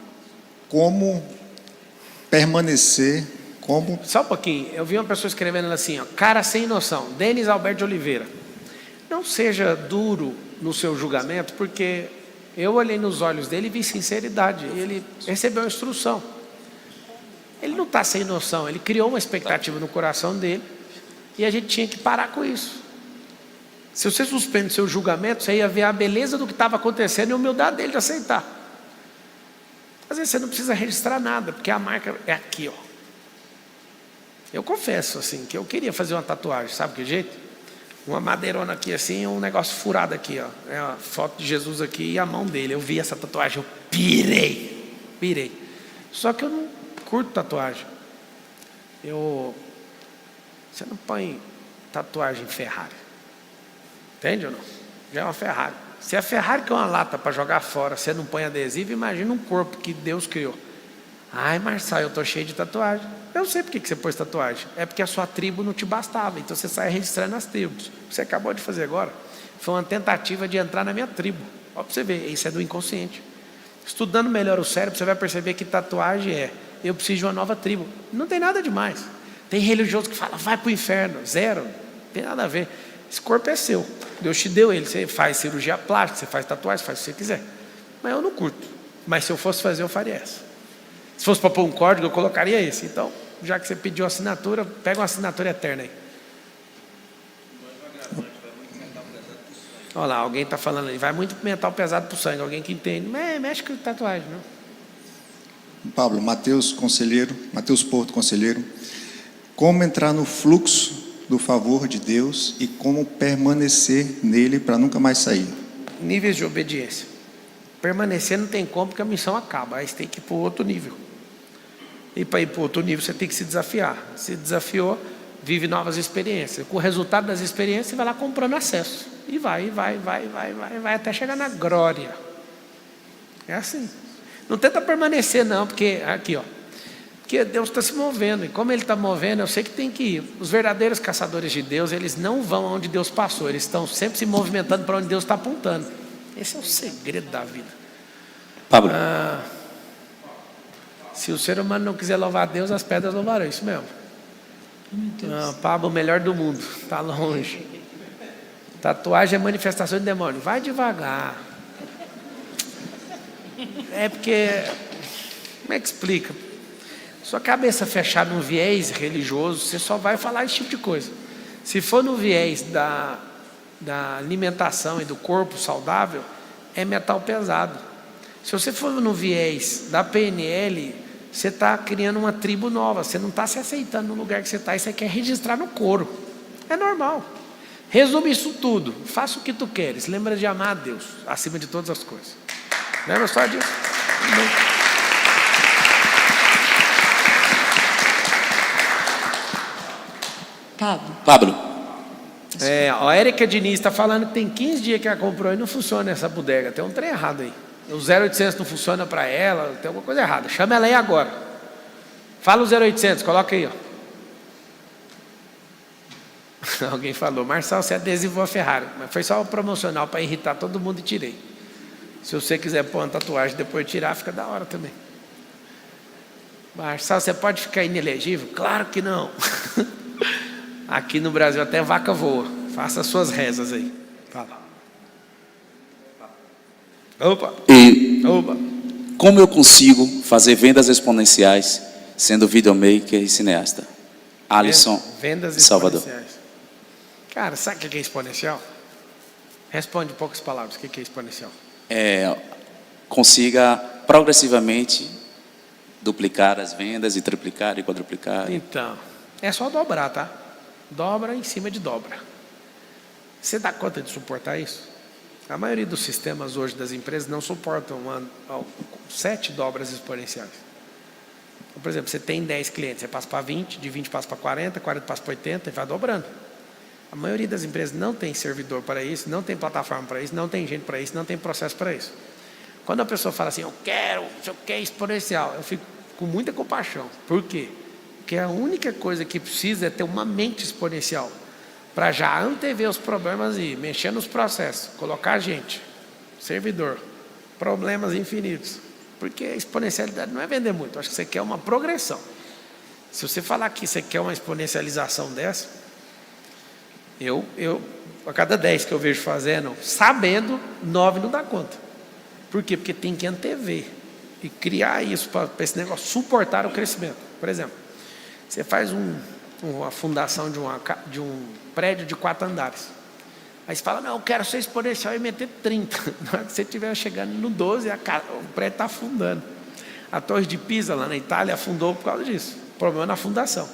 como permanecer, como... Só um pouquinho, eu vi uma pessoa escrevendo assim, cara sem noção, Denis Alberto de Oliveira. Não seja duro no seu julgamento, porque eu olhei nos olhos dele e vi sinceridade, e ele recebeu a instrução. Ele não está sem noção, ele criou uma expectativa no coração dele, e a gente tinha que parar com isso. Se você suspende o seu julgamento, você ia ver a beleza do que estava acontecendo e a humildade dele de aceitar. Às vezes você não precisa registrar nada, porque a marca é aqui, ó. Eu confesso, assim, que eu queria fazer uma tatuagem, sabe que jeito? Uma madeirona aqui assim e um negócio furado aqui, ó. É a foto de Jesus aqui e a mão dele. Eu vi essa tatuagem, eu pirei. Só que eu não curto tatuagem. Você não põe tatuagem em Ferrari. Entende ou não? Já é uma Ferrari. Se a Ferrari que é uma lata para jogar fora, você não põe adesivo, imagina um corpo que Deus criou. Ai, Marçal, eu estou cheio de tatuagem. Eu sei por que você pôs tatuagem. É porque a sua tribo não te bastava. Então você sai registrando as tribos. O que você acabou de fazer agora foi uma tentativa de entrar na minha tribo. Ó, para você ver, isso é do inconsciente. Estudando melhor o cérebro, você vai perceber que tatuagem eu preciso de uma nova tribo. Não tem nada demais. Tem religioso que fala, vai para o inferno. Zero, não tem nada a ver. Esse corpo é seu, Deus te deu ele. Você faz cirurgia plástica, você faz tatuagem, faz o que você quiser. Mas eu não curto. Mas se eu fosse fazer, eu faria essa. Se fosse para pôr um código, eu colocaria esse. Então, já que você pediu assinatura, pega uma assinatura eterna aí. Olha lá, alguém está falando ali, vai muito metal pesado para o sangue, alguém que entende. Mexe com tatuagem, não? Pablo, Mateus Porto, conselheiro. Como entrar no fluxo do favor de Deus e como permanecer nele para nunca mais sair? Níveis de obediência. Permanecer não tem como, porque a missão acaba. Aí você tem que ir para outro nível. E para ir para outro nível, você tem que se desafiar. Se desafiou, vive novas experiências. Com o resultado das experiências, você vai lá comprando acesso. E vai até chegar na glória. É assim. Não tenta permanecer não, porque aqui, ó. Porque Deus está se movendo. E como Ele está movendo, eu sei que tem que ir. Os verdadeiros caçadores de Deus, eles não vão onde Deus passou. Eles estão sempre se movimentando para onde Deus está apontando. Esse é o segredo da vida. Pablo. Se o ser humano não quiser louvar a Deus, as pedras louvarão. Isso mesmo. Pablo, o melhor do mundo. Está longe. Tatuagem é manifestação de demônio. Vai devagar. É porque... Como é que explica? Sua cabeça fechada num viés religioso, você só vai falar esse tipo de coisa. Se for no viés da alimentação e do corpo saudável, é metal pesado. Se você for no viés da PNL, você está criando uma tribo nova. Você não está se aceitando no lugar que você está e você quer registrar no couro. É normal. Resume isso tudo. Faça o que tu queres. Lembra de amar a Deus acima de todas as coisas. Lembra só disso? Pablo. A Érica Diniz está falando que tem 15 dias que ela comprou e não funciona essa bodega. Tem um trem errado aí. O 0800 não funciona para ela, tem alguma coisa errada. Chama ela aí agora. Fala o 0800, coloca aí, ó. Alguém falou, Marçal, você adesivou a Ferrari. Mas foi só o promocional para irritar todo mundo e tirei. Se você quiser pôr uma tatuagem depois de tirar, fica da hora também. Marçal, você pode ficar inelegível? Claro que não. Aqui no Brasil até vaca voa. Faça as suas rezas aí. Fala. Opa. Como eu consigo fazer vendas exponenciais sendo videomaker e cineasta? Alisson, vendas Salvador. Exponenciais. Cara, sabe o que é exponencial? Responde em poucas palavras. O que é exponencial? Consiga progressivamente duplicar as vendas e triplicar e quadruplicar. Então, é só dobrar, tá? Dobra em cima de dobra. Você dá conta de suportar isso? A maioria dos sistemas hoje das empresas não suportam 7 dobras exponenciais. Então, por exemplo, você tem 10 clientes, você passa para 20, de 20 passa para 40, 40 passa para 80 e vai dobrando. A maioria das empresas não tem servidor para isso, não tem plataforma para isso, não tem gente para isso, não tem processo para isso. Quando a pessoa fala assim, eu quero exponencial, eu fico com muita compaixão. Por quê? Porque a única coisa que precisa é ter uma mente exponencial para já antever os problemas e mexer nos processos, colocar gente, servidor, problemas infinitos. Porque a exponencialidade não é vender muito, acho que você quer uma progressão. Se você falar que você quer uma exponencialização dessa, a cada 10 que eu vejo fazendo, sabendo, 9 não dá conta. Por quê? Porque tem que antever e criar isso para esse negócio suportar o crescimento. Por exemplo, você faz uma fundação de um prédio de 4 andares. Aí você fala, não, eu quero ser exponencial e meter 30. Na hora que você estiver chegando no 12, o prédio está afundando. A Torre de Pisa, lá na Itália, afundou por causa disso. O problema é na fundação.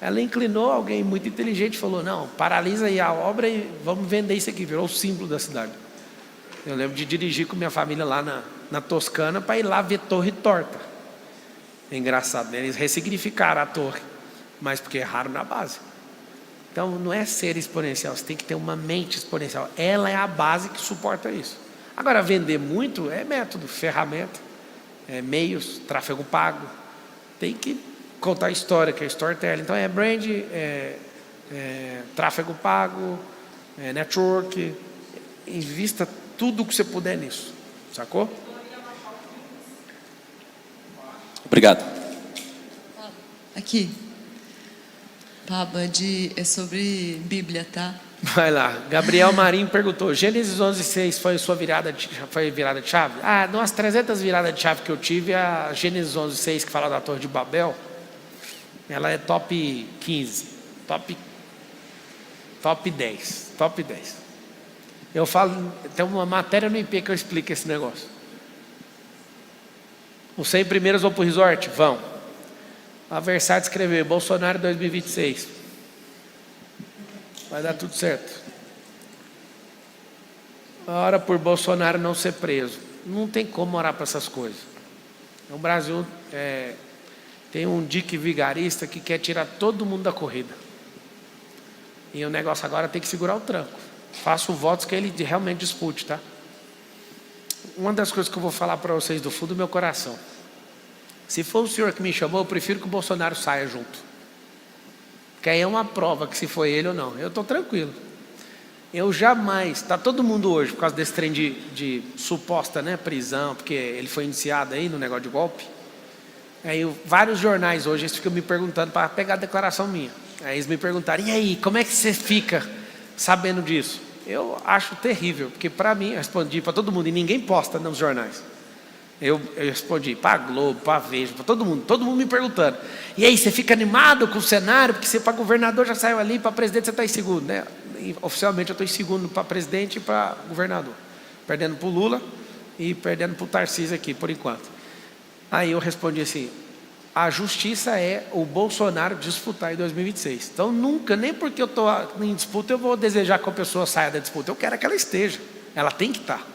Ela inclinou, alguém muito inteligente falou, não, paralisa aí a obra e vamos vender isso aqui. Virou o símbolo da cidade. Eu lembro de dirigir com minha família lá na Toscana para ir lá ver torre torta. É engraçado, né? Eles ressignificaram a torre, mas porque erraram na base. Então não é ser exponencial, você tem que ter uma mente exponencial. Ela é a base que suporta isso. Agora, vender muito é método, ferramenta, meios, tráfego pago. Tem que contar a história, que é storytelling. Então é brand, tráfego pago, network. Invista tudo que você puder nisso, sacou? Obrigado. Aqui. Pablo, é sobre Bíblia, tá? Vai lá. Gabriel Marinho perguntou: Gênesis 11:6 foi sua virada de chave? Ah, nas 300 viradas de chave que eu tive, a Gênesis 11:6, que fala da Torre de Babel, ela é top 15, top 10. Eu falo, tem uma matéria no IP que eu explico esse negócio. Os 100 primeiros vão para o resort? Vão. A Versace escreveu: Bolsonaro 2026. Vai dar tudo certo. Ora por Bolsonaro não ser preso. Não tem como orar para essas coisas. O Brasil tem um dique vigarista que quer tirar todo mundo da corrida. E o negócio agora tem que segurar o tranco. Faço votos que ele realmente dispute, tá? Uma das coisas que eu vou falar para vocês do fundo do meu coração: se for o senhor que me chamou, eu prefiro que o Bolsonaro saia junto. Que aí é uma prova que se foi ele ou não. Eu estou tranquilo. Eu jamais, está todo mundo hoje, por causa desse trem de suposta, né, prisão, porque ele foi iniciado aí no negócio de golpe. Aí vários jornais hoje eles ficam me perguntando para pegar a declaração minha. Aí eles me perguntaram: e aí, como é que você fica sabendo disso? Eu acho terrível, porque para mim, eu respondi para todo mundo, e ninguém posta nos jornais. Eu respondi para a Globo, para a Veja, para todo mundo me perguntando: e aí, você fica animado com o cenário? Porque você para governador já saiu ali, para presidente você está em segundo, né? E, oficialmente eu estou em segundo para presidente e para governador, perdendo para o Lula e perdendo para o Tarcísio aqui, por enquanto. Aí eu respondi assim: a justiça é o Bolsonaro disputar em 2026. Então nunca, nem porque eu estou em disputa, eu vou desejar que a pessoa saia da disputa. Eu quero que ela esteja, ela tem que estar.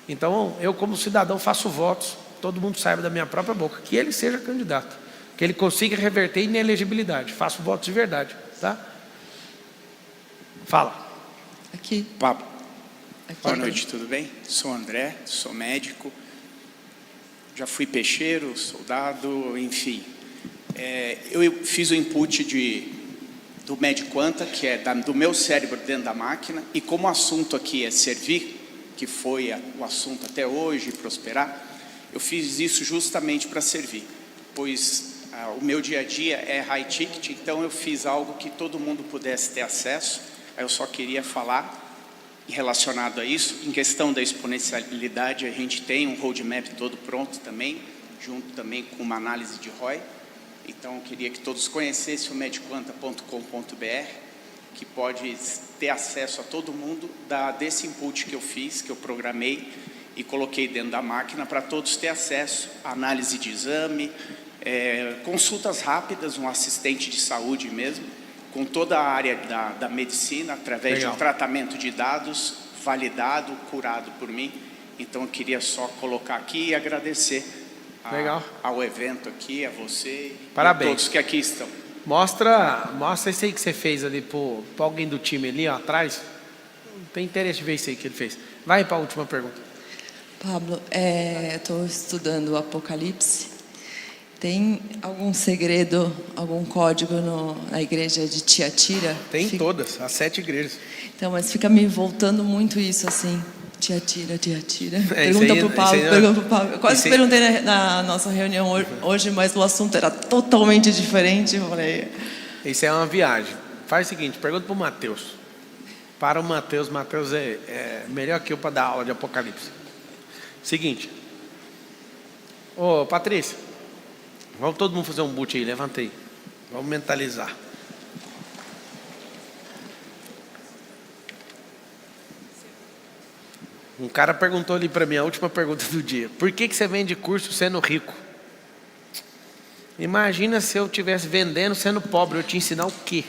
Então, eu como cidadão faço votos, todo mundo saiba da minha própria boca, que ele seja candidato, que ele consiga reverter a inelegibilidade. Faço votos de verdade, tá? Fala. Aqui. Pablo. Aqui. Boa noite, tudo bem? Sou André, sou médico, já fui peixeiro, soldado, enfim. Eu fiz o input do MedQuanta, que é do meu cérebro dentro da máquina, e como o assunto aqui é servir, que foi o assunto até hoje, prosperar, eu fiz isso justamente para servir, pois o meu dia a dia é high ticket, então eu fiz algo que todo mundo pudesse ter acesso. Eu só queria falar relacionado a isso, em questão da exponencialidade, a gente tem um roadmap todo pronto também, junto também com uma análise de ROI, então eu queria que todos conhecessem o medquanta.com.br, que pode ter acesso a todo mundo desse input que eu fiz, que eu programei e coloquei dentro da máquina para todos ter acesso à análise de exame, consultas rápidas, um assistente de saúde mesmo, com toda a área da medicina, através de um tratamento de dados validado, curado por mim. Então eu queria só colocar aqui e agradecer ao evento aqui, a você. Parabéns. E a todos que aqui estão. Mostra isso aí que você fez ali para alguém do time ali, ó, atrás. Não tem interesse de ver isso aí que ele fez. Vai para a última pergunta. Pablo, estou estudando o Apocalipse. Tem algum segredo, algum código na igreja de Tiatira? Tem todas, as 7 igrejas. Então, mas fica me voltando muito isso assim. Tiatira. Pergunta para o Pablo. Eu quase perguntei na nossa reunião hoje, mas o assunto era totalmente diferente. Eu falei... Isso é uma viagem. Faz o seguinte, pergunta para o Mateus. Para o Mateus é melhor que eu para dar aula de Apocalipse. Seguinte. Ô, Patrícia, vamos todo mundo fazer um boot aí, levanta aí. Vamos mentalizar. Um cara perguntou ali para mim, a última pergunta do dia: por que você vende curso sendo rico? Imagina se eu estivesse vendendo sendo pobre, eu te ensinar o quê?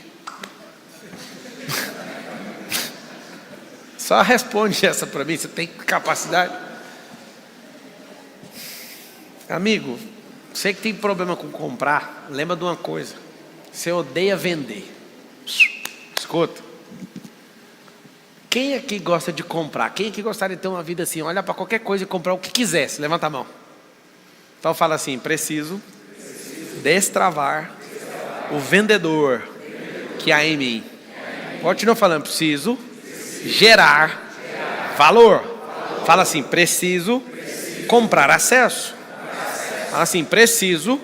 Só responde essa para mim, você tem capacidade? Amigo, você que tem problema com comprar, lembra de uma coisa: você odeia vender. Escuta. Quem aqui gosta de comprar? Quem aqui gostaria de ter uma vida assim, olhar para qualquer coisa e comprar o que quisesse? Levanta a mão. Então fala assim: preciso destravar o vendedor que há em mim. Continua falando: preciso gerar valor. Fala assim: preciso comprar acesso. Assim, preciso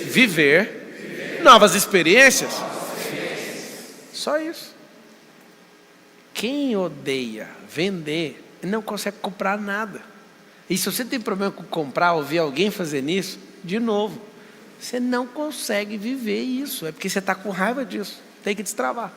viver novas experiências. Só isso. Quem odeia vender não consegue comprar nada. E se você tem problema com comprar, ouvir alguém fazer isso, de novo, você não consegue viver isso. É porque você está com raiva disso. Tem que destravar.